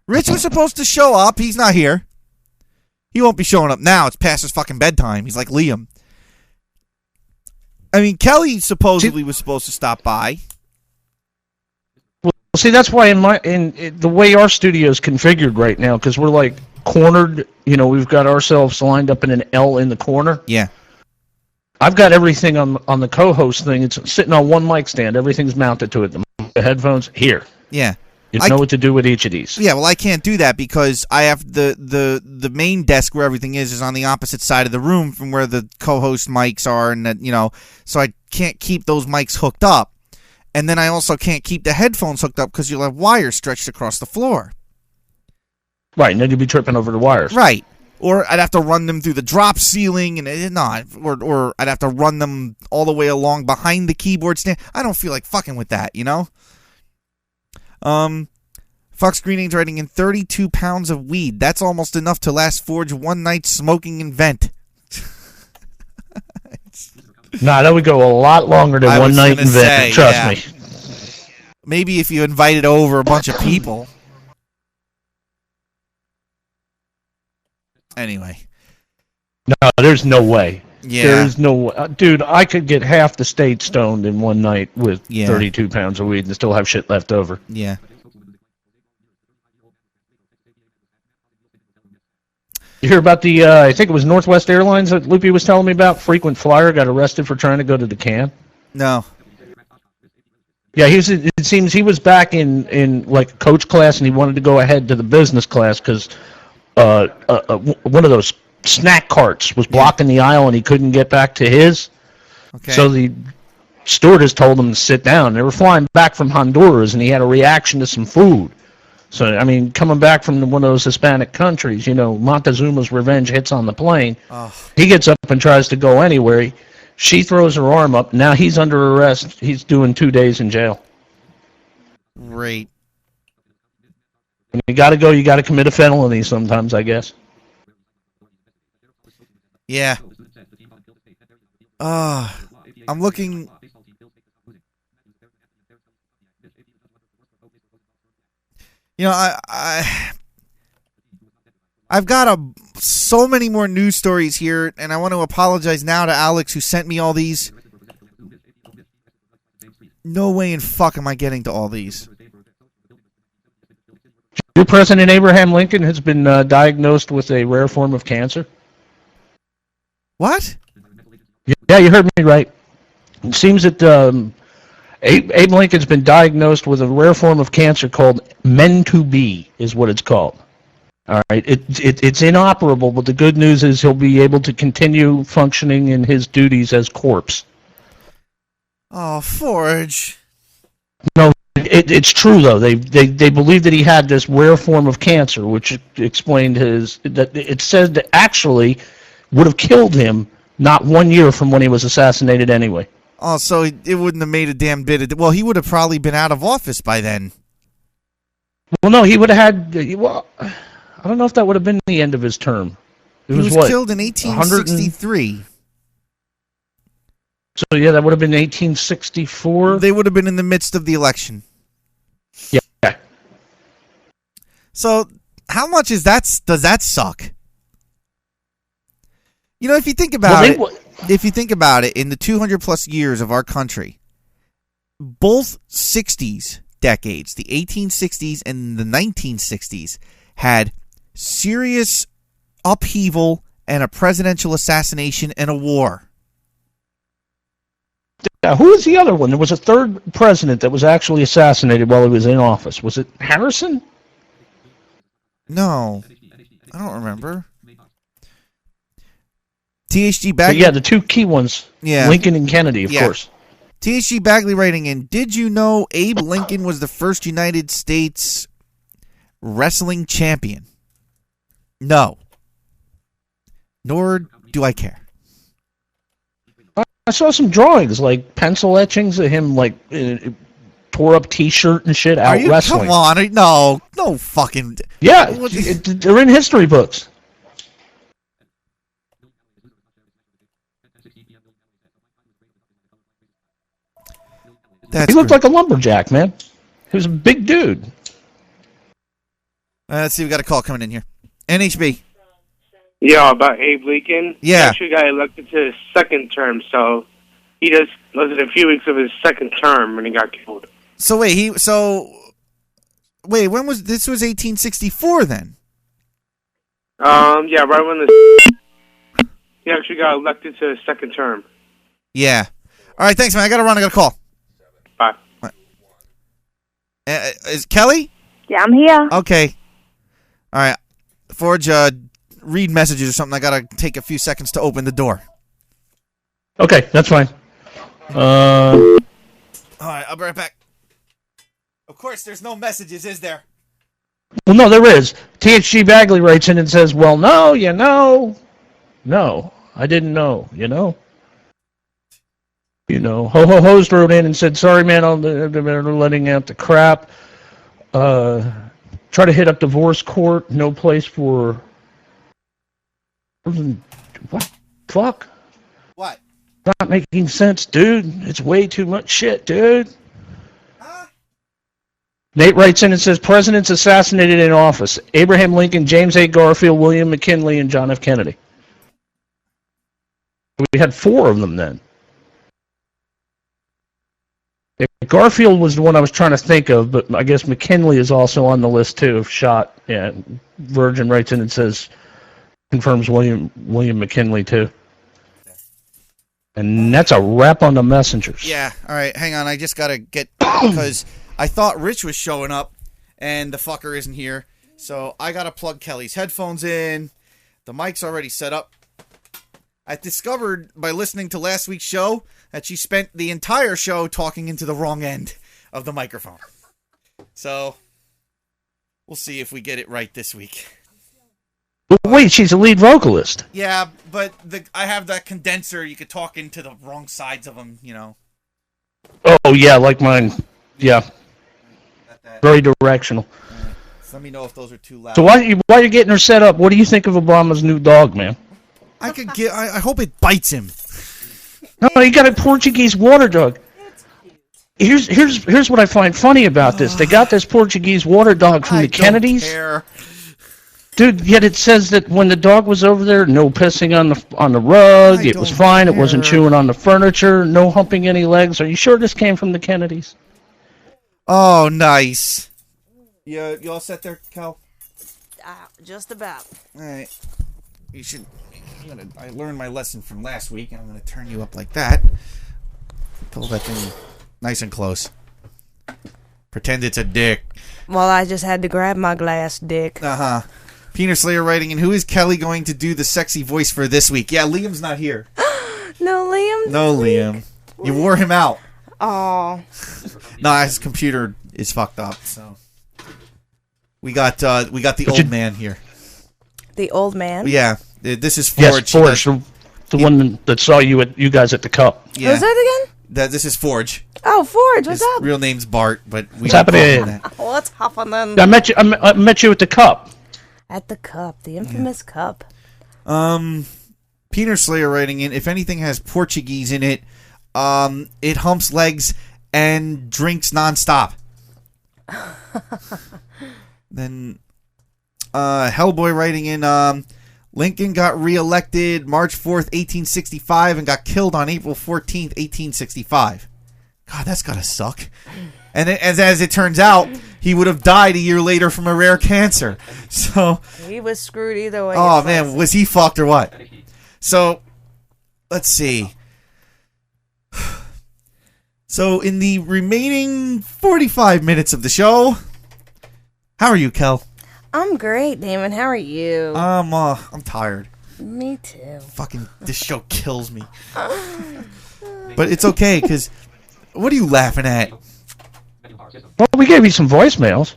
Rich was supposed to show up. He's not here. He won't be showing up now. It's past his fucking bedtime. He's like Liam. I mean, Kelly supposedly was supposed to stop by. Well, see, that's why in the way our studio is configured right now, because we're like cornered. You know, we've got ourselves lined up in an L in the corner. Yeah. I've got everything on the co-host thing. It's sitting on one mic stand. Everything's mounted to it. The headphones here. Yeah. You know what to do with each of these. Yeah, well, I can't do that because I have the main desk where everything is on the opposite side of the room from where the co-host mics are, and that, you know, so I can't keep those mics hooked up, and then I also can't keep the headphones hooked up because you'll have wires stretched across the floor. Right, and then you'd be tripping over the wires. Right, or I'd have to run them through the drop ceiling, and or I'd have to run them all the way along behind the keyboard stand. I don't feel like fucking with that, you know. Fox Greening's writing in 32 pounds of weed. That's almost enough to last Forge one night smoking and vent. Nah, that would go a lot longer than one night in vent. Trust me. Maybe if you invited over a bunch of people. Anyway. No, there's no way. Yeah. There's no way. Dude, I could get half the state stoned in one night with 32 pounds of weed and still have shit left over. Yeah. You hear about the, I think it was Northwest Airlines that Loopy was telling me about? Frequent flyer got arrested for trying to go to the can? No. Yeah, it seems he was back in like coach class and he wanted to go ahead to the business class because one of those snack carts was blocking the aisle and he couldn't get back to his. Okay. So the stewardess told him to sit down. They were flying back from Honduras and he had a reaction to some food. So, I mean, coming back from one of those Hispanic countries, you know, Montezuma's revenge hits on the plane. Oh. He gets up and tries to go anywhere. She throws her arm up. Now he's under arrest. He's doing 2 days in jail. Great. When you got to go, you got to commit a felony sometimes, I guess. Yeah. I'm looking... You know, I've got so many more news stories here, and I want to apologize now to Alex who sent me all these. No way in fuck am I getting to all these. New President Abraham Lincoln has been diagnosed with a rare form of cancer. What? Yeah, you heard me right. It seems that Abe Lincoln's been diagnosed with a rare form of cancer called Men2B, is what it's called. All right, it's inoperable, but the good news is he'll be able to continue functioning in his duties as corpse. Oh, Forge. No, it's true though. They believe that he had this rare form of cancer, which explained that it said that actually would have killed him not 1 year from when he was assassinated anyway. Oh, so it wouldn't have made a damn bit of... Well, he would have probably been out of office by then. Well, no, he would have had... Well, I don't know if that would have been the end of his term. He was killed in 1863. So, yeah, that would have been 1864. They would have been in the midst of the election. Yeah. So, how much does that suck? You know, if you think about it... If you think about it, in the 200 plus years of our country, both 60s decades, the 1860s and the 1960s, had serious upheaval and a presidential assassination and a war. Who was the other one? There was a third president that was actually assassinated while he was in office. Was it Harrison? No. I don't remember. T.H.G. Bagley. Yeah, the two key ones. Yeah. Lincoln and Kennedy, of course. T.H.G. Bagley writing in, did you know Abe Lincoln was the first United States wrestling champion? No. Nor do I care. I saw some drawings, like pencil etchings of him, like tore up T-shirt and shit out Are you? wrestling. Come on. No fucking. Yeah, they're in history books. He looked like a lumberjack, man. He was a big dude. Let's see, we got a call coming in here. NHB. Yeah, about Abe Lincoln. Yeah. He actually got elected to his second term, so he just was in a few weeks of his second term when he got killed. So wait, when was this? Was 1864 then? Yeah, right when he actually got elected to his second term. Yeah. All right, thanks, man. I got to run. I got a call. Bye. Is Kelly? Yeah, I'm here. Okay. All right. Forge, read messages or something. I got to take a few seconds to open the door. Okay, that's fine. All right, I'll be right back. Of course, there's no messages, is there? Well, no, there is. THG Bagley writes in and says, well, no, you know. No, I didn't know, you know. You know, Ho Ho Ho's wrote in and said, sorry, man, they're letting out the crap. Try to hit up divorce court. No place for... What? Fuck? What? Not making sense, dude. It's way too much shit, dude. Nate writes in and says, presidents assassinated in office. Abraham Lincoln, James A. Garfield, William McKinley, and John F. Kennedy. We had 4 of them then. Garfield was the one I was trying to think of, but I guess McKinley is also on the list too of shot. Yeah, Virgin writes in and says, confirms William McKinley too. And that's a wrap on the messengers. Yeah, all right, hang on. I just got to get, because I thought Rich was showing up, and the fucker isn't here. So I got to plug Kelly's headphones in. The mic's already set up. I discovered by listening to last week's show that she spent the entire show talking into the wrong end of the microphone. So we'll see if we get it right this week. But wait, she's a lead vocalist. Yeah, but I have that condenser. You could talk into the wrong sides of them, you know. Oh, yeah, like mine. Yeah. Very directional. So let me know if those are too loud. So while you're getting her set up, what do you think of Obama's new dog, man? I hope it bites him. No, he got a Portuguese water dog. Here's what I find funny about this. They got this Portuguese water dog from the Kennedys. Care. Dude, yet it says that when the dog was over there, no pissing on the rug, it was fine, it wasn't chewing on the furniture, no humping any legs. Are you sure this came from the Kennedys? Oh, nice. You all set there, Cal? Just about. All right. You should... I learned my lesson from last week, and I'm going to turn you up like that. Pull that thing nice and close. Pretend it's a dick. Well, I just had to grab my glass dick. Uh-huh. Peter Slayer writing in, who is Kelly going to do the sexy voice for this week? Yeah, Liam's not here. No, Liam? No, Liam. You wore him out. Aw. No, his computer is fucked up, so... We got the old man here. The old man? Yeah. This is Forge. Yes, Forge, the one that saw you guys at the Cup. Yeah. Who's that again? This is Forge. Oh, Forge, what's His up? real name's Bart, but we What's don't call happening? him that. What's happening? I met you at the Cup. At the Cup, the infamous Cup. Peter Slayer writing in, if anything has Portuguese in it, it humps legs and drinks nonstop. Then Hellboy writing in, Lincoln got reelected March 4th, 1865, and got killed on April 14th, 1865. God, that's gotta suck. And as it turns out, he would have died a year later from a rare cancer. So He was screwed either way. oh man, was he fucked or what? So let's see. So in the remaining 45 minutes of the show, how are you, Kel? I'm great, Damon. How are you? I'm tired. Me too. Fucking, this show kills me. But it's okay, because what are you laughing at? Well, we gave you some voicemails.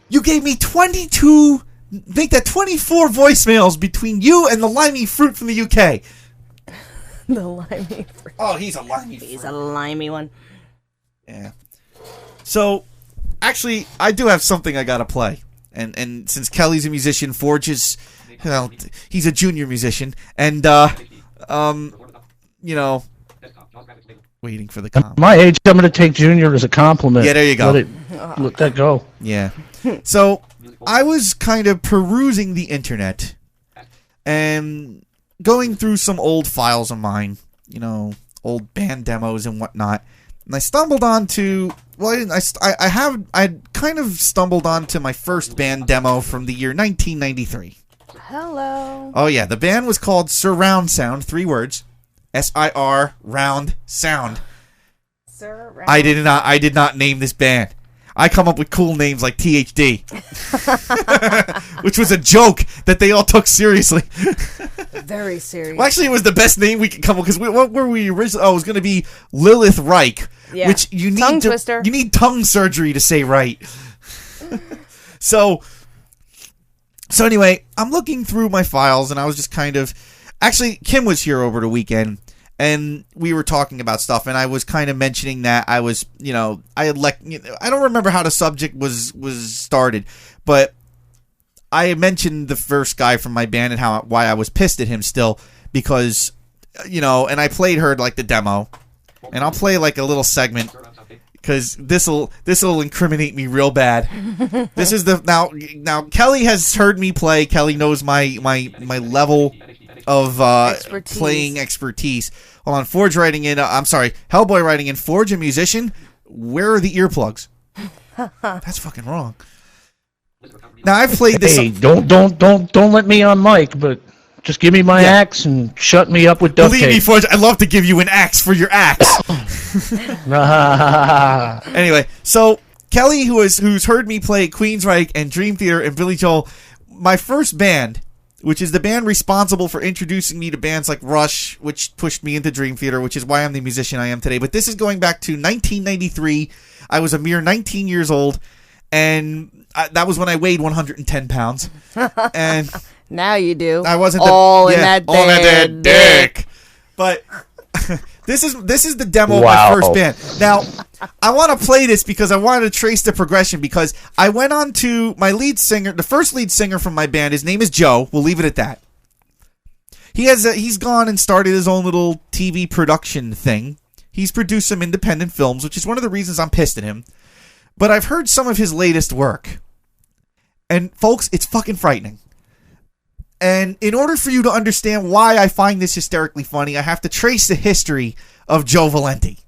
You gave me 22, make that 24 voicemails between you and the limey fruit from the UK. The limey fruit. Oh, he's a limey fruit. He's a limey one. Yeah. So, actually, I do have something I gotta play. And since Kelly's a musician, Forge is, well, he's a junior musician. And, you know, waiting for the comment. At my age, I'm going to take Junior as a compliment. Yeah, there you go. Let that go. Yeah. So, I was kind of perusing the internet and going through some old files of mine, you know, old band demos and whatnot. And I stumbled onto, well, I kind of stumbled onto my first band demo from the year 1993. Hello. Oh yeah, the band was called Surround Sound, 3 words, SIR round sound. Surround. I did not name this band. I come up with cool names like THD, which was a joke that they all took seriously. Very serious. Well, actually, it was the best name we could come up with, because what were we originally? Oh, it was going to be Lilith Reich, which you need tongue twister. You need tongue surgery to say right. So anyway, I'm looking through my files, and I was just kind of, actually, Kim was here over the weekend, and we were talking about stuff, and I was kind of mentioning that I was, you know, I don't remember how the subject was started, but I mentioned the first guy from my band and why I was pissed at him still, because, you know, and I played her like the demo, and I'll play like a little segment, because this'll incriminate me real bad. This is the now Kelly has heard me play. Kelly knows my level of playing expertise. Hold on, Forge writing in. I'm sorry, Hellboy writing in. Forge, a musician. Where are the earplugs? That's fucking wrong. Now I've played this. Hey, don't let me on mic, but just give me my axe and shut me up with duct tape. Believe me, Forge, I'd love to give you an axe for your axe. Anyway, so Kelly, who's heard me play Queensryche and Dream Theater and Billy Joel, my first band, which is the band responsible for introducing me to bands like Rush, which pushed me into Dream Theater, which is why I'm the musician I am today. But this is going back to 1993. I was a mere 19 years old, and that was when I weighed 110 pounds. And now you do. I wasn't all in that dick. But this is the demo of my first band. Now, I want to play this because I wanted to trace the progression, because I went on to my lead singer, the first lead singer from my band. His name is Joe. We'll leave it at that. He's gone and started his own little TV production thing. He's produced some independent films, which is one of the reasons I'm pissed at him. But I've heard some of his latest work. And folks, it's fucking frightening. And in order for you to understand why I find this hysterically funny, I have to trace the history of Joe Valenti.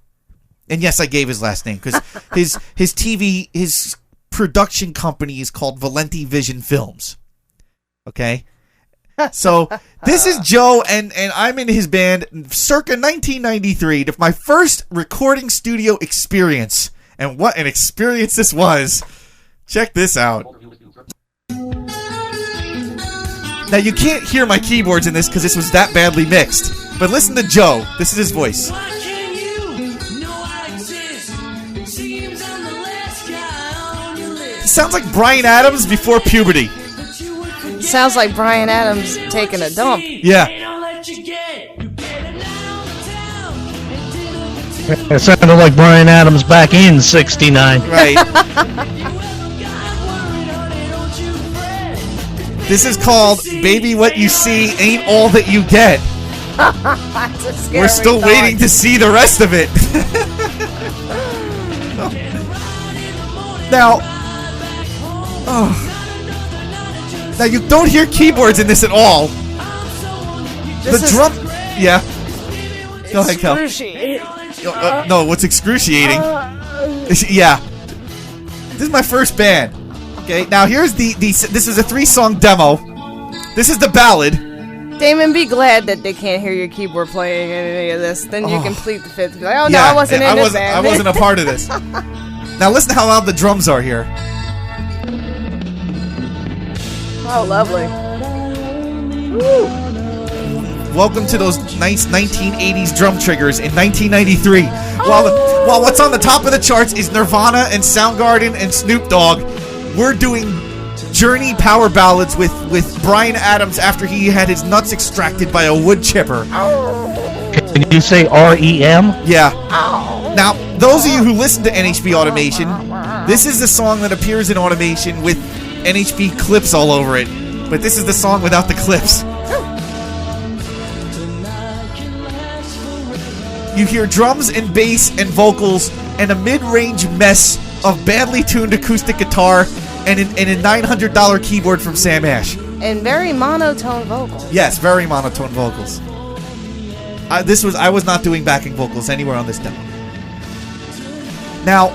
And yes, I gave his last name, because his production company is called Valenti Vision Films. Okay? So, this is Joe, and I'm in his band circa 1993, my first recording studio experience. And what an experience this was. Check this out. Now, you can't hear my keyboards in this because this was that badly mixed. But listen to Joe. This is his voice. He sounds like Bryan Adams before puberty. Sounds like Bryan Adams taking a dump. Yeah. It sounded like Bryan Adams back in '69. Right. This is called Baby What You See Ain't All That You Get. We're still waiting to see the rest of it. Now, now you don't hear keyboards in this at all. The drum, yeah. Go ahead, Kel. No, what's excruciating? Yeah. This is my first band. Okay, now here's this is a 3-song demo. This is the ballad. Damon, be glad that they can't hear your keyboard playing any of this. Then you complete the 5th. Be like, oh no, I wasn't in this band. I wasn't a part of this. Now listen to how loud the drums are here. Oh, lovely. Woo. Welcome to those nice 1980s drum triggers in 1993. While what's on the top of the charts is Nirvana and Soundgarden and Snoop Dogg, we're doing Journey power ballads with Bryan Adams after he had his nuts extracted by a wood chipper. Did you say REM? Yeah. Now, those of you who listen to NHB Automation, this is the song that appears in Automation with NHB clips all over it. But this is the song without the clips. You hear drums and bass and vocals and a mid-range mess of badly tuned acoustic guitar and a $900 keyboard from Sam Ash. And very monotone vocals. Yes, very monotone vocals. I was not doing backing vocals anywhere on this demo. Now,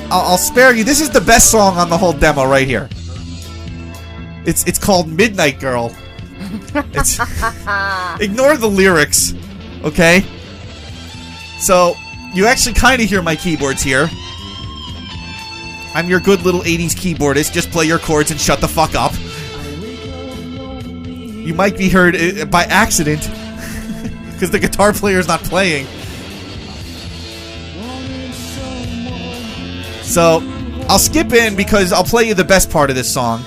I'll spare you. This is the best song on the whole demo right here. It's called Midnight Girl. Ignore the lyrics, okay? So, you actually kind of hear my keyboards here. I'm your good little 80s keyboardist. Just play your chords and shut the fuck up. You might be heard by accident because the guitar player is not playing. So, I'll skip in because I'll play you the best part of this song.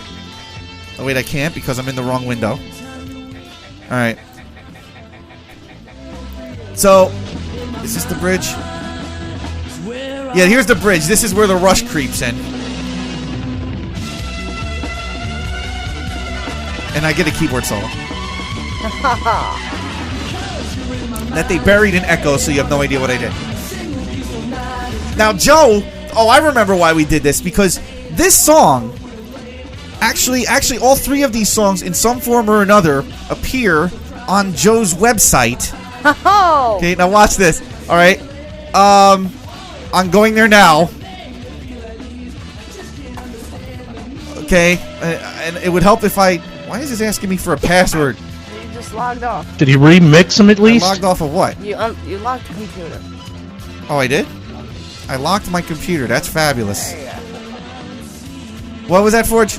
Oh, wait, I can't because I'm in the wrong window. Alright. So, is this the bridge? Yeah, here's the bridge. This is where the rush creeps in. And I get a keyboard solo. That they buried in echo, so you have no idea what I did. Now, Joe... Oh, I remember why we did this. Because this song... Actually, all three of these songs, in some form or another, appear on Joe's website. Oh. Okay, now watch this. Alright. I'm going there now. Okay. And it would help if I... Why is this asking me for a password? You just logged off. Did he remix them at least? I logged off of what? You locked the computer. Oh, I did? I locked my computer. That's fabulous. What was that, Forge?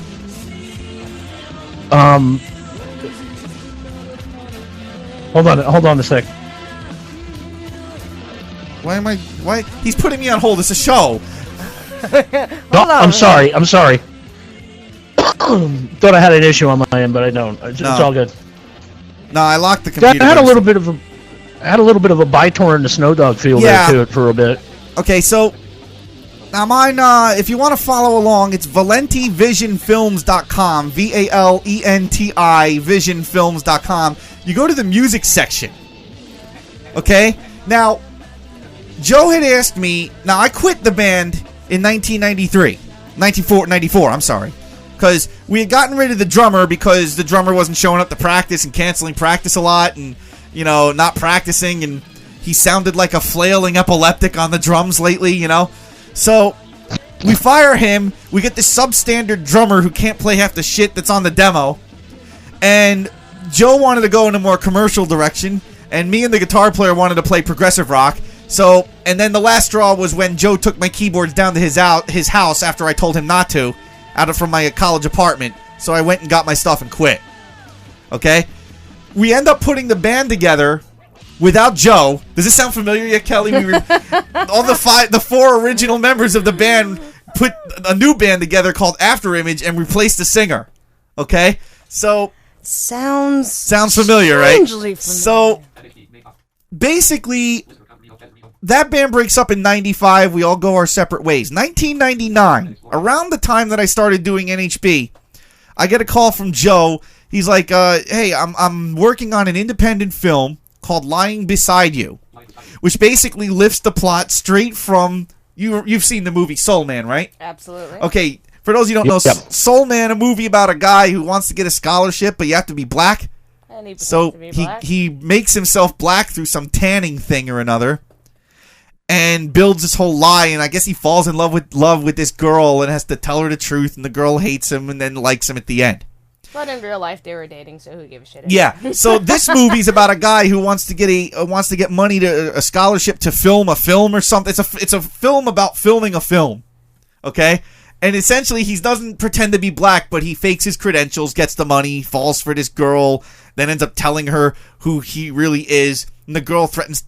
Hold on a sec. Why? He's putting me on hold. It's a show. I'm sorry. Thought I had an issue on my end, but I don't. It's all good. No, I locked the computer. I had a little bit of a Bytor in the Snow Dog feel there to it for a bit. Okay, so now mine. If you want to follow along, it's ValentiVisionFilms.com. VALENTI VisionFilms.com. You go to the music section. Okay, now Joe had asked me. Now I quit the band in 1994. I'm sorry. Because we had gotten rid of the drummer because the drummer wasn't showing up to practice and canceling practice a lot and, not practicing. And he sounded like a flailing epileptic on the drums lately, So we fire him. We get this substandard drummer who can't play half the shit that's on the demo. And Joe wanted to go in a more commercial direction. And me and the guitar player wanted to play progressive rock. So, and then the last straw was when Joe took my keyboards down to his house after I told him not to. From my college apartment. So I went and got my stuff and quit. Okay? We end up putting the band together without Joe. Does this sound familiar yet, Kelly? All the four original members of the band put a new band together called After Image and replaced the singer. Okay? So sounds familiar, right? Familiar. So basically that band breaks up in 95. We all go our separate ways. 1999, around the time that I started doing NHB, I get a call from Joe. He's like, hey, I'm working on an independent film called Lying Beside You, which basically lifts the plot straight from... You've seen the movie Soul Man, right? Absolutely. Okay, for those of you who don't know, Soul Man, a movie about a guy who wants to get a scholarship, but you have to be black. So he makes himself black through some tanning thing or another. And builds this whole lie, and I guess he falls in love with this girl and has to tell her the truth, and the girl hates him and then likes him at the end. But in real life, they were dating, so who gives a shit? Yeah. So this movie's about a guy who wants to get money to a scholarship to film a film or something. It's a film about filming a film. Okay. And essentially, he doesn't pretend to be black, but he fakes his credentials, gets the money, falls for this girl, then ends up telling her who he really is. And the girl threatens,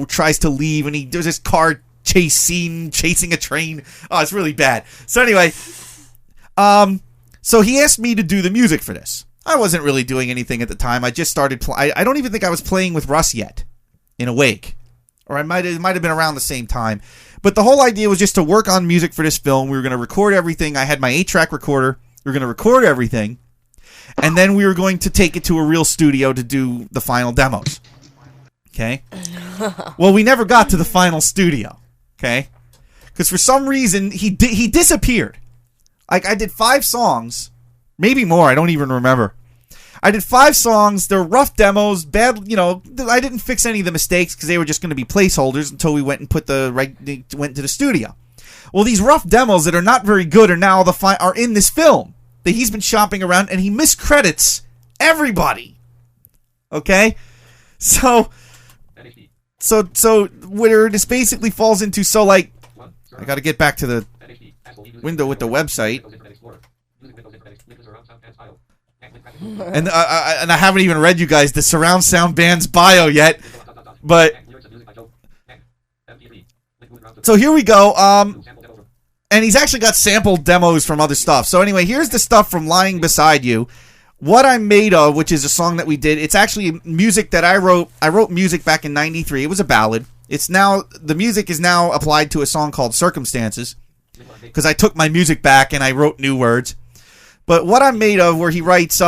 tries to leave, and there's this car chase scene chasing a train. Oh, it's really bad. So anyway, so he asked me to do the music for this. I wasn't really doing anything at the time. I just started I don't even think I was playing with Russ yet. in Awake. Or it might have been around the same time. But the whole idea was just to work on music for this film. We were going to record everything. I had my 8-track recorder. We were going to record everything. And then we were going to take it to a real studio to do the final demos. Okay? Well, we never got to the final studio. Okay? Because for some reason, he disappeared. Like, I did 5 songs. Maybe more. I don't even remember. I did 5 songs. They're rough demos. Bad, I didn't fix any of the mistakes because they were just going to be placeholders until we went and went to the studio. Well, these rough demos that are not very good are now are in this film that he's been shopping around, and he miscredits everybody. Okay? So where this basically falls into, I got to get back to the window with the website. And I haven't even read you guys the Surround Sound band's bio yet, but so here we go. And he's actually got sample demos from other stuff. So anyway, here's the stuff from Lying Beside You. What I'm Made Of, which is a song that we did. It's actually music that I wrote. I wrote music back in '93. It was a ballad. The music is now applied to a song called Circumstances because I took my music back and I wrote new words. But What I'm Made Of, where he writes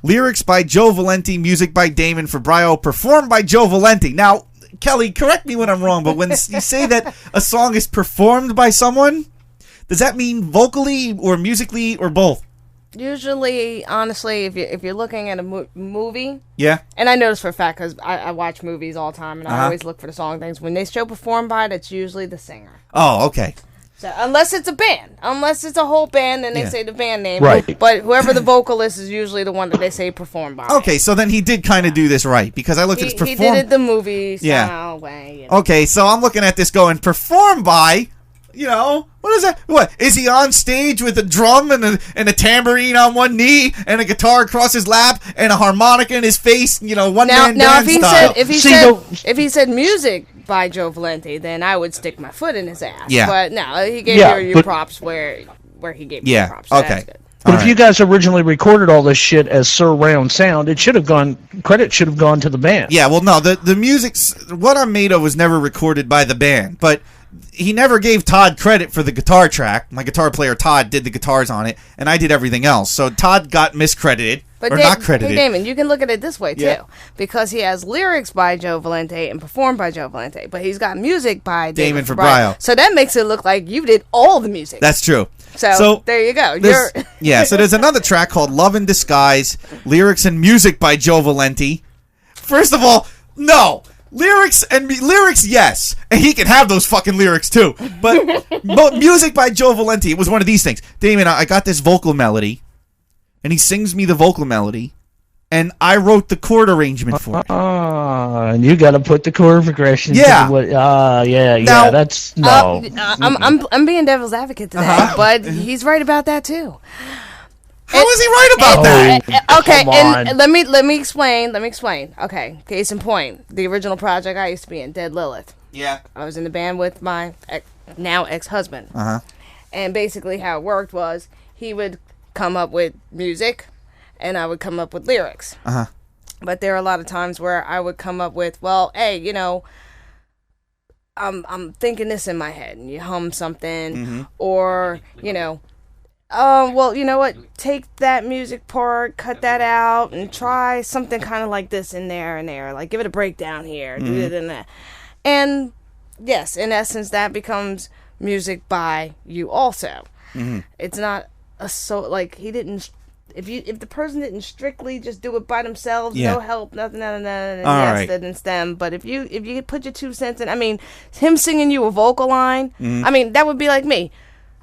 lyrics by Joe Valenti, music by Damon Fabrio, performed by Joe Valenti. Now, Kelly, correct me when I'm wrong, but when you say that a song is performed by someone, does that mean vocally or musically or both? Usually, honestly, if you're looking at a movie, yeah, and I know this for a fact because I watch movies all the time, and I always look for the song things. When they show performed by, that's usually the singer. Oh, okay. So, unless it's a band. Unless it's a whole band, then they say the band name. Right. But whoever the vocalist is usually the one that they say performed by. Okay, so then he did kind of do this right, because I looked at his perform. He did it the movie style way. Okay, so I'm looking at this going, performed by, what is that? What? Is he on stage with a drum and a tambourine on one knee and a guitar across his lap and a harmonica in his face, one-man band style? If he said music by Joe Valenti, then I would stick my foot in his ass. Yeah. But no, he gave you props where he gave you props. So okay. That's good. But if you guys originally recorded all this shit as surround sound, credit should have gone to the band. Yeah, well, no, the music's, What I'm Made Of was never recorded by the band, but he never gave Todd credit for the guitar track. My guitar player Todd did the guitars on it, and I did everything else. So Todd got miscredited, not credited. Hey, Damon, you can look at it this way, too. Because he has lyrics by Joe Valenti and performed by Joe Valenti, but he's got music by Damon Fabrio. So that makes it look like you did all the music. That's true. So there you go. So there's another track called Love in Disguise, lyrics and music by Joe Valenti. First of all, no. Lyrics, yes. And he can have those fucking lyrics, too. But music by Joe Valenti, it was one of these things. Damon, I got this vocal melody, and he sings me the vocal melody, and I wrote the chord arrangement for it. And you got to put the chord progression. Yeah. That's no. I'm being devil's advocate today, but he's right about that too. How is he right about that? Okay, and let me explain. Okay, case in point, the original project I used to be in, Dead Lilith. Yeah. I was in the band with my now ex-husband. And basically how it worked was he would come up with music, and I would come up with lyrics. But there are a lot of times where I would come up with, well, hey, I'm thinking this in my head, and you hum something, or well, you know what? Take that music part, cut that out, and try something kind of like this in there and there. Like, give it a breakdown here, do it in that. And, yes, in essence, that becomes music by you also. It's not he didn't... If the person didn't strictly just do it by themselves, no help, nothing, and stem. But if you put your 2 cents in, I mean, him singing you a vocal line, I mean, that would be like me.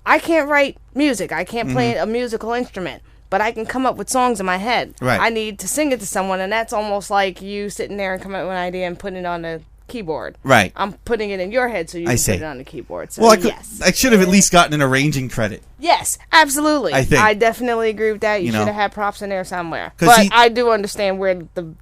I can't write music. I can't play a musical instrument, but I can come up with songs in my head. Right. I need to sing it to someone, and that's almost like you sitting there and coming up with an idea and putting it on the keyboard. Right. I'm putting it in your head so you can put it on the keyboard. So, well, I should have at least gotten an arranging credit. Yes, absolutely. I definitely agree with that. You should have had props in there somewhere. 'Cause but I do understand where the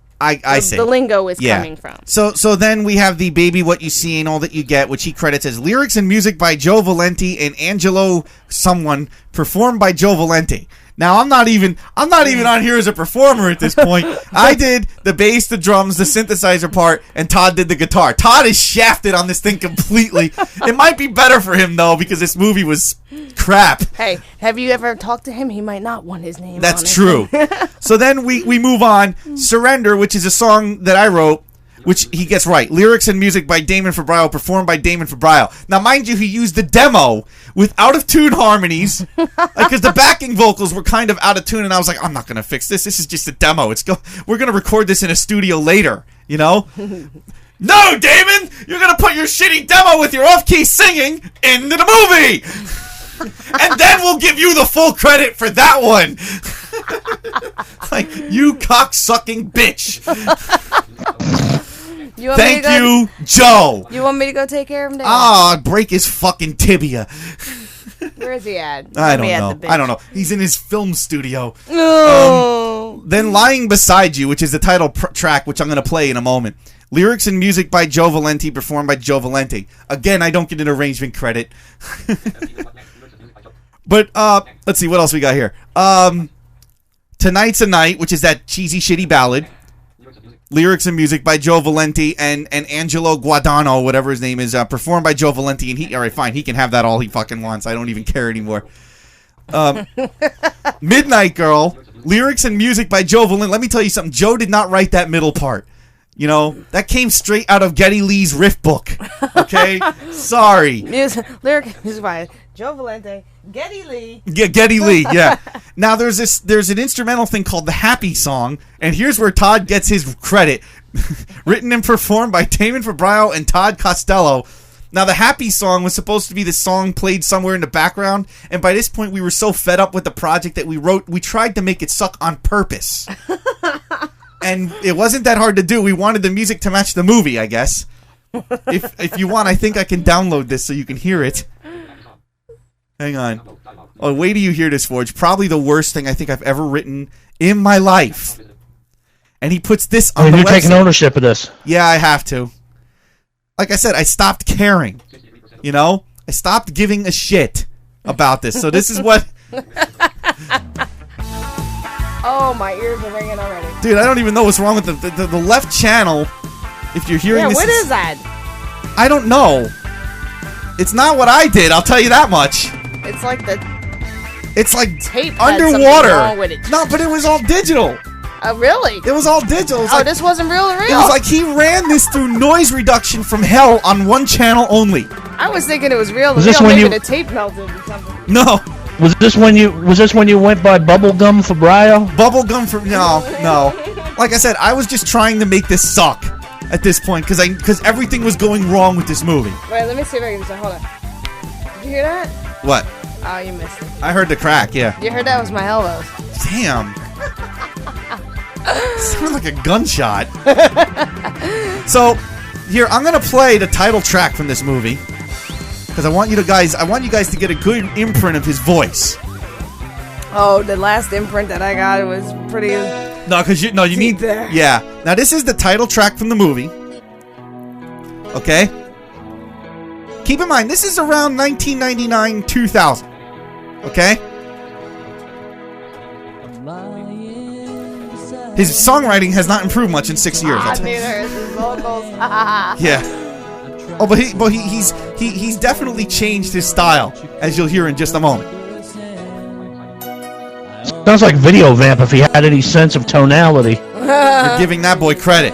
lingo is coming from. So then we have the Baby What You See Ain't All That You Get, which he credits as lyrics and music by Joe Valenti and Angelo someone, performed by Joe Valenti. Now I'm not even on here as a performer at this point. I did the bass, the drums, the synthesizer part, and Todd did the guitar. Todd is shafted on this thing completely. It might be better for him though because this movie was crap. Hey, have you ever talked to him? He might not want his name. That's on it. true. So then we move on. Surrender, which is a song that I wrote, which he gets right. Lyrics and music by Damon Fabrio, performed by Damon Fabrio. Now, mind you, he used the demo with out-of-tune harmonies because the backing vocals were kind of out of tune, and I was like, I'm not going to fix this. This is just a demo. We're going to record this in a studio later, you know? No, Damon! You're going to put your shitty demo with your off-key singing into the movie! And then we'll give you the full credit for that one. Like, you cock-sucking bitch. Thank you, Joe. You want me to go take care of him? Ah, break his fucking tibia. Where is he at? I don't know. He's in his film studio. No. Then Lying Beside You, which is the title track, which I'm going to play in a moment. Lyrics and music by Joe Valenti, performed by Joe Valenti. Again, I don't get an arrangement credit. But, let's see, what else we got here? Tonight's a Night, which is that cheesy, shitty ballad. Lyrics and music by Joe Valenti and Angelo Guadagno, whatever his name is, performed by Joe Valenti. And all right, fine, he can have that all he fucking wants. I don't even care anymore. Midnight Girl, lyrics and music by Joe Valenti. Let me tell you something. Joe did not write that middle part. You know, that came straight out of Geddy Lee's riff book. Okay? Sorry. Lyric music by Joe Valenti, Geddy Lee. Yeah, Geddy Lee, yeah. Now there's an instrumental thing called the Happy Song, and here's where Todd gets his credit. Written and performed by Damon Fabrio and Todd Costello. Now the Happy Song was supposed to be the song played somewhere in the background, and by this point we were so fed up with the project that we tried to make it suck on purpose. And it wasn't that hard to do. We wanted the music to match the movie, I guess. If you want, I think I can download this so you can hear it. Hang on. Oh, wait till you hear this, Forge. Probably the worst thing I think I've ever written in my life. And he puts this on the website. You're taking ownership of this. Yeah, I have to. Like I said, I stopped caring. You know? I stopped giving a shit about this. So this is what... Oh, my ears are ringing already. Dude, I don't even know what's wrong with the left channel. If you're hearing this... Yeah, what is that? I don't know. It's not what I did, I'll tell you that much. It's like the... It's like tape had underwater. wrong with it. No, but it was all digital. Oh, really? It was all digital. Oh, this wasn't real. It was like he ran this through noise reduction from hell on one channel only. I was thinking it was real. Was this when maybe you- the tape melted or something. No. Was this when you went by Bubblegum Fabrio? Bubblegum for no. Like I said, I was just trying to make this suck at this point because everything was going wrong with this movie. Wait, let me see if I can... Hold on. Did you hear that? What? Oh, you missed it. I heard the crack, yeah. You heard that was my elbows. Damn. Sounded like a gunshot. So, here, I'm going to play the title track from this movie. Because I want you guys to get a good imprint of his voice. Oh, the last imprint that I got was pretty... No, because you need... there. Yeah. Now, this is the title track from the movie. Okay? Keep in mind, this is around 1999, 2000. Okay? His songwriting has not improved much in 6 years. I'll tell you. Neither is his vocals. Yeah. Oh, but he's definitely changed his style, as you'll hear in just a moment. Sounds like Video Vamp if he had any sense of tonality. You're giving that boy credit.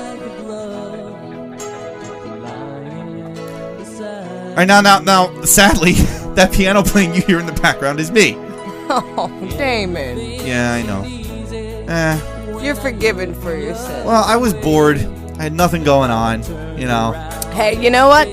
All right, now, sadly, that piano playing you hear in the background is me. Oh, Damon. Yeah, I know. You're forgiven for your sins. Well, I was bored. I had nothing going on, you know. Hey, you know what?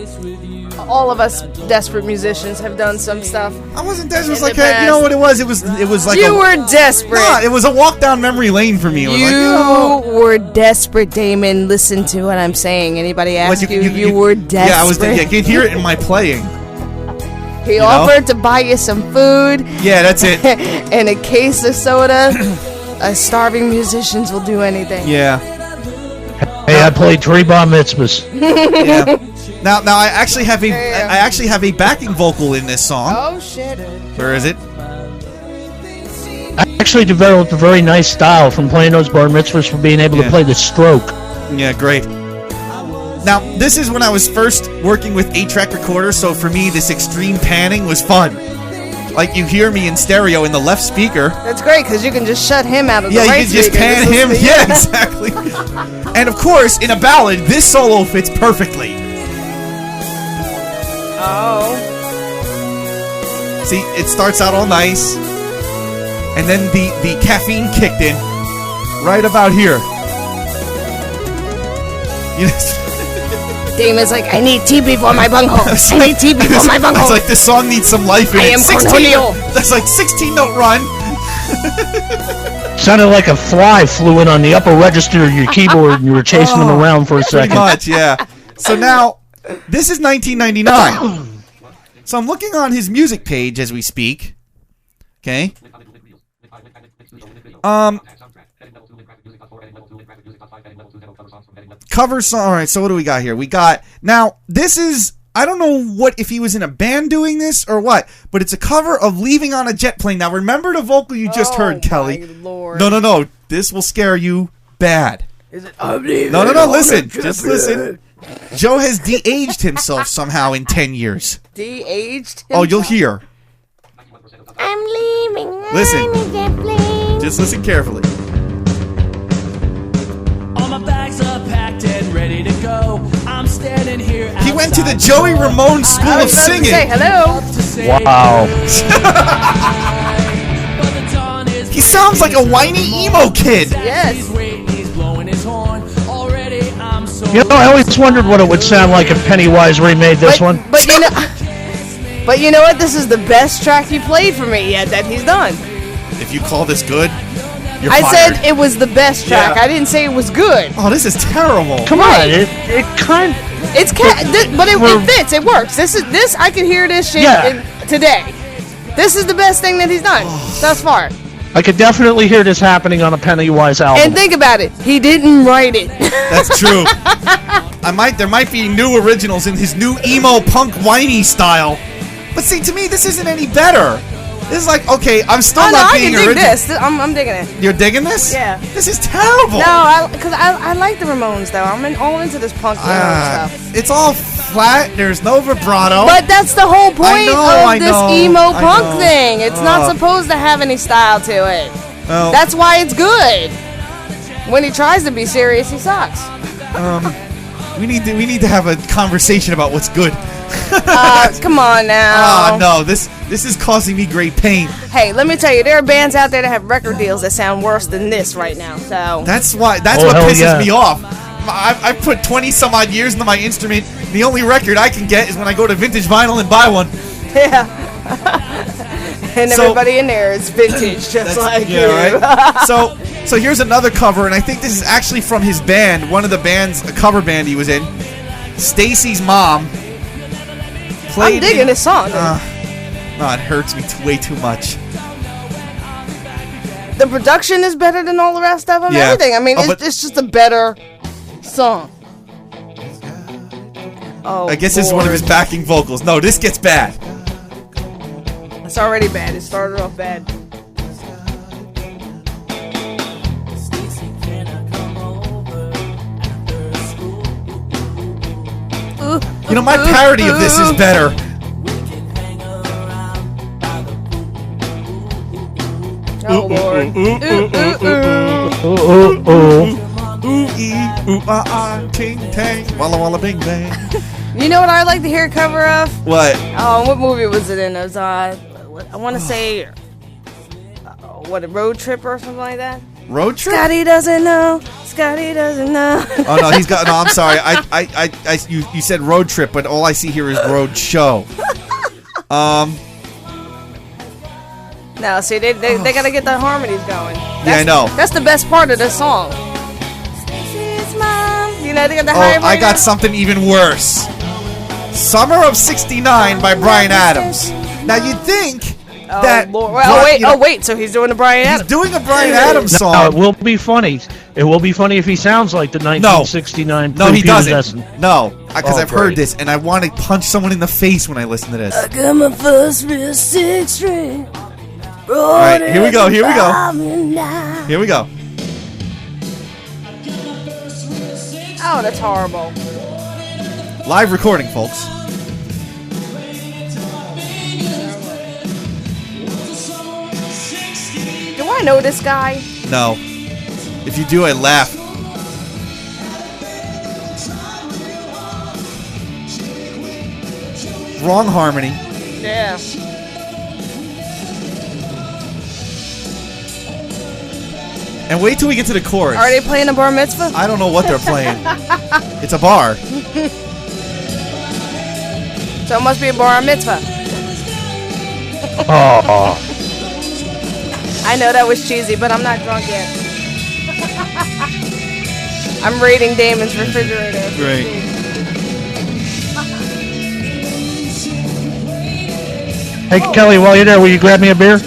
All of us desperate musicians have done some stuff. I wasn't desperate. It was like, hey, you know what it was? It was like you were desperate. Nah, it was a walk down memory lane for me. It was you were desperate, Damon. Listen to what I'm saying. Anybody ask you were desperate? Yeah, I was. Yeah, you can hear it in my playing. He offered to buy you some food. Yeah, that's it. And a case of soda. Starving musicians will do anything. Yeah. Hey, I played 3 bar mitzvahs. Yeah. Now I actually have a backing vocal in this song. Oh shit. Where is it? I actually developed a very nice style from playing those bar mitzvahs for being able to play the stroke. Yeah, great. Now, this is when I was first working with 8-track recorders, so for me, this extreme panning was fun. Like, you hear me in stereo in the left speaker. That's great, because you can just shut him out of the Yeah, right you can just speaker. pan him. Yeah, exactly. And, of course, in a ballad, this solo fits perfectly. Oh. See, it starts out all nice, and then the caffeine kicked in right about here. You know, Damon's like, I need TB for my bunghole. I need TB for my bunghole. It's like this song needs some life in I it. am Cornelio. That's like 16-note run. Sounded like a fly flew in on the upper register of your keyboard and you were chasing them around for a second. Pretty much, yeah. So now, this is 1999. So I'm looking on his music page as we speak. Okay. Cover song. All right, so what do we got here? We got, now, this is, I don't know what, if he was in a band doing this or what, but it's a cover of Leaving on a Jet Plane. Now, remember the vocal you just heard, Kelly. Lord. No. This will scare you bad. Is it? No, listen. Just listen. Joe has de-aged himself somehow in 10 years. De-aged? Oh, you'll hear. I'm leaving. Listen. Just listen carefully. All my bags are packed and ready to go. I'm standing here. He went to the Joey Ramone School of Singing. Say hello. Wow. He sounds like a whiny emo kid. Yes. You know, I always wondered what it would sound like if Pennywise remade this one. But you know what? This is the best track you played for me yet that he's done. If you call this good, you're I fired. said it was the best track. Yeah. I didn't say it was good. Oh, this is terrible. Come on, it kind. But it fits. It works. This I can hear this shit today. This is the best thing that he's done thus far. I could definitely hear this happening on a Pennywise album. And think about it. He didn't write it. That's true. There might be new originals in his new emo punk whiny style. But see, to me, this isn't any better. This is like, okay, I'm still not being original. I can dig this. I'm digging it. You're digging this? Yeah. This is terrible. No, because I like the Ramones, though. I'm all into this punk stuff. It's all flat. There's no vibrato. But that's the whole point of this emo punk know. thing. It's not supposed to have any style to it. Well, That's why it's good. When he tries to be serious, he sucks. we need to have a conversation about what's good. Come on now. Oh no, this is causing me great pain. Hey, let me tell you, there are bands out there that have record deals that sound worse than this right now. So That's what pisses me off. I put 20 some odd years into my instrument. The only record I can get is when I go to Vintage Vinyl and buy one. Yeah. And everybody in there is vintage, just like you. Right? So here's another cover, and I think this is actually from his band, one of the bands, a cover band he was in. Stacy's Mom. I'm digging this song. No, it hurts me way too much. The production is better than all the rest of them. Yeah. Everything. I mean, it's just a better song. Oh, I guess this is one of his backing vocals. No, this gets bad. It's already bad. It started off bad. You know, my parody of this is better. Oh, Lord. Ting tang, walla walla bing bang. You know what I like to hear a cover of? What? Oh, what movie was it in? It was, I want to say, a Road Trip or something like that? Road Trip? Scotty doesn't know. Scotty doesn't know. Oh no, he's got. No, I'm sorry. You said Road Trip, but all I see here is Road Show. No, see, they got to get the harmonies going. I know. That's the best part of the song. You know, they got the high I got something even worse. Summer of '69 by Bryan Adams. Now you'd think that. Lord. Wait. So he's doing a Bryan Adams. He's doing a Bryan Adams song. No, it will be funny. It will be funny if he sounds like the 1969. No, he doesn't. No, because Oh, I've heard great. this, and I want to punch someone in the face when I listen to this. I got my first real 6 string. All right, here we go. Here we go. Here we go. Oh, that's horrible. Live recording, folks. Do I know this guy? No. If you do, I laugh. Wrong harmony. Yeah. And wait till we get to the chorus. Are they playing a bar mitzvah? I don't know what they're playing. It's a bar. So it must be a bar mitzvah. Oh. I know that was cheesy, but I'm not drunk yet. I'm raiding Damon's refrigerator. Great. Hey, Kelly, while you're there, will you grab me a beer?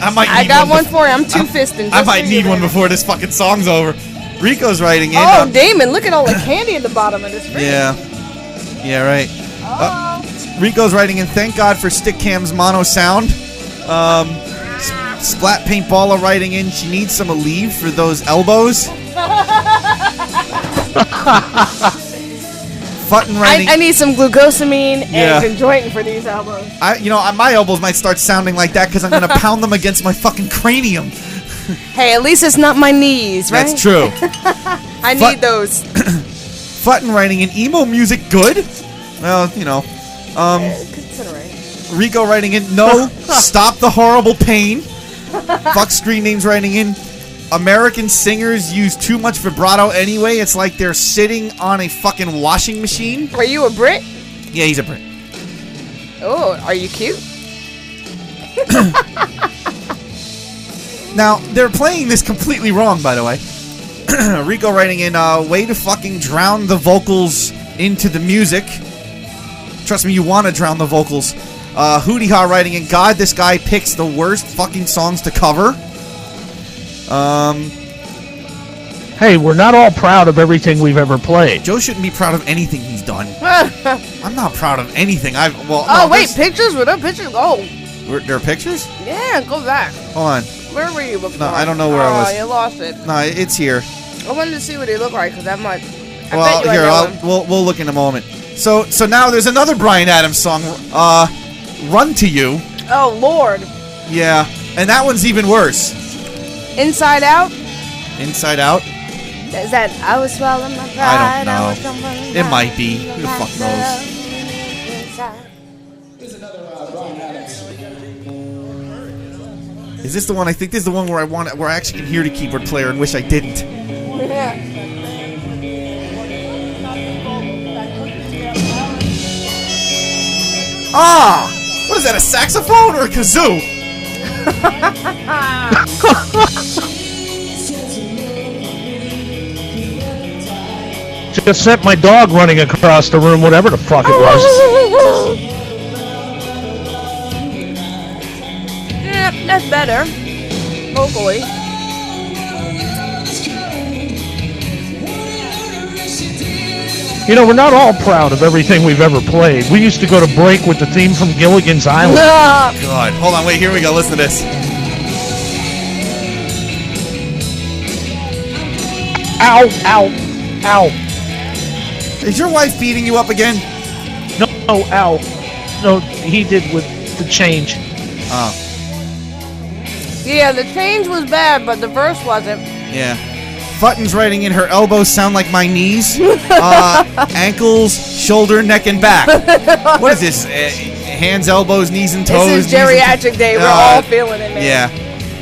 I got one for you. I'm two-fisting. I might need one before this fucking song's over. Rico's writing in. Oh, Damon, look at all the candy at the bottom of this fridge. Yeah. Yeah, right. Rico's writing in, thank God for Stickcam's mono sound. Splat Paintballer writing in, she needs some Aleve for those elbows. Futton writing. I need some glucosamine Yeah. and conjointin for these elbows. My elbows might start sounding like that because I'm going to pound them against my fucking cranium. Hey, at least it's not my knees, right? That's true. I need those. Futton writing in, emo music good? Well, Considering. Rico writing in, no, stop the horrible pain. Fuck Screen Names writing in, American singers use too much vibrato anyway. It's like they're sitting on a fucking washing machine. Are you a Brit? Yeah, he's a Brit. Oh, are you cute? Now, they're playing this completely wrong, by the way. Rico writing in, way to fucking drown the vocals into the music. Trust me, you want to drown the vocals. Hootie Ha writing in, God, this guy picks the worst fucking songs to cover. Hey, we're not all proud of everything we've ever played. Joe shouldn't be proud of anything he's done. I'm not proud of anything. Pictures? Were there pictures? Oh. There are pictures? Yeah, go back. Hold on. Where were you before? No, I don't know where I was. Oh, you lost it. No, it's here. I wanted to see what they look like, because that might... Well, here, we'll look in a moment. So now there's another Bryan Adams song, Run to You. Oh, Lord. Yeah, and that one's even worse. Inside Out? Inside Out? Is that I was swallowing my I pride? don't know. It might be. Who the fuck knows? Is this the one? I think this is the one where I actually can hear the keyboard player and wish I didn't. Ah! What is that, a saxophone or a kazoo? Just sent my dog running across the room, whatever the fuck it was. Yeah, that's better. Vocally. You know, we're not all proud of everything we've ever played. We used to go to break with the theme from Gilligan's Island. God, hold on, wait, here we go. Listen to this. Ow, ow, ow. Is your wife beating you up again? No, ow. No, he did with the change. Oh. Yeah, the change was bad, but the verse wasn't. Yeah. Futton's writing in, her elbows sound like my knees. Ankles, shoulder, neck, and back. What is this? Hands, elbows, knees, and toes? This is geriatric day. We're all feeling it, man. Yeah.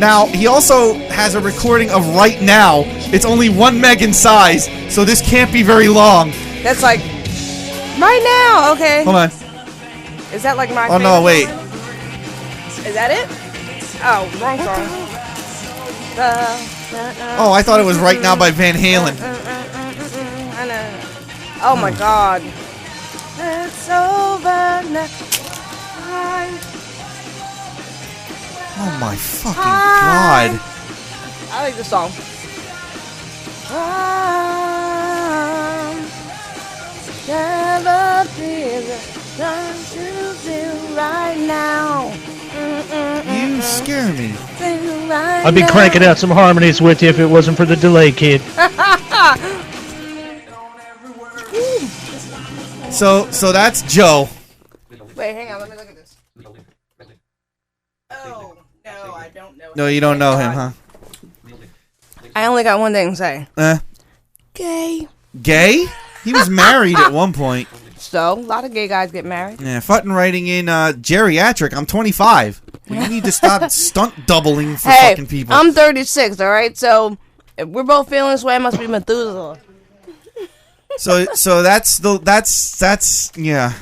Now, he also has a recording of Right Now. It's only 1 meg in size, so this can't be very long. That's like, right now, okay. Hold on. Is that like my Oh, no, wait. Is that it? Oh, wrong song. Oh, I thought it was Right Now by Van Halen. Oh, my God. It's over now. Oh, my fucking God. I like this song. Never feel the time to feel right now. scare me. I'd be cranking out some harmonies with you if it wasn't for the delay, kid. So that's Joe. Wait, hang on. Let me look at this. Oh, no, I don't know. No, you don't know him, huh? I only got one thing to say. Gay. Gay? He was married at one point. So, a lot of gay guys get married. Yeah, Futton writing in geriatric. I'm 25. Well, you need to stop stunt doubling for fucking people. I'm 36, all right? So, if we're both feeling this way, I must be Methuselah. So that's yeah.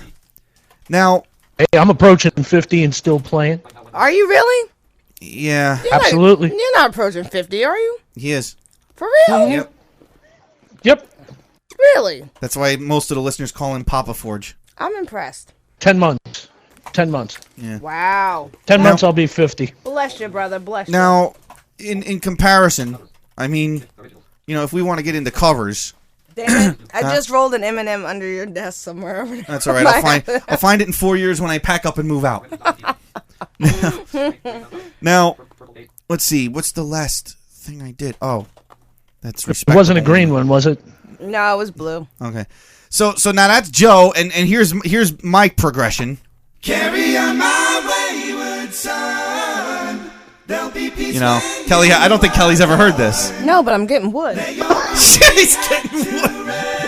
Now, hey, I'm approaching 50 and still playing. Are you really? Yeah. Absolutely. You're not approaching 50, are you? He is. For real? Yep. Really? That's why most of the listeners call him Papa Forge. I'm impressed. 10 months. 10 months. Yeah. Wow. 10 months, I'll be 50. Bless you, brother. Bless you. Now, in comparison, I mean, you know, if we want to get into covers. Damn it. I just rolled an M&M under your desk somewhere over there. That's all right. I'll find it in 4 years when I pack up and move out. Now, let's see. What's the last thing I did? Oh, that's respectable. It wasn't a green one, was it? No, it was blue. Okay. So now that's Joe, and here's my progression. Carry on my wayward son. There'll be peace. You know, Kelly. I don't think Kelly's ever heard this. No, but I'm getting wood. She's getting wood.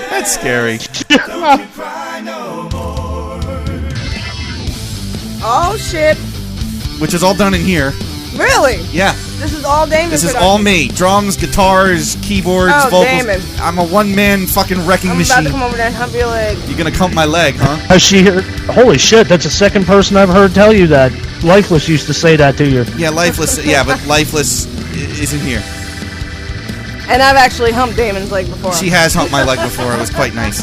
That's scary. Oh shit! Which is all done in here. Really? Yeah. This is all Damon. This is all me. Drums, guitars, keyboards, vocals. Damon. I'm a one-man fucking wrecking machine. I'm about to come over there and hump your leg. You're gonna hump my leg, huh? Has she heard? Holy shit! That's the second person I've heard tell you that. Lifeless used to say that to you. Yeah, Lifeless. Yeah, but Lifeless isn't here. And I've actually humped Damon's leg before. She has humped my leg before. It was quite nice.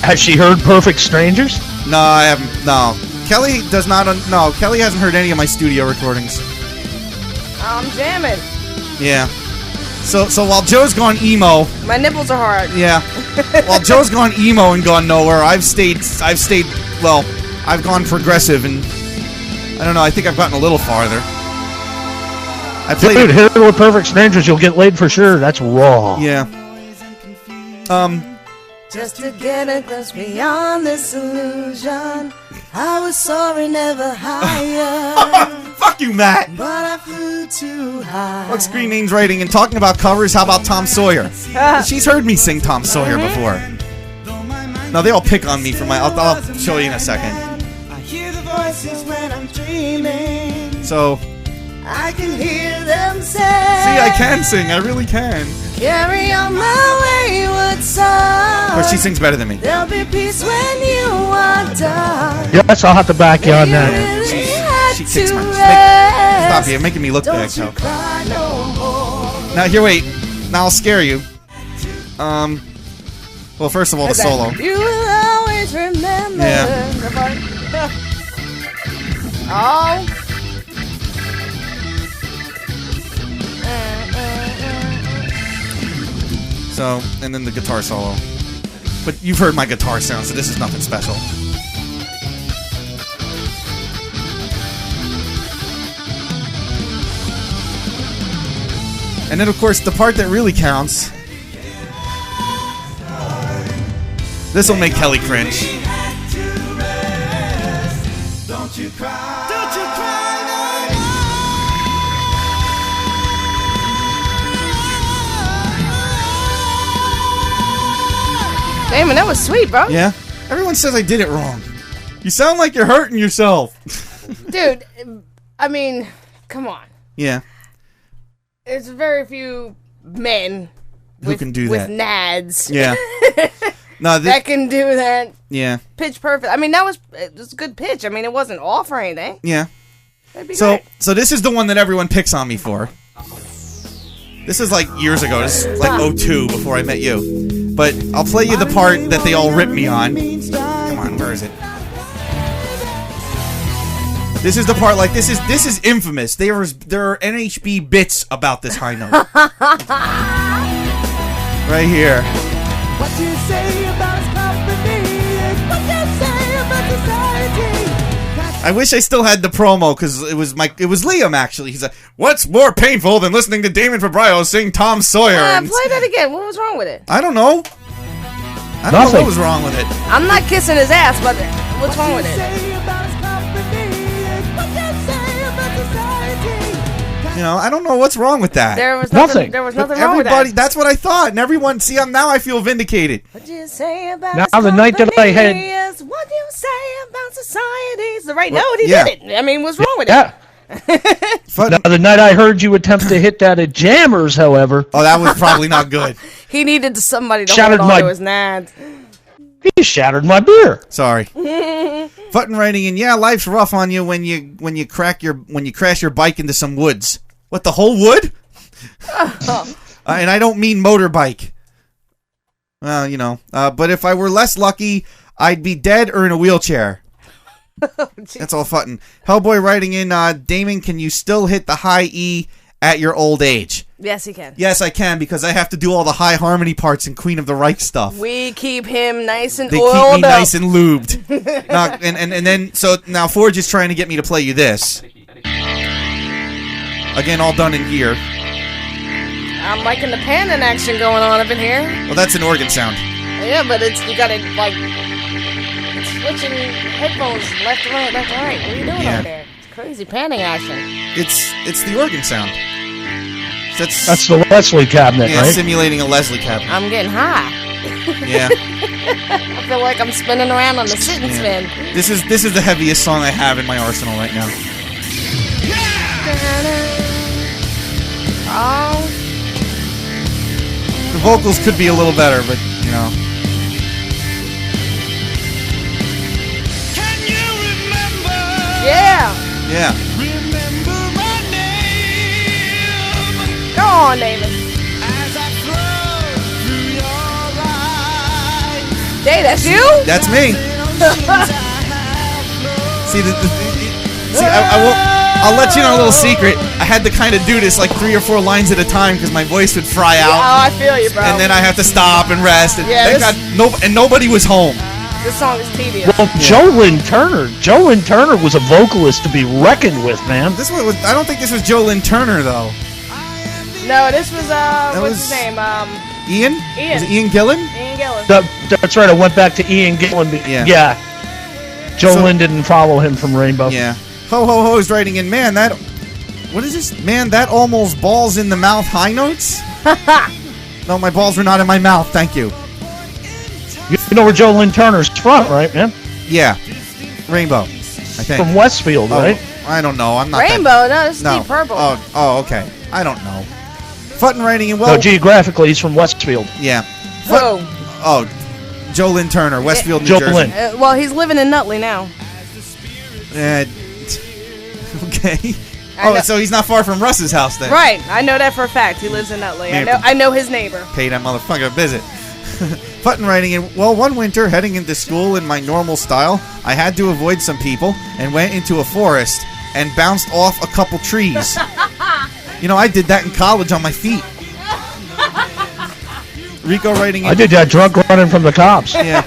Has she heard Perfect Strangers? No, I haven't. No. Kelly does not. No, Kelly hasn't heard any of my studio recordings. I'm jamming. Yeah. So while Joe's gone emo. My nipples are hard. Yeah. While Joe's gone emo and gone nowhere, I've stayed. Well, I've gone progressive, and I don't know. I think I've gotten a little farther. I played. Dude, hit it with Perfect Strangers, you'll get laid for sure. That's raw. Yeah. Just to get a glimpse beyond this illusion, I was soaring ever higher. Fuck you, Matt. But I flew too high. Look, Screen Name's writing and talking about covers. How about Tom Sawyer? She's heard me sing Tom Sawyer before. Now they all pick on me for my. I'll show you in a second. I hear the voices when I'm dreaming. So. I can hear them say. See, I can sing. I really can. Carry on my wayward son. Of course, she sings better than me. There'll be peace when you are done. Yes, I'll have to back you on that. She kicks my. Stop! You're making me look bad, Kel. Now here, wait. Now I'll scare you. Well, first of all, the solo. You will always remember. Yeah. Oh. So, and then the guitar solo. But you've heard my guitar sound, so this is nothing special. And then, of course, the part that really counts. This will make Kelly cringe. Don't you cry. Don't you cry. Damon, that was sweet, bro. Yeah? Everyone says I did it wrong. You sound like you're hurting yourself. Dude, I mean, come on. Yeah. There's very few men who can do with that. nads. Yeah. No, that can do that. Yeah. Pitch perfect. I mean, it was a good pitch. I mean, it wasn't off or anything. Yeah. That'd be So great. this is the one that everyone picks on me for. This is like years ago. This is like 02 before I met you. But I'll play you the part that they all ripped me on. Come on, where is it? This is the part, like, this is infamous. There are NHB bits about this high note. Right here. What do you say about his company? What do you say about society? Got I wish I still had the promo because it was Liam actually. He's like, "What's more painful than listening to Damon Fabrio sing Tom Sawyer?" Play that again. What was wrong with it? I don't know. I don't know what was wrong with it. I'm not kissing his ass, but what's wrong with it? You know, I don't know what's wrong with that. There was nothing. There was nothing wrong with that. That's what I thought, and everyone. See, now I feel vindicated. What do you say about now the night that I had. What do you say about society's the right note? He did it. I mean, what's wrong with it? Now, the night I heard you attempt to hit that at Jammers, however. Oh, that was probably not good. He needed somebody to Shattered hold on to my- his nads. He shattered my beer. Sorry. Futton writing in, yeah, life's rough on you when you crash your bike into some woods. What, the whole wood? And I don't mean motorbike. Well, you know. But if I were less lucky, I'd be dead or in a wheelchair. That's all Futton. Hellboy writing in, Damon, can you still hit the high E at your old age? Yes, he can. Yes, I can, because I have to do all the high harmony parts in Queen of the Reich stuff. We keep him nice and They oiled keep me up. nice and lubed. and then, so now Forge is trying to get me to play you this. Again, all done in gear. I'm liking the panning action going on up in here. Well, that's an organ sound. Yeah, but you got it like it's switching headphones left to right, left to right. What are you doing over there? It's crazy panning action. It's the organ sound. That's the Leslie cabinet, yeah, right? simulating a Leslie cabinet. I'm getting high. Yeah. I feel like I'm spinning around on the sit and spin. This is the heaviest song I have in my arsenal right now. Oh. The vocals could be a little better, but you know. Yeah. Yeah. Go on, David. Hey, that's you? That's me. See, I'll let you know a little secret. I had to kind of do this like 3 or 4 lines at a time because my voice would fry out. Oh, I feel you, bro. And then I have to stop and rest. And Yeah, thank God, nobody was home. This song is tedious. Well, Jolyn Turner was a vocalist to be reckoned with, man. I don't think this was Jolyn Turner though. No, this was what's his name? Ian? Ian. Was it Ian Gillan? Ian Gillan. That's right. I went back to Ian Gillan. Yeah. Jolyn didn't follow him from Rainbow. Yeah. Ho Ho Ho is writing in, man, what is this? Man, that almost balls in the mouth high notes? No, my balls were not in my mouth, thank you. You know where Jolyn Turner's from, right, man? Yeah. Rainbow, I think. From Westfield, right? I don't know. I'm not Rainbow, no, this is Deep Purple. Oh, okay. I don't know. Futton writing in, No, geographically, he's from Westfield. Yeah. Whoa. Jolyn Turner, Westfield, New Jersey. Well, he's living in Nutley now. Okay. So he's not far from Russ's house then. Right. I know that for a fact. He lives in Nutley. I know his neighbor. Pay that motherfucker a visit. Futton writing in, well, one winter, heading into school in my normal style, I had to avoid some people and went into a forest and bounced off a couple trees. You know, I did that in college on my feet. Rico writing in, I did that drunk running from the cops. Yeah.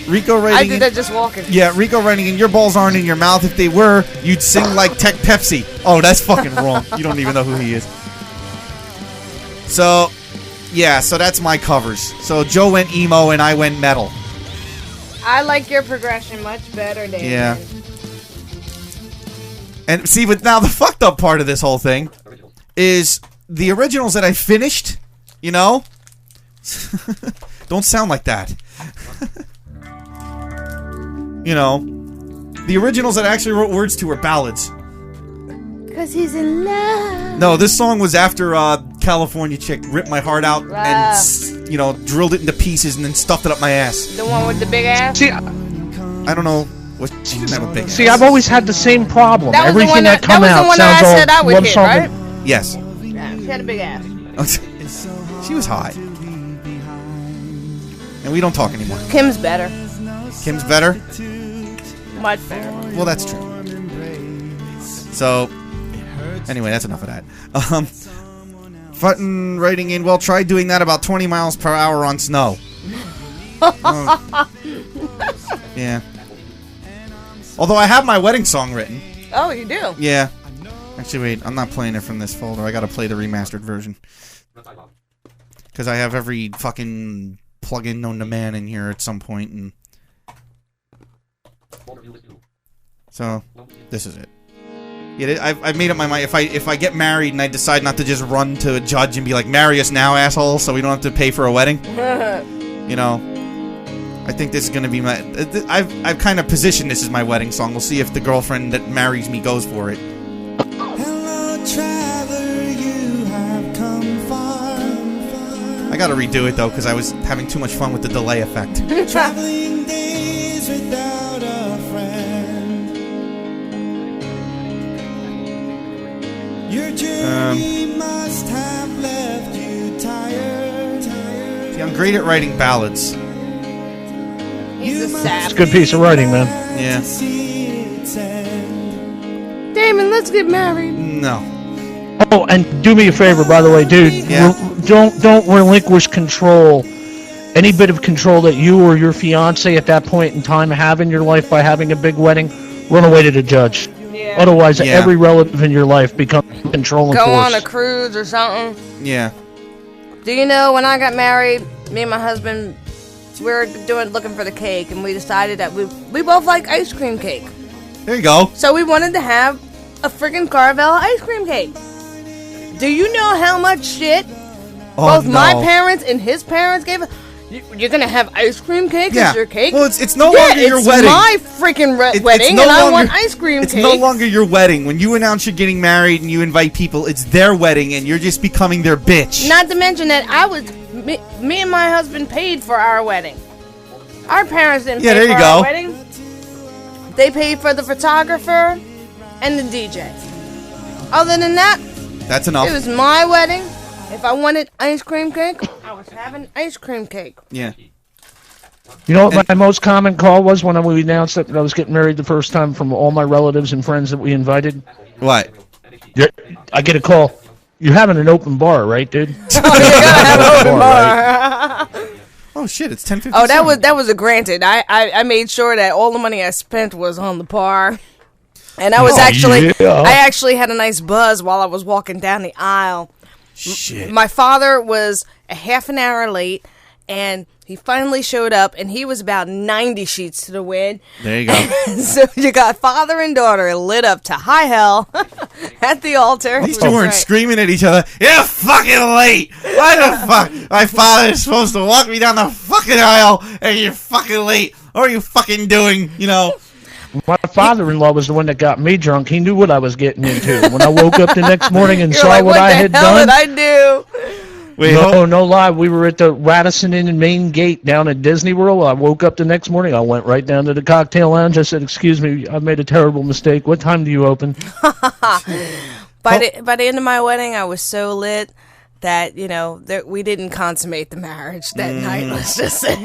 Rico writing I did that just walking. Yeah, Rico writing in, your balls aren't in your mouth. If they were, you'd sing like Tech Pepsi. Oh, that's fucking wrong. You don't even know who he is. So, yeah, so that's my covers. So Joe went emo and I went metal. I like your progression much better, David. Yeah. And see, but now the fucked up part of this whole thing is the originals that I finished, you know, don't sound like that. You know, the originals that I actually wrote words to were ballads. Cause he's in love. No, this song was after California Chick ripped my heart out and, you know, drilled it into pieces and then stuffed it up my ass. The one with the big ass? See, I don't know. She didn't have a big ass. See, I've always had the same problem. That was the Everything one that that come was the out one sounds that I all said I would love hit, song. right? Yes. Yeah, she had a big ass. She was hot. And we don't talk anymore. Kim's better. Kim's better? Much better. Well, that's true. So, anyway, that's enough of that. Futton writing in, well, try doing that about 20 miles per hour on snow. Yeah. Although I have my wedding song written. Oh, you do? Yeah. Actually, wait. I'm not playing it from this folder. I gotta play the remastered version. Because I have every fucking plugin known to man in here at some point, and so this is it. Yeah, I've made up my mind. If I get married and I decide not to just run to a judge and be like, marry us now, asshole, so we don't have to pay for a wedding. You know, I think this is gonna be my. I've kind of positioned this as my wedding song. We'll see if the girlfriend that marries me goes for it. Hello, traveler, you have come far. I gotta redo it though because I was having too much fun with the delay effect. Traveling days without a friend. Your journey must have left you tired. See, I'm great at writing ballads. He's a sap. It's a good piece of writing, man. Yeah. Damon, let's get married. No. Oh, and do me a favor, by the way, dude. Yeah. Don't relinquish control. Any bit of control that you or your fiance at that point in time have in your life by having a big wedding, run away to the judge. Yeah. Otherwise, every relative in your life becomes a controlling Go force. on a cruise or something. Yeah. Do you know when I got married, me and my husband, we were looking for the cake, and we decided that we both like ice cream cake. There you go. So we wanted to have a freaking Carvel ice cream cake. Do you know how much shit both my parents and his parents gave us? You're gonna have ice cream cake as your cake? Well, it's no longer your wedding. It's my freaking wedding, and I want ice cream It's cake. no longer your wedding. When you announce you're getting married and you invite people, it's their wedding, and you're just becoming their bitch. Not to mention that me and my husband paid for our wedding. Our parents didn't pay for our wedding. They paid for the photographer and the DJ. Other than that, that's enough. It was my wedding. If I wanted ice cream cake, I was having ice cream cake. Yeah. You know what my most common call was when we announced that I was getting married the first time from all my relatives and friends that we invited? What? I get a call. You're having an open bar, right, dude? Oh shit! It's 10:57. Oh, that was a granted. I made sure that all the money I spent was on the bar, and I was I actually had a nice buzz while I was walking down the aisle. Shit. My father was a half an hour late, and he finally showed up, and he was about 90 sheets to the wind. There you go. So you got father and daughter lit up to high hell at the altar. These two weren't screaming at each other. You're fucking late. Why the fuck? My father is supposed to walk me down the fucking aisle, and you're fucking late. What are you fucking doing? You know. My father-in-law was the one that got me drunk. He knew what I was getting into. When I woke up the next morning and saw what I had done. What the hell did I do? Wait, no lie. We were at the Radisson Inn main gate down at Disney World. I woke up the next morning. I went right down to the cocktail lounge. I said, "Excuse me, I made a terrible mistake. What time do you open?" By the end of my wedding, I was so lit that we didn't consummate the marriage that night. Let's just say.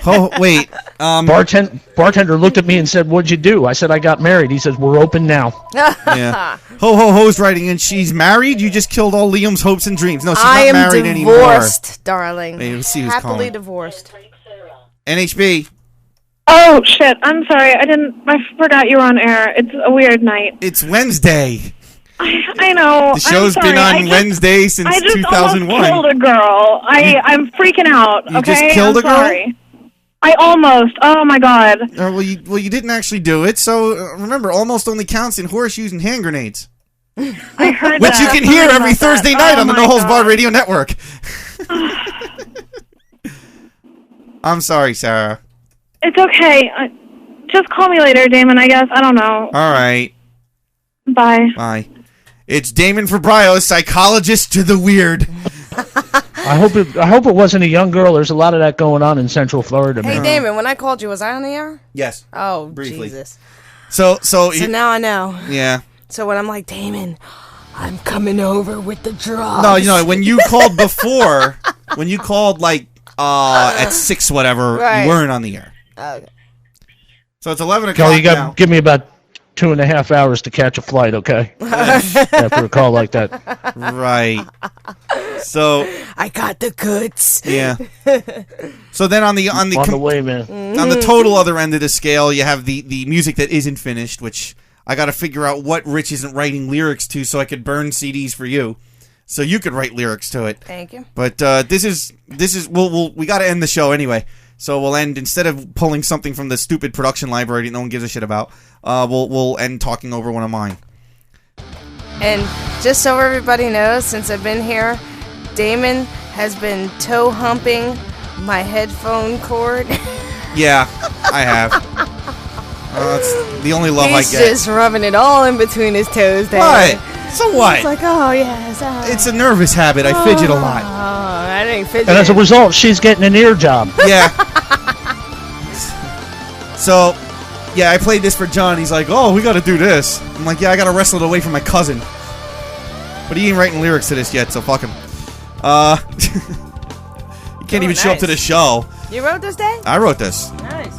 Oh wait, bartender looked at me and said, "What'd you do?" I said, "I got married." He says, "We're open now." Yeah. Ho's writing in. She's married. You just killed all Liam's hopes and dreams. No, she's not married anymore. I am divorced, darling. Hey, let's see who's Happily calling. divorced. NHB. Oh shit! I'm sorry. I forgot you were on air. It's a weird night. It's Wednesday. I know. The show's been on Wednesday since 2001. I just almost killed a girl. I'm freaking out. You okay, just killed I'm a girl? sorry. I almost. Oh my god. Well, you didn't actually do it. So remember, almost only counts in horseshoes and hand grenades. I heard Which that. you can hear Sorry every about Thursday that. night Oh on the my No Holds God. Barred Radio Network. I'm sorry, Sarah. It's okay. Just call me later, Damon. I guess. I don't know. All right. Bye. Bye. It's Damon Fabrio, psychologist to the weird. I hope it wasn't a young girl. There's a lot of that going on in Central Florida. Hey, man. Damon, when I called you, was I on the air? Yes. Oh, Briefly. Jesus. So now I know. Yeah. So when I'm like, Damon, I'm coming over with the drugs. No, when you called before, when you called like at 6 whatever, Right. you weren't on the air. Okay. So it's 11 o'clock Kelly, you got now. give me about 2.5 hours to catch a flight, okay? After a call like that. Right. So I got the goods. Yeah. So then on the way, man. On the total other end of the scale, you have the music that isn't finished, which I got to figure out what Rich isn't writing lyrics to, so I could burn CDs for you, so you could write lyrics to it. Thank you. But this is we got to end the show anyway. So we'll end, instead of pulling something from the stupid production library that no one gives a shit about, we'll end talking over one of mine. And just so everybody knows, since I've been here, Damon has been toe humping my headphone cord. Yeah, I have. It's the only love He's I get. just rubbing it all in between his toes there. What? So what? It's like, oh, yes. It's a nervous habit. I fidget a lot. Oh, I didn't fidget. And as a result, she's getting an ear job. Yeah. So, yeah, I played this for John. He's like, oh, we got to do this. I'm like, yeah, I got to wrestle it away from my cousin. But he ain't writing lyrics to this yet, so fuck him. You can't even show up to the show. You wrote this, Dave? I wrote this. Nice.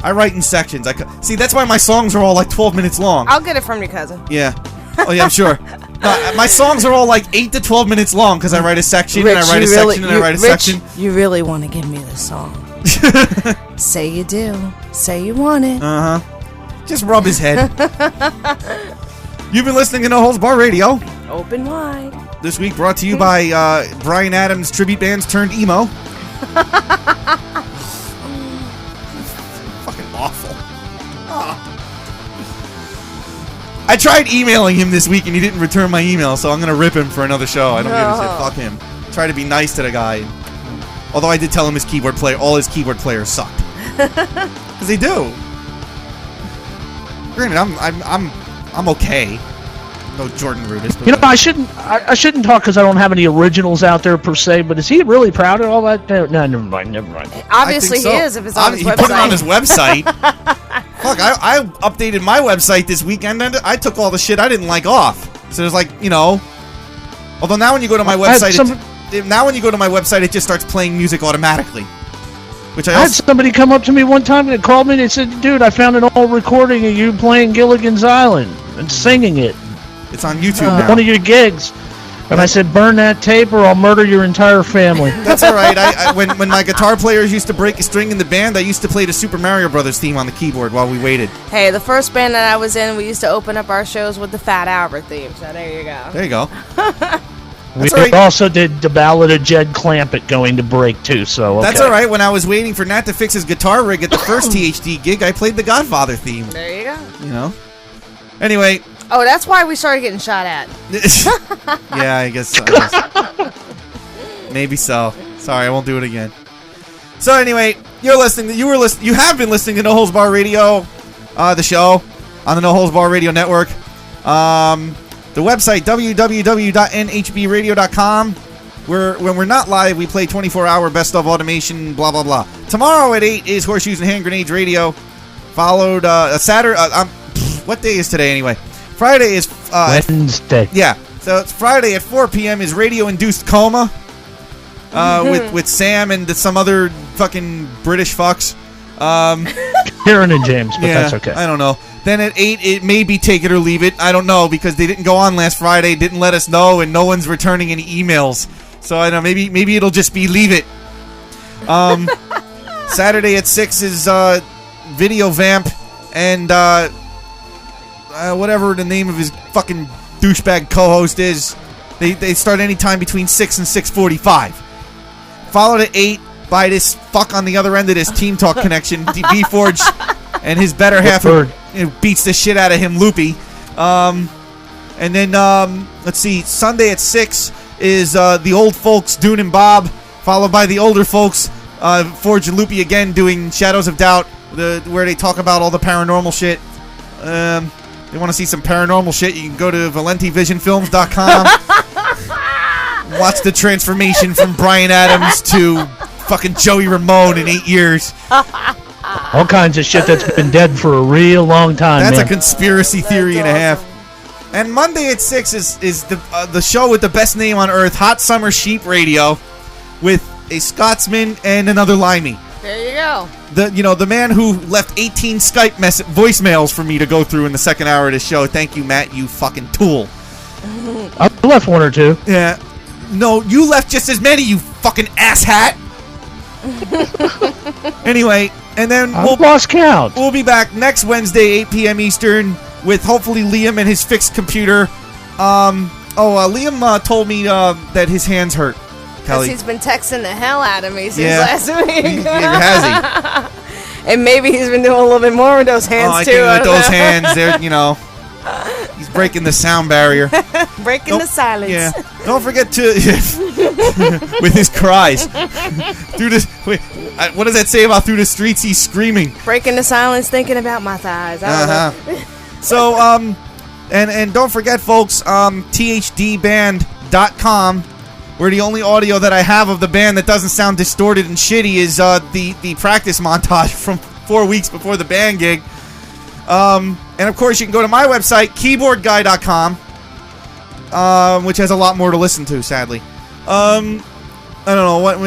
I write in sections. See, that's why my songs are all like 12 minutes long. I'll get it from your cousin. Yeah. Oh, yeah, I'm sure. My songs are all like 8 to 12 minutes long because I write a section, and I write a section, and I write a section. You really want to give me the song. Say you do. Say you want it. Uh-huh. Just rub his head. You've been listening to No Holds Bar Radio. Open wide. This week brought to you by Bryan Adams Tribute Bands turned emo. Fucking awful. I tried emailing him this week and he didn't return my email, so I'm going to rip him for another show. I don't give a shit. Fuck him. Try to be nice to the guy. Although I did tell him all his keyboard players sucked. Because they do. Granted, I'm okay. No Jordan Rudess. You know, I shouldn't talk because I don't have any originals out there per se. But is he really proud of all that? No, never mind. Obviously, he is if it's on his website. He put it on his website. Fuck, I updated my website this weekend and I took all the shit I didn't like off. So there's like, you know. Although now when you go to my website, it just starts playing music automatically. Which I had somebody come up to me one time and they called me and they said, "Dude, I found an old recording of you playing Gilligan's Island and singing it. It's on YouTube now. One of your gigs." And I said, "Burn that tape or I'll murder your entire family." That's all right. When my guitar players used to break a string in the band, I used to play the Super Mario Brothers theme on the keyboard while we waited. Hey, the first band that I was in, we used to open up our shows with the Fat Albert theme. So there you go. There you go. We also did the Ballad of Jed Clampett going to break too. So okay. That's all right. When I was waiting for Nat to fix his guitar rig at the first THD gig, I played the Godfather theme. There you go. You know. Anyway. Oh, that's why we started getting shot at. Yeah, I guess. Maybe so. Sorry, I won't do it again. So anyway, you have been listening to No Holds Bar Radio, the show on the No Holds Bar Radio Network. The website www.nhbradio.com. When we're not live, we play 24-hour best of automation. Blah blah blah. Tomorrow at 8 is Horseshoes and Hand Grenades Radio. Followed Saturday. What day is today anyway? Friday is Wednesday. Yeah, so it's Friday at 4 p.m. is Radio-Induced Coma with Sam and some other fucking British fucks. Karen and James, but yeah, that's okay. I don't know. Then at 8, it may be Take It or Leave It. I don't know because they didn't go on last Friday, didn't let us know, and no one's returning any emails. So I don't know. Maybe it'll just be Leave It. Saturday at 6 is Video Vamp and whatever the name of his fucking douchebag co-host is. They start any time between 6 and 6:45. Followed at 8 by this fuck on the other end of this Team Talk connection, V-Forge, and his better half beats the shit out of him, Loopy. And then, let's see, Sunday at 6 is the old folks, Dune and Bob, followed by the older folks, Forge and Loopy again, doing Shadows of Doubt, where they talk about all the paranormal shit. If you want to see some paranormal shit, you can go to ValentiVisionFilms.com. Watch the transformation from Bryan Adams to fucking Joey Ramone in 8 years. All kinds of shit that's been dead for a real long time. That's man. a conspiracy theory and a half. And Monday at 6 is the show with the best name on earth, Hot Summer Sheep Radio, with a Scotsman and another Limey. There you go. the man who left 18 Skype voicemails for me to go through in the second hour of the show. Thank you, Matt. You fucking tool. I left one or two. Yeah. No, you left just as many. You fucking asshat. Anyway, and then we'll lost count. We'll be back next Wednesday, 8 p.m. Eastern, with hopefully Liam and his fixed computer. Liam told me that his hands hurt. Because he's been texting the hell out of me since last week. Has he? And maybe he's been doing a little bit more with those hands too. With those hands, they're he's breaking the sound barrier. Breaking the silence. Yeah. Don't forget to with his cries through this. Wait, what does that say about through the streets? He's screaming. Breaking the silence, thinking about my thighs. I don't know. So and don't forget, folks, thdband.com. Where the only audio that I have of the band that doesn't sound distorted and shitty is the practice montage from 4 weeks before the band gig. And of course, you can go to my website, keyboardguy.com, which has a lot more to listen to, sadly. I don't know what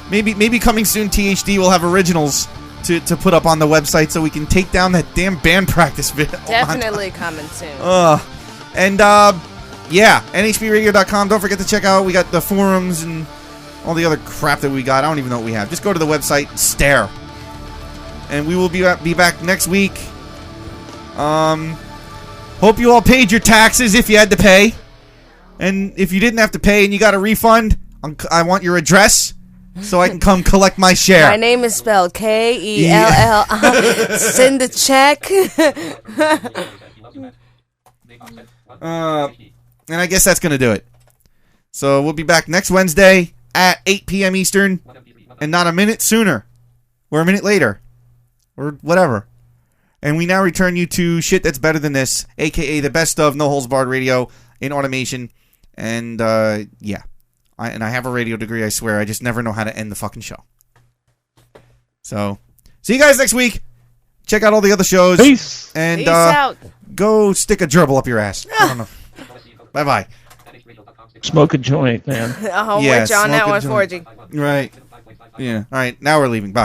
maybe coming soon. THD will have originals to put up on the website so we can take down that damn band practice video. Definitely coming soon. Yeah, nhbradio.com. Don't forget to check out. We got the forums and all the other crap that we got. I don't even know what we have. Just go to the website and stare. And we will be back next week. Hope you all paid your taxes if you had to pay. And if you didn't have to pay and you got a refund, I want your address so I can come collect my share. My name is spelled Kell. Send a check. And I guess that's going to do it. So we'll be back next Wednesday at 8 p.m. Eastern, and not a minute sooner, or a minute later, or whatever. And we now return you to Shit That's Better Than This, a.k.a. the best of No Holds Barred Radio in automation. And, yeah. I have a radio degree, I swear. I just never know how to end the fucking show. So, see you guys next week. Check out all the other shows. Peace. And, Peace out. Go stick a gerbil up your ass. I don't know. Bye-bye. Smoke a joint, man. I'm with you on that one, 4G. Right. Yeah. All right. Now we're leaving. Bye.